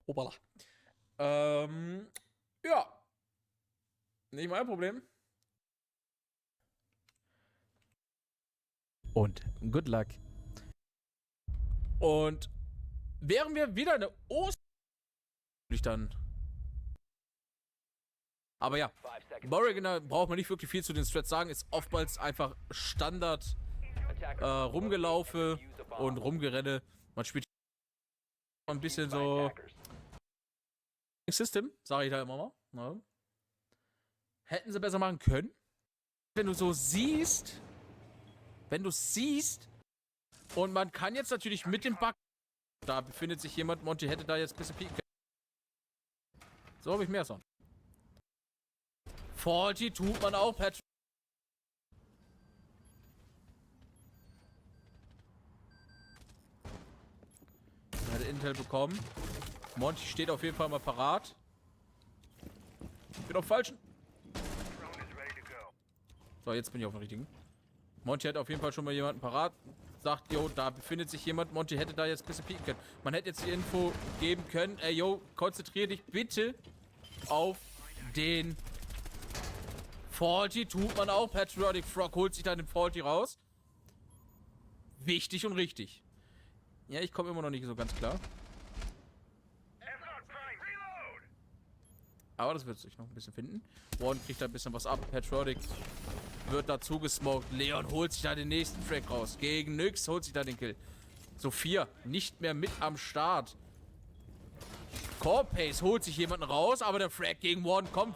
Hoppala. Ja. Nicht mein Problem. Und good luck. Und wären wir wieder eine dann. Aber ja, Morrigan braucht man nicht wirklich viel zu den Strats sagen, ist oftmals einfach Standard Rumgelaufe und Rumgerenne. Man spielt ein bisschen so System, sage ich da immer mal. Ja. Hätten sie besser machen können. Wenn du so siehst, und man kann jetzt natürlich mit dem Bug Da befindet sich jemand. Monty hätte da jetzt ein bisschen pieken können. So habe ich mehr Sound. Faulty tut man auch, Patrick. Hat Intel bekommen. Monty steht auf jeden Fall mal parat. Ich bin auf falschen. So, jetzt bin ich auf dem richtigen. Monty hat auf jeden Fall schon mal jemanden parat. Sagt, yo, da befindet sich jemand. Monty hätte da jetzt ein bisschen pieken können. Man hätte jetzt die Info geben können. Ey, yo, konzentriere dich bitte auf den Faulty. Tut man auch. Patriotic Frog holt sich dann den Faulty raus. Wichtig und richtig. Ja, ich komme immer noch nicht so ganz klar. Aber das wird sich noch ein bisschen finden. Warren kriegt da ein bisschen was ab. Patriotic wird dazu gesmoked. Leon holt sich da den nächsten Frag raus. Gegen Nyx holt sich da den Kill. Sophia nicht mehr mit am Start. Corpace holt sich jemanden raus, aber der Frag gegen Warren kommt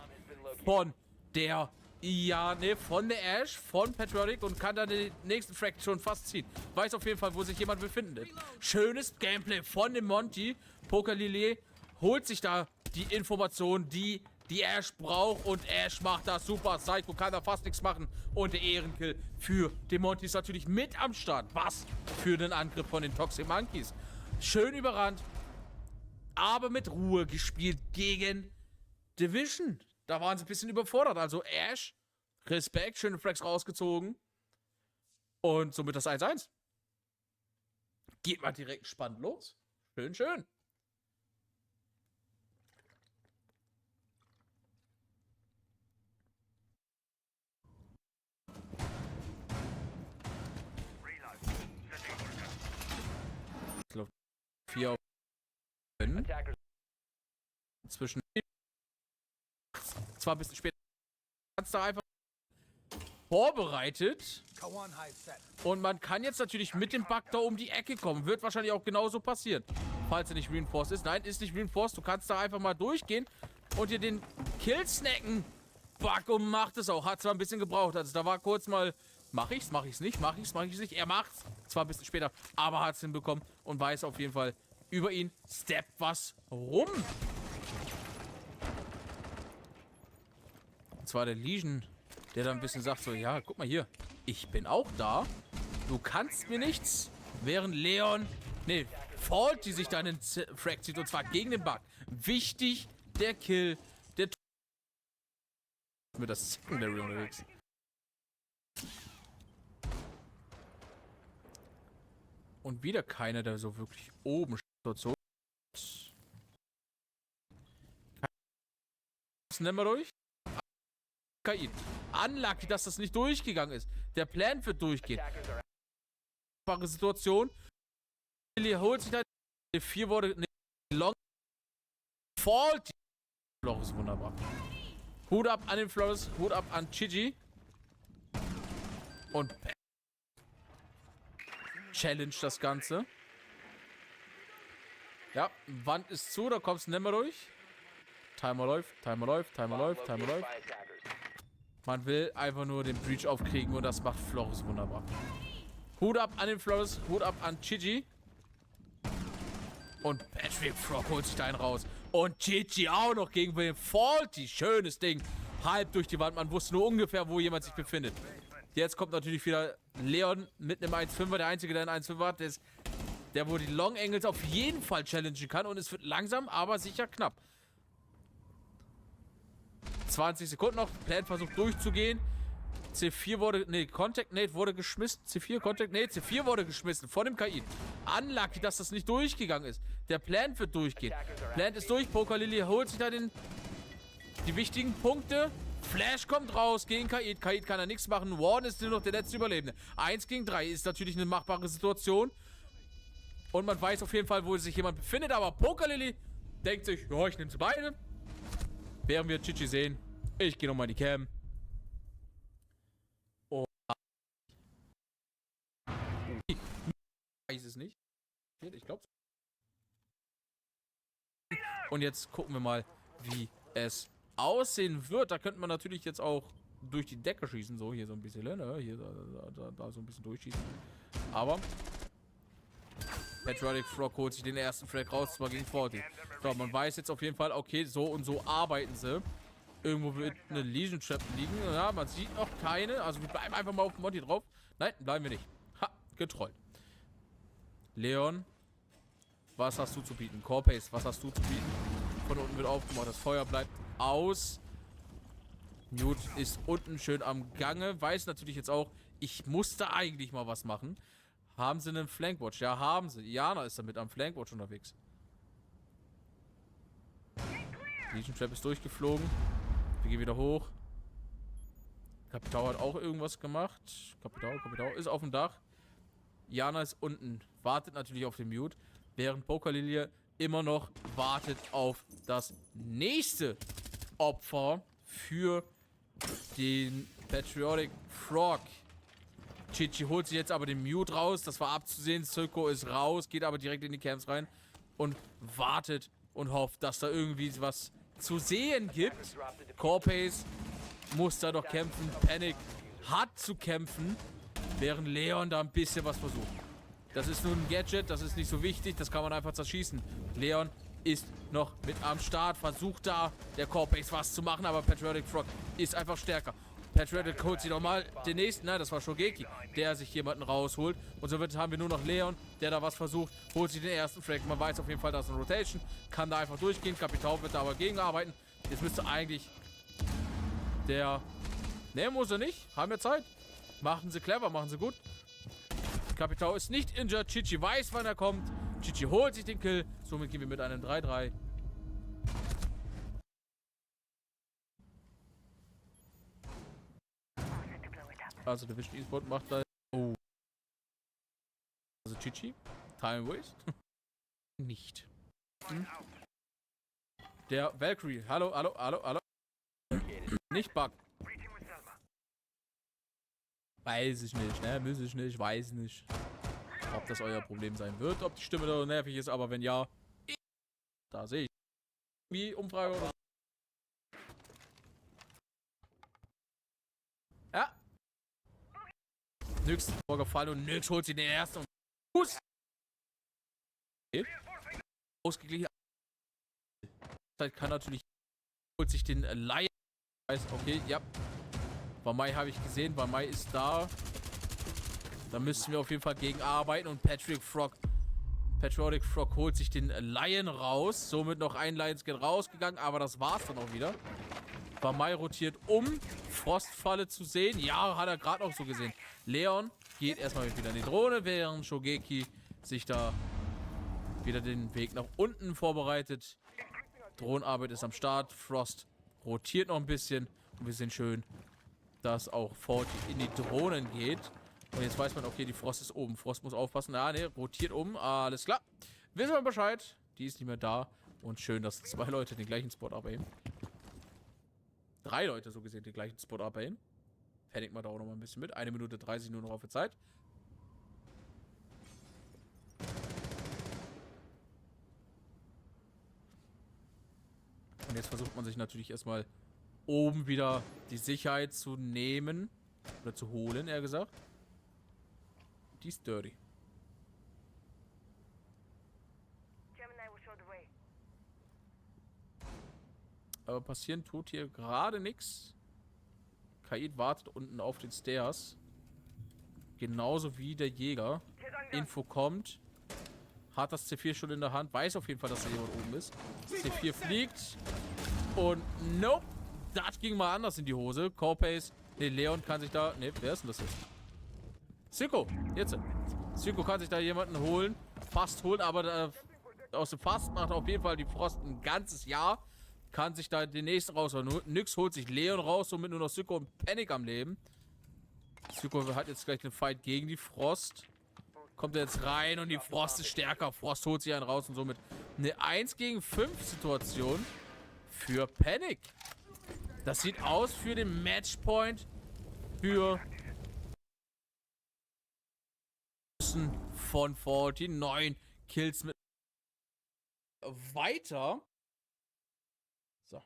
von der... Ja, ne, von der Ash, von Patriotic und kann dann den nächsten Frag schon fast ziehen. Weiß auf jeden Fall, wo sich jemand befindet. Schönes Gameplay von dem Monty. Pokerlillet holt sich da die Information, die Ash braucht und Ash macht das super. Psycho kann da fast nichts machen und der Ehrenkill für den Monty ist natürlich mit am Start. Was für den Angriff von den Toxic Monkeys. Schön überrannt, aber mit Ruhe gespielt gegen Division. Da waren sie ein bisschen überfordert. Also Ash, Respekt, schöne Frags rausgezogen. Und somit das 1-1. Geht mal direkt spannend los. Schön, schön. Ich glaube, 4 auf 5. Zwischen zwar ein bisschen später, ganz da einfach vorbereitet. Und man kann jetzt natürlich mit dem Bug da um die Ecke kommen. Wird wahrscheinlich auch genauso passieren. Falls er nicht reinforced ist. Nein, ist nicht reinforced. Du kannst da einfach mal durchgehen und dir den Kill snacken. Bug und macht es auch. Hat zwar ein bisschen gebraucht. Also da war kurz mal, mach ich's nicht. Er macht's. Zwar ein bisschen später, aber hat's hinbekommen und weiß auf jeden Fall über ihn. Steppt was rum. Und zwar der Legion, der dann ein bisschen sagt so, ja, guck mal hier, ich bin auch da. Du kannst mir nichts. Während Leon, nee, Faulty sich dann in Frag zieht und zwar gegen den Bug. Wichtig, der Kill, der mit das Secondary unterwegs. Und wieder keiner, der so wirklich oben steht. So. Nehmen wir durch. KI. Unlucky, dass das nicht durchgegangen ist. Der Plan wird durchgehen. Situation. Holt sich da. 4 wurde. Ne, long. Faulty. Loch ist wunderbar. Hut ab an den Flores. Hut ab an Chigi. Und Challenge das Ganze. Ja, Wand ist zu, da kommst du nicht mehr durch. Timer läuft. Man will einfach nur den Breach aufkriegen und das macht Flores wunderbar. Hut ab an den Flores, Hut ab an Chigi. Und Patrick Frog holt sich da einen raus. Und Chigi auch noch gegen den Faulty. Schönes Ding. Halb durch die Wand. Man wusste nur ungefähr, wo jemand sich befindet. Jetzt kommt natürlich wieder Leon mit einem 1-5er. Der Einzige, der einen 1-5er hat, ist der, wo die Long Angles auf jeden Fall challengen kann. Und es wird langsam, aber sicher knapp. 20 Sekunden noch. Plan versucht durchzugehen. C4 wurde, nee, Contact Nate wurde geschmissen. C4, Contact Nate, C4 wurde geschmissen von dem KI. Unlucky, dass das nicht durchgegangen ist. Der Plan wird durchgehen. Plan ist durch. Pokerlillet holt sich da die wichtigen Punkte. Flash kommt raus gegen KI. KI kann da nichts machen. Warren ist nur noch der letzte Überlebende. 1 gegen 3 ist natürlich eine machbare Situation. Und man weiß auf jeden Fall, wo sich jemand befindet. Aber Pokerlillet denkt sich, ja, ich nehme sie beide. Während wir Chichi sehen. Ich gehe nochmal in die Cam. Oh. Ich weiß es nicht. Ich glaube. Und jetzt gucken wir mal, wie es aussehen wird. Da könnte man natürlich jetzt auch durch die Decke schießen. So, hier so ein bisschen, ne? Hier, da so ein bisschen durchschießen. Aber Patriotic Frog holt sich den ersten Frag raus, zwar gegen 40. So, man weiß jetzt auf jeden Fall, okay, so und so arbeiten sie. Irgendwo wird eine Legion Trap liegen. Ja, man sieht noch keine. Also wir bleiben einfach mal auf dem Monty drauf. Nein, bleiben wir nicht. Ha, getrollt. Leon, was hast du zu bieten? Corpace, was hast du zu bieten? Von unten wird aufgemacht, das Feuer bleibt aus. Newt ist unten schön am Gange. Weiß natürlich jetzt auch, ich musste eigentlich mal was machen. Haben sie einen Flankwatch? Ja, haben sie. Jana ist damit am Flankwatch unterwegs. Legion Trap ist durchgeflogen. Wir gehen wieder hoch. Kapitao hat auch irgendwas gemacht. Kapitao ist auf dem Dach. Jana ist unten. Wartet natürlich auf den Mute. Während Pokerlilie immer noch wartet auf das nächste Opfer für den Patriotic Frog. Chichi holt sich jetzt aber den Mute raus. Das war abzusehen. Silko ist raus, geht aber direkt in die Camps rein und wartet und hofft, dass da irgendwie was zu sehen gibt. Corpace muss da doch kämpfen. Panic hat zu kämpfen, während Leon da ein bisschen was versucht. Das ist nur ein Gadget, das ist nicht so wichtig, das kann man einfach zerschießen. Leon ist noch mit am Start, versucht da der Corpace was zu machen, aber Patriotic Frog ist einfach stärker. Patriotic holt sich nochmal den nächsten, nein, das war Shogeki, der sich jemanden rausholt. Und so haben wir nur noch Leon, der da was versucht, holt sich den ersten Frag. Man weiß auf jeden Fall, da ist eine Rotation, kann da einfach durchgehen. Kapitao wird da aber gegenarbeiten. Jetzt müsste eigentlich der... Ne, muss er nicht, haben wir Zeit. Machen sie clever, machen sie gut. Kapitao ist nicht injured, Chichi weiß, wann er kommt. Chichi holt sich den Kill, somit gehen wir mit einem 3-3. Also der Vision E-Sport macht da... Oh. Also Chichi. Time Waste. Nicht. Hm? Der Valkyrie. Hallo. Nicht Bug. Weiß ich nicht, ne? Muss ich nicht, weiß nicht. Ob das euer Problem sein wird, ob die Stimme da nervig ist, aber wenn ja... Da sehe ich. Wie Umfrage oder... Ja. Nyx vorgefallen und Nyx holt sie den ersten Fuß. Okay. Ausgeglichen. Kann natürlich holt sich den Lion. Okay, ja. Vamai habe ich gesehen. Vamai ist da. Da müssen wir auf jeden Fall gegen arbeiten und Patriotic Frog holt sich den Lion raus. Somit noch ein Lion-Skin rausgegangen, aber das war's dann auch wieder. Vamai rotiert um. Frostfalle zu sehen. Ja, hat er gerade auch so gesehen. Leon geht erstmal wieder in die Drohne, während Shogeki sich da wieder den Weg nach unten vorbereitet. Drohnenarbeit ist am Start. Frost rotiert noch ein bisschen. Und wir sehen schön, dass auch 40 in die Drohnen geht. Und jetzt weiß man, okay, die Frost ist oben. Frost muss aufpassen. Ja, ne, rotiert um. Alles klar. Wissen wir Bescheid. Die ist nicht mehr da. Und schön, dass 2 Leute den gleichen Spot abheben. 3 Leute so gesehen den gleichen Spot abheben. Panic mal da auch noch mal ein bisschen mit. 1 Minute 30 nur noch auf der Zeit. Und jetzt versucht man sich natürlich erstmal oben wieder die Sicherheit zu nehmen. Oder zu holen, eher gesagt. Die ist dirty. Aber passieren tut hier gerade nichts. Kaid wartet unten auf den Stairs. Genauso wie der Jäger. Info kommt. Hat das C4 schon in der Hand. Weiß auf jeden Fall, dass da jemand oben ist. C4 fliegt. Und nope. Das ging mal anders in die Hose. Corpace. Ne, Leon kann sich da... Ne, wer ist denn das jetzt? Silko. Jetzt. Silko kann sich da jemanden holen. Fast holen, aber aus dem Fast macht auf jeden Fall die Frost ein ganzes Jahr. Kann sich da den nächsten rausholen. Nyx holt sich Leon raus, somit nur noch Silko und Panic am Leben. Silko hat jetzt gleich einen Fight gegen die Frost. Kommt er jetzt rein und die Frost ist stärker. Frost holt sich einen raus und somit eine 1 gegen 5 Situation für Panic. Das sieht aus für den Matchpoint für von 49 Kills mit weiter. So.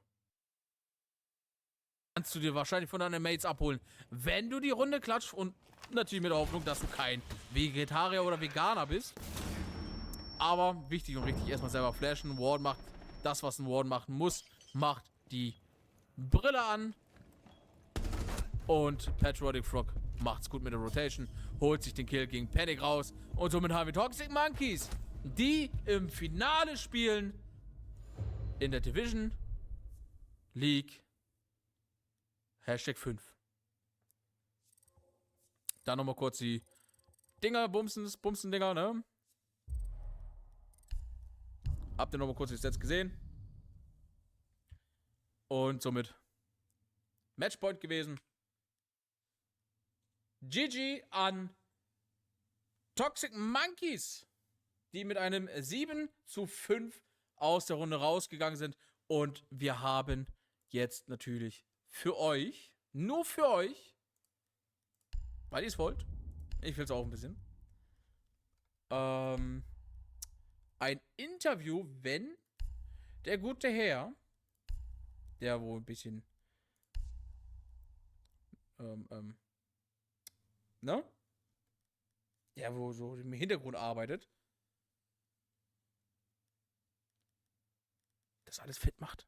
Kannst du dir wahrscheinlich von deinen Mates abholen, wenn du die Runde klatscht und natürlich mit der Hoffnung, dass du kein Vegetarier oder Veganer bist. Aber wichtig und richtig, erstmal selber flashen. Warden macht das, was ein Warden machen muss. Macht die Brille an. Und Patriotic Frog macht's gut mit der Rotation. Holt sich den Kill gegen Panic raus. Und somit haben wir Toxic Monkeys, die im Finale spielen. In der Division League Hashtag 5. Dann nochmal kurz die Dinger, Bumsen-Dinger, ne? Habt ihr nochmal kurz die Stats gesehen? Und somit Matchpoint gewesen. GG an Toxic Monkeys, die mit einem 7:5 aus der Runde rausgegangen sind. Und wir haben jetzt natürlich für euch, nur für euch, weil ihr es wollt, ich will es auch ein bisschen, ein Interview, wenn der gute Herr, der wohl ein bisschen, ne? Der wo so im Hintergrund arbeitet, das alles fit macht.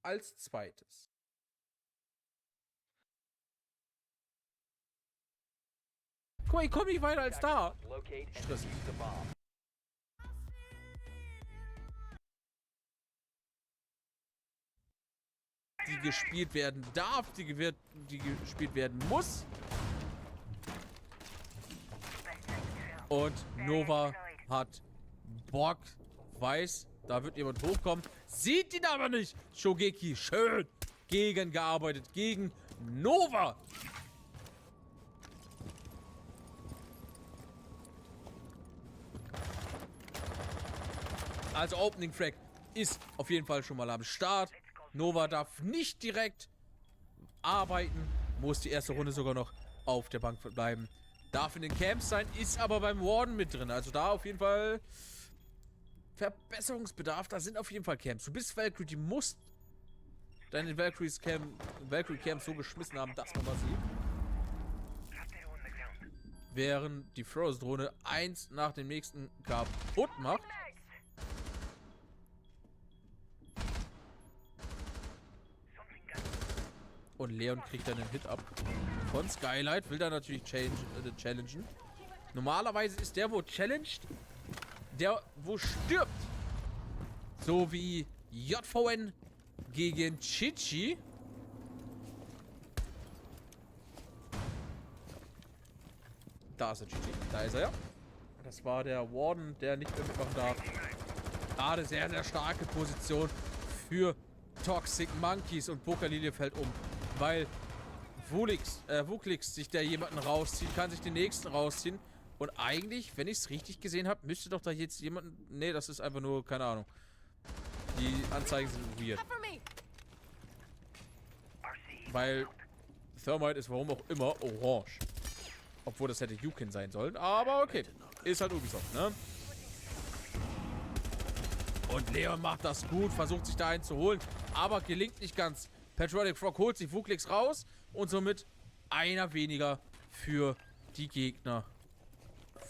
Als zweites. Guck mal, ich komme nicht weiter als da. Stressig. Die gespielt werden darf, die gespielt werden muss. Und Nova hat Bock, weiß, da wird jemand hochkommen, sieht ihn aber nicht. Shogeki, schön gegengearbeitet, gegen Nova. Also Opening Frag ist auf jeden Fall schon mal am Start. Nova darf nicht direkt arbeiten, muss die erste Runde sogar noch auf der Bank bleiben. Darf in den Camps sein, ist aber beim Warden mit drin. Also da auf jeden Fall Verbesserungsbedarf. Da sind auf jeden Fall Camps. Du bist Valkyrie, die musst deine Valkyrie Camps so geschmissen haben, dass man was sieht. Während die Froze-Drohne eins nach dem nächsten kaputt macht. Und Leon kriegt dann einen Hit ab von Skylight. Will da natürlich challengen. Normalerweise ist der, wo challenged, der, wo stirbt. So wie JVN gegen Chichi. Da ist er, Chichi. Da ist er ja. Das war der Warden, der nicht mehr mitmachen darf. Gerade sehr, sehr starke Position für Toxic Monkeys. Und Pokerlilie fällt um. Weil Wuklix sich da jemanden rausziehen, kann sich den nächsten rausziehen. Und eigentlich, wenn ich es richtig gesehen habe, müsste doch da jetzt jemand... Nee, das ist einfach nur, keine Ahnung. Die Anzeigen sind weird. Weil Thermite ist warum auch immer orange. Obwohl das hätte Yukin sein sollen. Aber okay. Ist halt Ubisoft, ne? Und Leon macht das gut, versucht sich da einen zu holen. Aber gelingt nicht ganz. Patriotic Frog holt sich Wuklix raus und somit einer weniger für die Gegner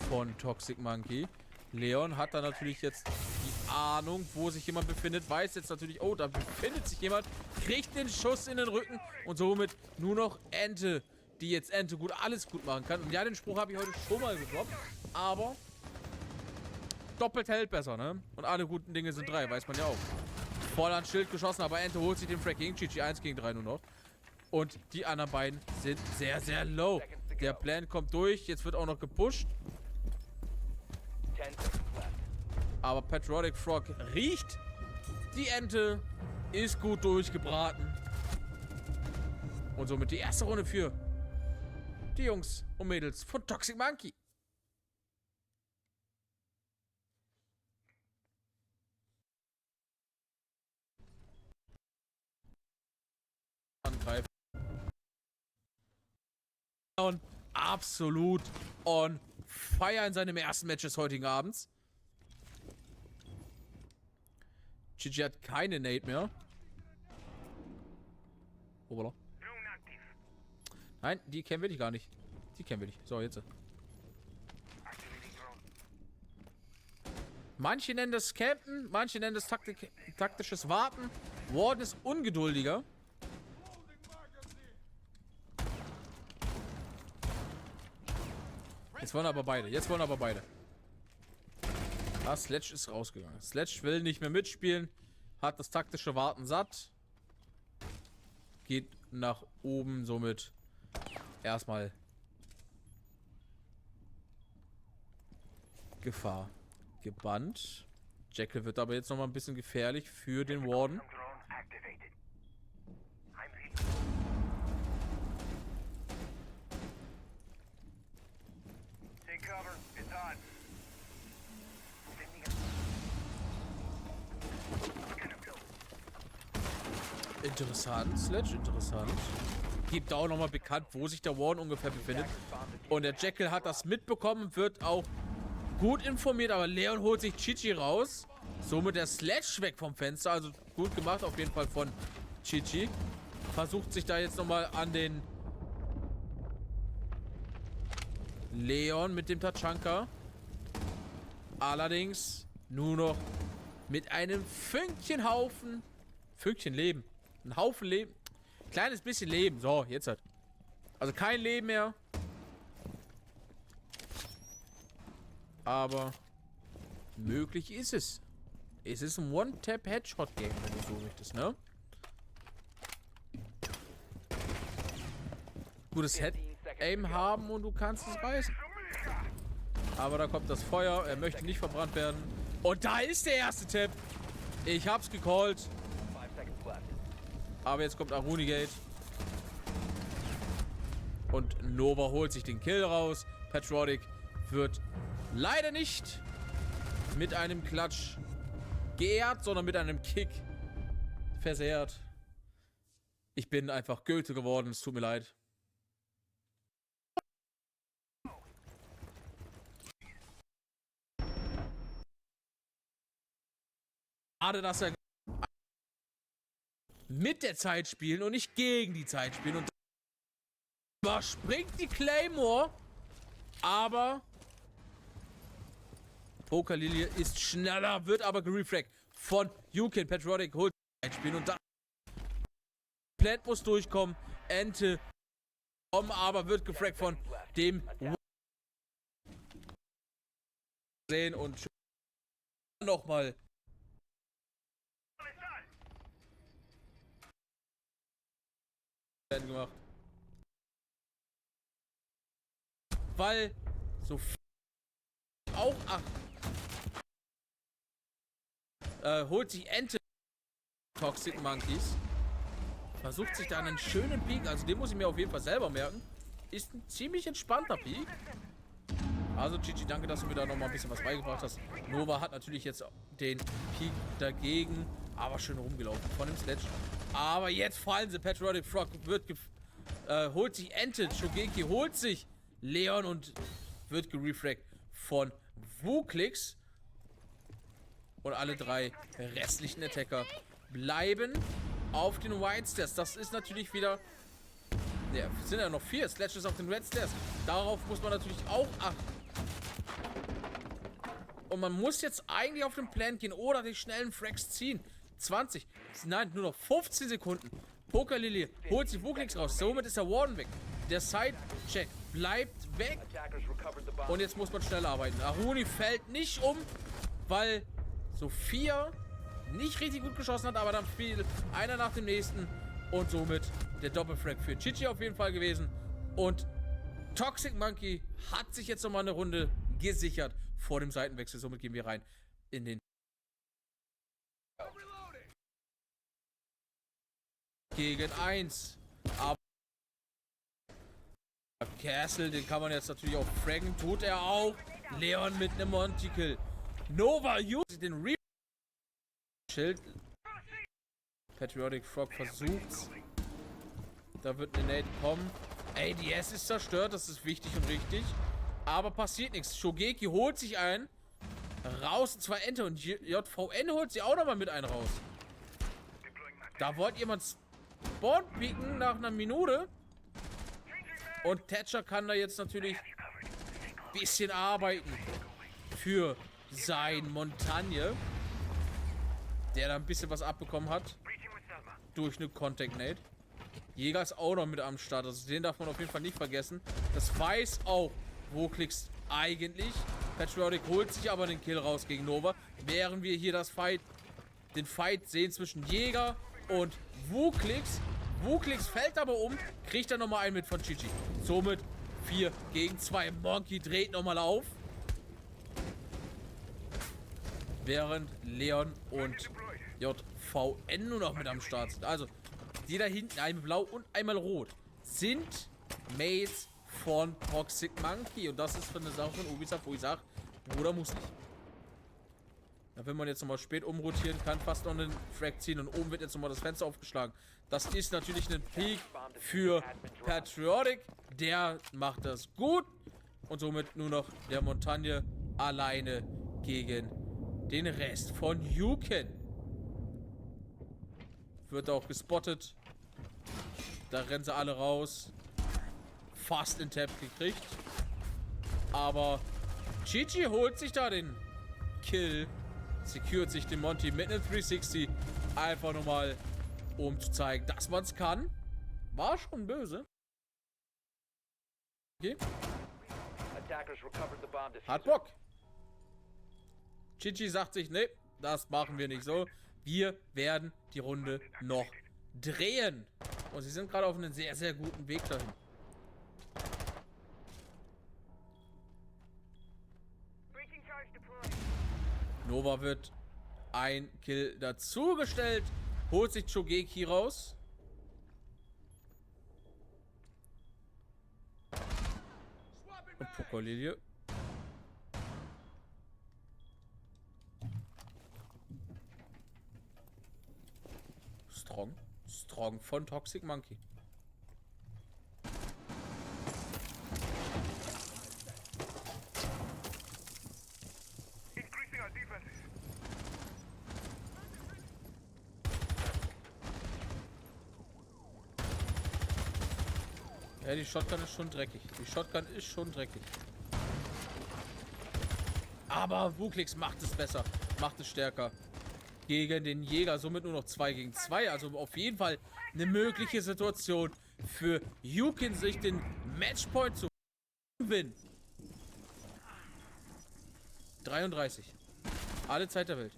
von Toxic Monkey. Leon hat da natürlich jetzt die Ahnung, wo sich jemand befindet, weiß jetzt natürlich, oh, da befindet sich jemand, kriegt den Schuss in den Rücken und somit nur noch Ente, die jetzt Ente gut alles gut machen kann. Und ja, den Spruch habe ich heute schon mal gedroppt, aber doppelt hält besser, ne? Und alle guten Dinge sind 3, weiß man ja auch. Voll ans Schild geschossen, aber Ente holt sich den Frag gegen Chichi 1 gegen 3 nur noch. Und die anderen beiden sind sehr, sehr low. Der Plan kommt durch, jetzt wird auch noch gepusht. Aber Patriotic Frog riecht die Ente, ist gut durchgebraten. Und somit die erste Runde für die Jungs und Mädels von Toxic Monkey. Angreifen. Und absolut on fire in seinem ersten Match des heutigen Abends. Chichi hat keine Nade mehr. Hoppala. Nein, die Cam will ich gar nicht. Die kennen wir nicht. So, jetzt. Manche nennen das Campen, manche nennen das taktisches Warten. Warden ist ungeduldiger. Jetzt wollen aber beide. Jetzt wollen aber beide. Ah, Sledge ist rausgegangen. Sledge will nicht mehr mitspielen. Hat das taktische Warten satt. Geht nach oben, somit erstmal Gefahr gebannt. Jekyll wird aber jetzt nochmal ein bisschen gefährlich für den Warden. Interessant, Sledge, interessant. Gibt auch nochmal bekannt, wo sich der Warden ungefähr befindet. Und der Jekyll hat das mitbekommen, wird auch gut informiert, aber Leon holt sich Chichi raus. Somit der Sledge weg vom Fenster. Also gut gemacht auf jeden Fall von Chichi. Versucht sich da jetzt nochmal an den Leon mit dem Tachanka. Allerdings nur noch mit einem Fünkchen Leben. Ein Haufen Leben. Kleines bisschen Leben. So, jetzt halt. Also kein Leben mehr. Aber möglich ist es. Es ist ein One-Tap-Headshot-Game, wenn du so möchtest, ne? Gutes Head-Aim haben und du kannst es reißen. Aber da kommt das Feuer. Er möchte nicht verbrannt werden. Und da ist der erste Tap. Ich hab's gecallt. Aber jetzt kommt Arunigate. Und Nova holt sich den Kill raus. Patriotic wird leider nicht mit einem Klatsch geehrt, sondern mit einem Kick versehrt. Ich bin einfach Goethe geworden. Es tut mir leid. Schade, dass er mit der Zeit spielen und nicht gegen die Zeit spielen. Und überspringt die Claymore. Aber Pokerlilie ist schneller, wird aber gerefragt von Yukin. Patriotic holt die Zeit spielen und da Plant muss durchkommen. Ente aber wird gefragt von dem sehen und nochmal gemacht. Weil so auch holt sich Ente Toxic Monkeys. Versucht sich da einen schönen Peak, also den muss ich mir auf jeden Fall selber merken. Ist ein ziemlich entspannter Peak. Also Chichi, danke, dass du mir da nochmal ein bisschen was beigebracht hast. Nova hat natürlich jetzt den Peak dagegen, aber schön rumgelaufen von dem Sledge. Aber jetzt fallen sie. Patriotic Frog wird holt sich Ente. Shogeki holt sich Leon und wird gerefragt von Wuklicks. Und alle drei restlichen Attacker bleiben auf den White Stairs. Das ist natürlich wieder... Ja, sind ja noch 4. Sledge ist auf den Red Stairs. Darauf muss man natürlich auch achten. Und man muss jetzt eigentlich auf den Plan gehen oder die schnellen Frags ziehen. 20. Nein, nur noch 15 Sekunden. Pokerlilie holt sich Wuklicks raus. Somit ist der Warden weg. Der Side-Check bleibt weg. Und jetzt muss man schnell arbeiten. Aruni fällt nicht um, weil Sophia nicht richtig gut geschossen hat, aber dann fiel einer nach dem nächsten. Und somit der Doppelfrag für Chichi auf jeden Fall gewesen. Und Toxic Monkey hat sich jetzt nochmal eine Runde gesichert vor dem Seitenwechsel. Somit gehen wir rein in den gegen 1. Aber Castle, den kann man jetzt natürlich auch fraggen. Tut er auch. Leon mit einem Monticle. Nova used den Schild. Patriotic Frog versucht's. Da wird eine Nade kommen. ADS ist zerstört, das ist wichtig und richtig. Aber passiert nichts. Shogeki holt sich ein. Raus, und zwar Ente. Und JVN holt sie auch nochmal mit ein raus. Da wollte jemand Spawn pieken nach einer Minute. Und Thatcher kann da jetzt natürlich ein bisschen arbeiten für sein Montagne, der da ein bisschen was abbekommen hat durch eine Contact Nade. Jäger ist auch noch mit am Start, also den darf man auf jeden Fall nicht vergessen. Das weiß auch WoKlix eigentlich. Patriotic holt sich aber den Kill raus gegen Nova, während wir hier den Fight sehen zwischen Jäger und WoKlix. WoKlix fällt aber um, kriegt dann nochmal einen mit von Chichi. Somit 4 gegen 2. Monkey dreht nochmal auf. Während Leon und JVN nur noch mit am Start sind. Also, die da hinten, einmal blau und einmal rot, sind Mates von TxM. Und das ist für eine Sache von Ubisoft, wo ich sage, Bruder, muss nicht. Ja, wenn man jetzt nochmal spät umrotieren kann, fast noch einen Frag ziehen und oben wird jetzt nochmal das Fenster aufgeschlagen. Das ist natürlich ein Peak für Patriotic. Der macht das gut. Und somit nur noch der Montagne alleine gegen den Rest von Yuken. Wird auch gespottet. Da rennen sie alle raus. Fast in Tap gekriegt. Aber Chichi holt sich da den Kill. Secured sich den Monty mit einem 360. Einfach nochmal, um zu zeigen, dass man es kann. War schon böse. Okay. Hat Bock. Chichi sagt sich, nee, das machen wir nicht so. Wir werden die Runde noch drehen. Und sie sind gerade auf einem sehr, sehr guten Weg dahin. Nova wird ein Kill dazugestellt. Holt sich Chogeki raus. Und Pokolilie. Strong von Toxic Monkey. Ja, die Shotgun ist schon dreckig. Aber WoKlix macht es besser. Macht es stärker. Gegen den Jäger. Somit nur noch 2 gegen 2. Also auf jeden Fall eine mögliche Situation für Yukin, sich den Matchpoint zu gewinnen. 33. Alle Zeit der Welt.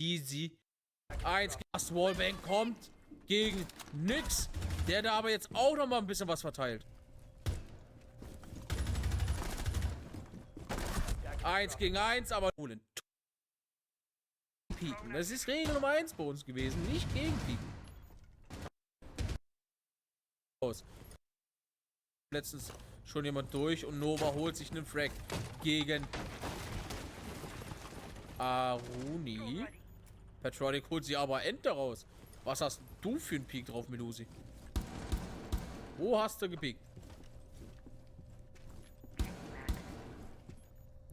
Easy. 1 Glas Wallbang kommt gegen nix. Der da aber jetzt auch noch mal ein bisschen was verteilt. 1 gegen 1, aber holen. Pieken. Das ist Regel Nummer 1 bei uns gewesen. Nicht gegen Pieken. Letztens schon jemand durch und Nova holt sich einen Frag gegen Aruni. Patriotic holt sie aber Ente raus. Was hast du für einen Peak drauf, Medusi? Wo hast du gepiekt?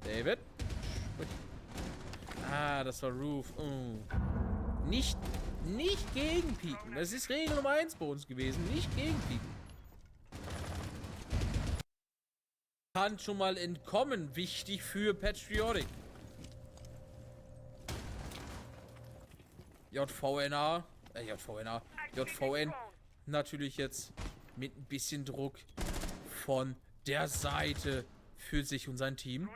David? Ah, das war Roof. Nicht gegen Pieken. Das ist Regel Nummer 1 bei uns gewesen. Nicht gegen Pieken. Kann schon mal entkommen. Wichtig für Patriotic. JVN natürlich jetzt mit ein bisschen Druck von der Seite für sich und sein Team.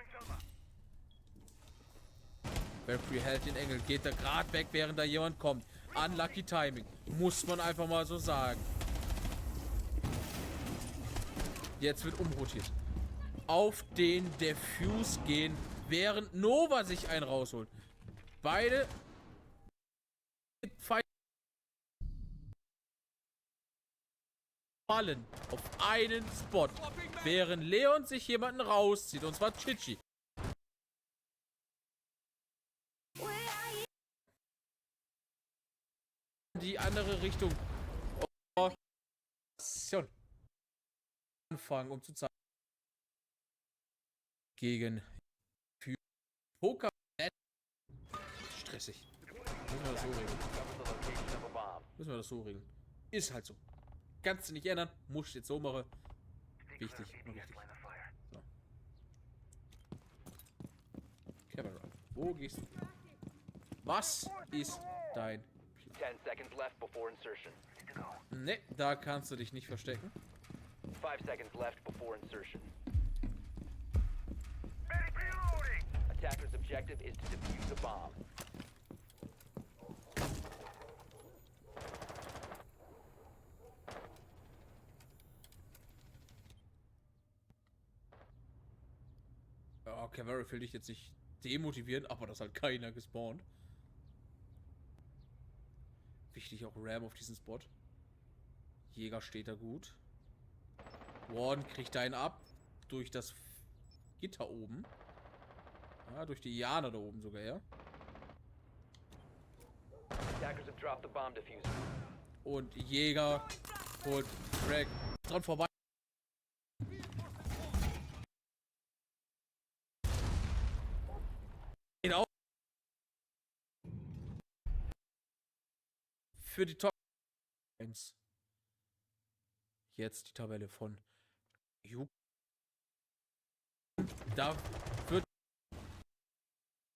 Valkyrie hält den Engel, geht da gerade weg, während da jemand kommt. Unlucky Timing, muss man einfach mal so sagen. Jetzt wird umrotiert. Auf den Defuse gehen, während Nova sich einen rausholt. Beide fallen auf einen Spot, während Leon sich jemanden rauszieht, und zwar Chichi. Die andere Richtung. Anfangen, um zu zeigen. Gegen für Poker. Stressig. Müssen wir das so regeln. Discover the location of a bomb. Müssen wir das so regeln. Ist halt so. Kannst du nicht ändern. Muss ich jetzt so machen. Wichtig. Und richtig. So. Camera. Wo gehst du? Was ist dein Plan? 10 seconds left before insertion. Ne, da kannst du dich nicht verstecken. 5 seconds left before insertion. Attacker's objective is to defuse a bomb. Ja, Camera will dich jetzt nicht demotivieren, aber das hat keiner gespawnt. Wichtig auch Ram auf diesen Spot. Jäger steht da gut. Warden kriegt einen ab. Durch das Gitter oben. Ja, durch die Jana da oben sogar, ja. Attackers have dropped the bomb diffuser. Und Jäger holt Frag dran vorbei. Genau. Für die Top 1. Jetzt die Tabelle von Ju. Da wird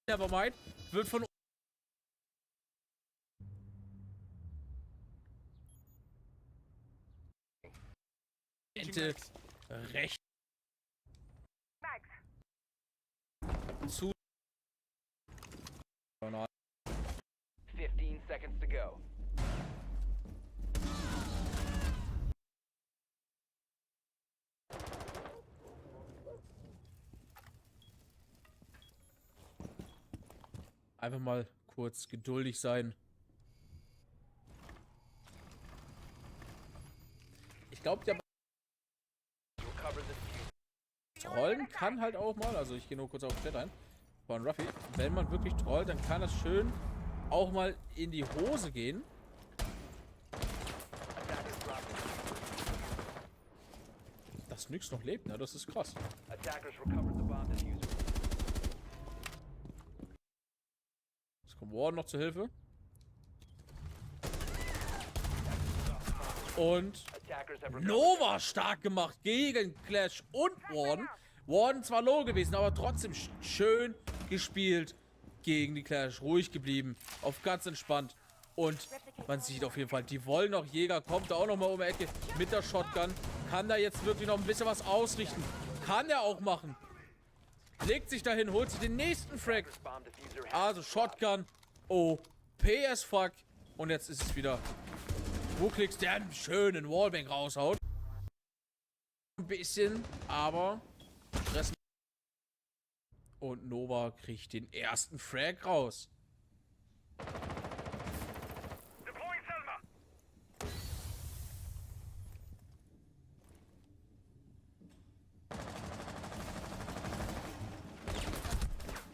Nevermind wird von Ente recht zu 15 seconds to go. einfach mal kurz geduldig sein. Ich glaube, der Recover the diffuser. Trollen kann halt auch mal, also ich gehe nur kurz auf den Chat ein, von Ruffy, wenn man wirklich trollt, dann kann das schön auch mal in die Hose gehen. Attackers dropped the diffuser. Dass nix noch lebt, ne? Das ist krass. Attackers recovered the bomb diffuser. Jetzt kommt Warden noch zur Hilfe. Und Attackers have recovered. Nova stark gemacht gegen Clash und Warden. Warden zwar low gewesen, aber trotzdem schön gespielt gegen die Clash. Ruhig geblieben, auf ganz entspannt. Und man sieht auf jeden Fall, die wollen noch. Jäger kommt da auch noch mal um die Ecke mit der Shotgun. Kann da jetzt wirklich noch ein bisschen was ausrichten. Kann er auch machen. Legt sich dahin, holt sich den nächsten Frag. Bomb diffuser has Also Shotgun. Oh, as fuck. Und jetzt ist es wieder Wuklix, der einen schönen Wallbang raushaut. Ein bisschen, aber Stress. Und Nova kriegt den ersten Frag raus.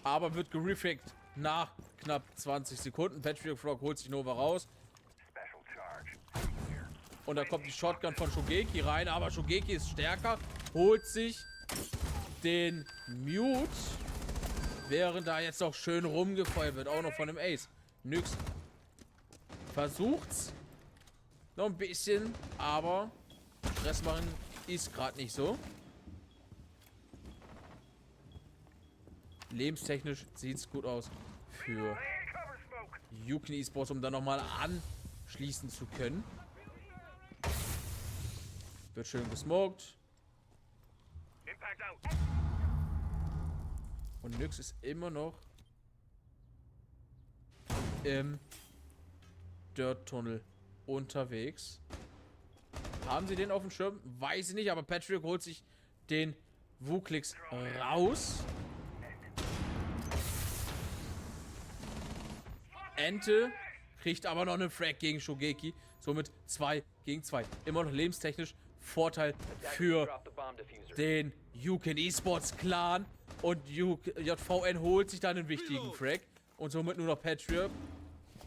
Aber wird gerefragt nach knapp 20 Sekunden. Patrick Frog holt sich Nova raus. Und da kommt die Shotgun von Shogeki rein. Aber Shogeki ist stärker. Holt sich den Mute. Während da jetzt auch schön rumgefeuert wird. Auch noch von dem Ace. Nix. Versucht's. Noch ein bisschen. Aber Stress machen ist gerade nicht so. Lebenstechnisch sieht es gut aus für Yukin Esports, um dann nochmal anschließen zu können. Wird schön gesmoked. Und Nyx ist immer noch im Dirt-Tunnel unterwegs. Haben sie den auf dem Schirm? Weiß ich nicht, aber Patrick holt sich den Wuklix raus. Ente kriegt aber noch einen Frag gegen Shogeki. Somit 2 gegen 2. Immer noch lebenstechnisch Vorteil für dropped the bomb diffuser. den Yukin Esports Clan. Und JVN holt sich dann einen wichtigen Frag. Und somit nur noch Patriot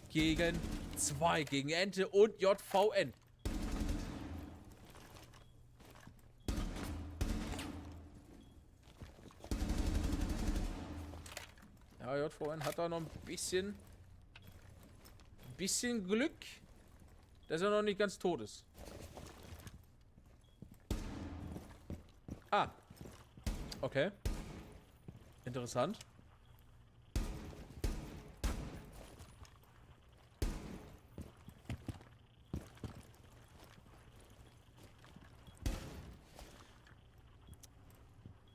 gegen 2. Gegen Ente und JVN. Ja, JVN hat da noch ein bisschen bisschen Glück, dass er noch nicht ganz tot ist. Ah. Okay. Interessant.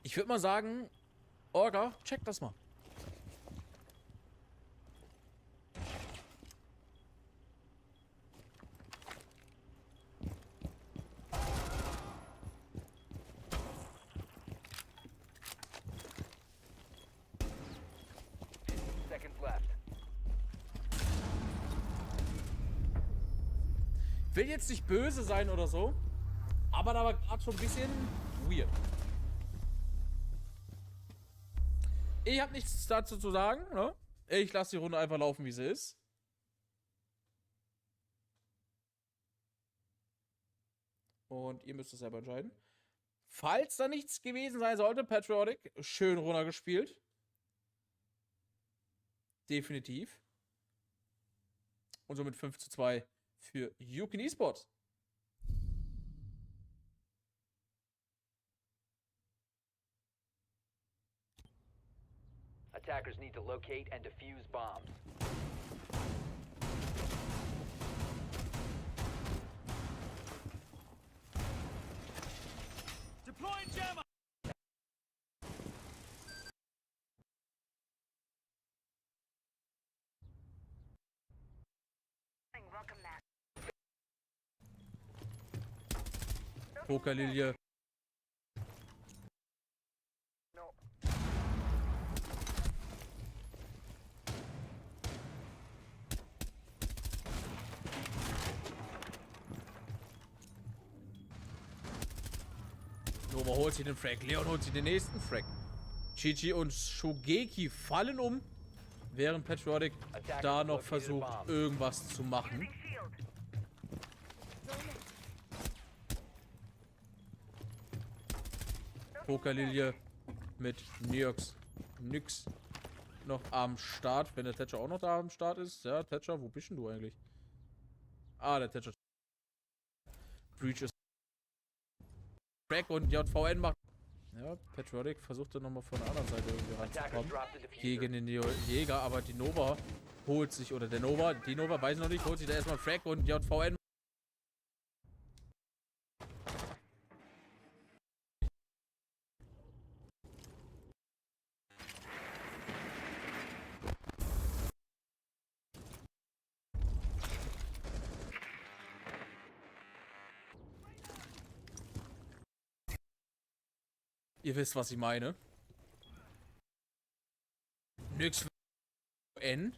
Ich würde mal sagen, Orga, check das mal. Seconds left. Will jetzt nicht böse sein oder so, aber da war gerade schon ein bisschen weird. Ich habe nichts dazu zu sagen, ne? Ich lasse die Runde einfach laufen, wie sie ist. Und ihr müsst es selber entscheiden. Falls da nichts gewesen sein sollte, Patriotic, schön runtergespielt. Definitiv. Und somit 5:2 für Yukin Esports. Attackers need to locate and defuse bombs. Deploying jammer. Pokerlilie. Nova holt sich den Frag. Leon holt sich den nächsten Frag. Chichi und Shogeki fallen um, während Patriotic da noch versucht, irgendwas zu machen. Pokerlilie mit Nix noch am Start, wenn der Thatcher auch noch da am Start ist. Ja, Thatcher, wo bist denn du eigentlich? Ah, der Thatcher. Breach ist Crack und JVN macht. Ja, Patriotic versucht dann nochmal von der anderen Seite irgendwie ranzukommen. Gegen den Jäger, aber die Nova holt sich, oder die Nova weiß ich noch nicht, holt sich da erstmal Frag und JVN. Ihr wisst, was ich meine. Nix N.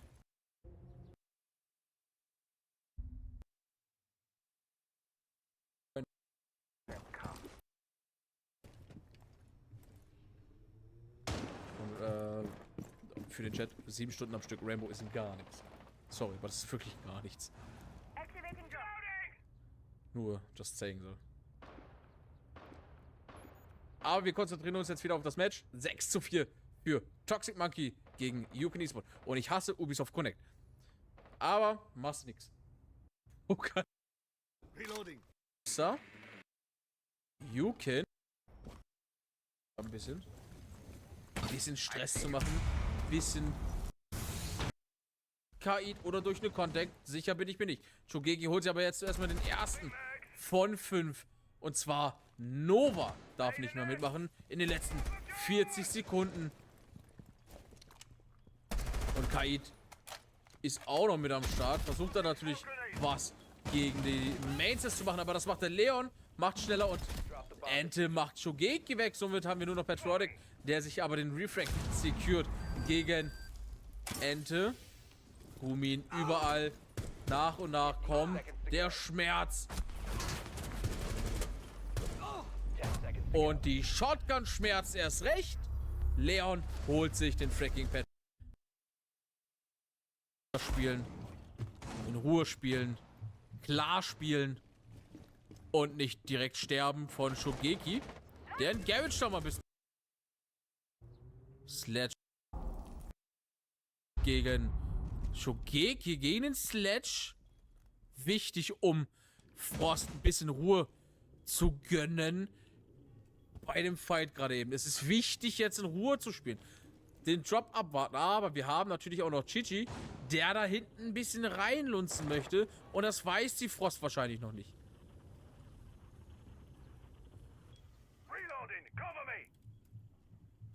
Und, für den Chat, 7 Stunden am Stück Rainbow ist gar nichts. Sorry, aber das ist wirklich gar nichts. Nur, just saying so. Aber wir konzentrieren uns jetzt wieder auf das Match. 6:4 für Toxic Monkey gegen Yukin Esports. Und ich hasse Ubisoft Connect. Aber machst nix. Okay. Reloading. So. Yukin. Ein bisschen Stress zu machen. Bisschen KI oder durch eine Contact. Sicher bin ich mir nicht. Shogeki holt sich aber jetzt erstmal den ersten von 5. Und zwar Nova darf nicht mehr mitmachen in den letzten 40 Sekunden. Und Kaid ist auch noch mit am Start. Versucht er natürlich was gegen die Mainsters zu machen. Aber das macht der Leon. Macht schneller und Ente macht Shogeki weg. Somit haben wir nur noch Patriotic, der sich aber den Refract secured gegen Ente. Rumin überall. Nach und nach kommt der Schmerz. Und die Shotgun schmerzt erst recht. Leon holt sich den Fracking Pad. Spielen. In Ruhe spielen. Klar spielen. Und nicht direkt sterben von Shogeki. Der in Garage noch mal bis. Sledge gegen Shogeki gegen den Sledge. Wichtig, um Frost ein bisschen Ruhe zu gönnen. Bei dem Fight gerade eben. Es ist wichtig, jetzt in Ruhe zu spielen. Den Drop abwarten. Aber wir haben natürlich auch noch Chichi, der da hinten ein bisschen reinlunzen möchte. Und das weiß die Frost wahrscheinlich noch nicht.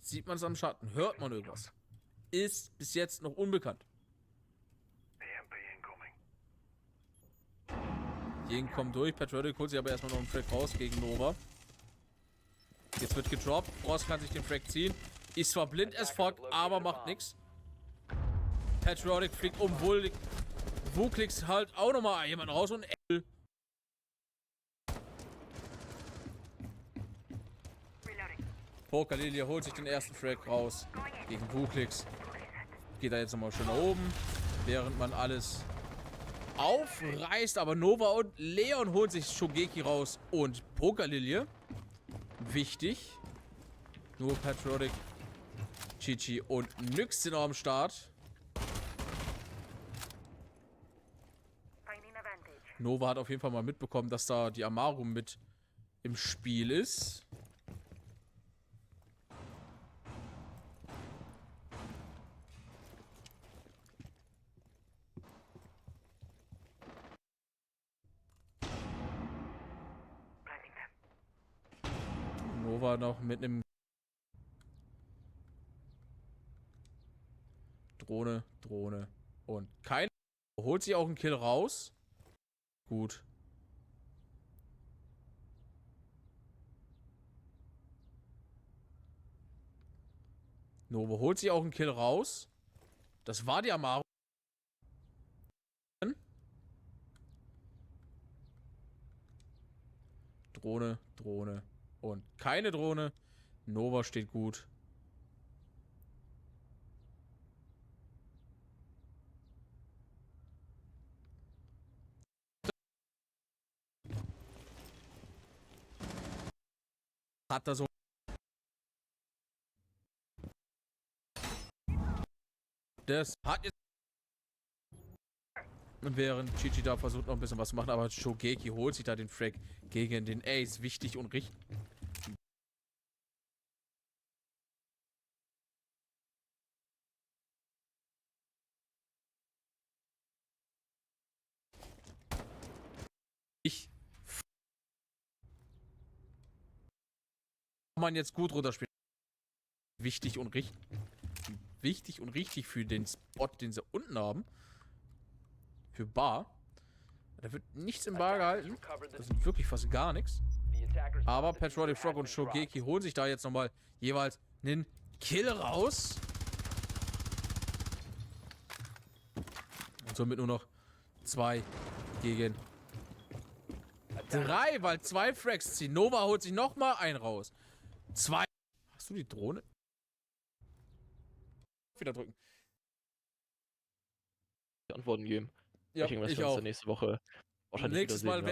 Sieht man es am Schatten? Hört man irgendwas? Ist bis jetzt noch unbekannt. Jeden kommt durch. Patriotic holt sich aber erstmal noch einen Frag raus gegen Nova. Jetzt wird gedroppt. Frost kann sich den Frag ziehen. Ist zwar blind as fuck, aber macht nichts. Patriotic fliegt um. Wuklix halt auch nochmal jemanden raus und L. Pokerlilie holt sich den ersten Frag raus gegen Wuklix. Geht da jetzt nochmal schön nach oben, während man alles aufreißt. Aber Nova und Leon holen sich Shogeki raus und Pokerlilie. Wichtig. Nur Patriotic, Chichi und Nyx sind noch am Start. Nova hat auf jeden Fall mal mitbekommen, dass da die Amaru mit im Spiel ist. Nova noch mit einem Drohne und kein holt sich auch einen Kill raus. Gut. Nova holt sich auch einen Kill raus. Das war die Amaru. Drohne und keine Drohne. Nova steht gut. Hat da so. Das hat jetzt. Während Chichi da versucht noch ein bisschen was zu machen, aber Shogeki holt sich da den Frag gegen den Ace. Wichtig und richtig. Kann man jetzt gut runterspielen. Wichtig und richtig. Wichtig und richtig für den Spot, den sie unten haben. Für Bar. Da wird nichts im Bar gehalten. Das ist wirklich fast gar nichts. Aber Patriotic Frog und Shogeki holen sich da jetzt nochmal jeweils einen Kill raus. Und somit nur noch 2 gegen 3, weil 2 Frags ziehen. Nova holt sich nochmal einen raus. 2. Hast du die Drohne? Wieder drücken. Antworten geben. Ja, ich denke, dass ich wir uns auch. dann nächste Woche wahrscheinlich Nächstes wiedersehen Mal werden.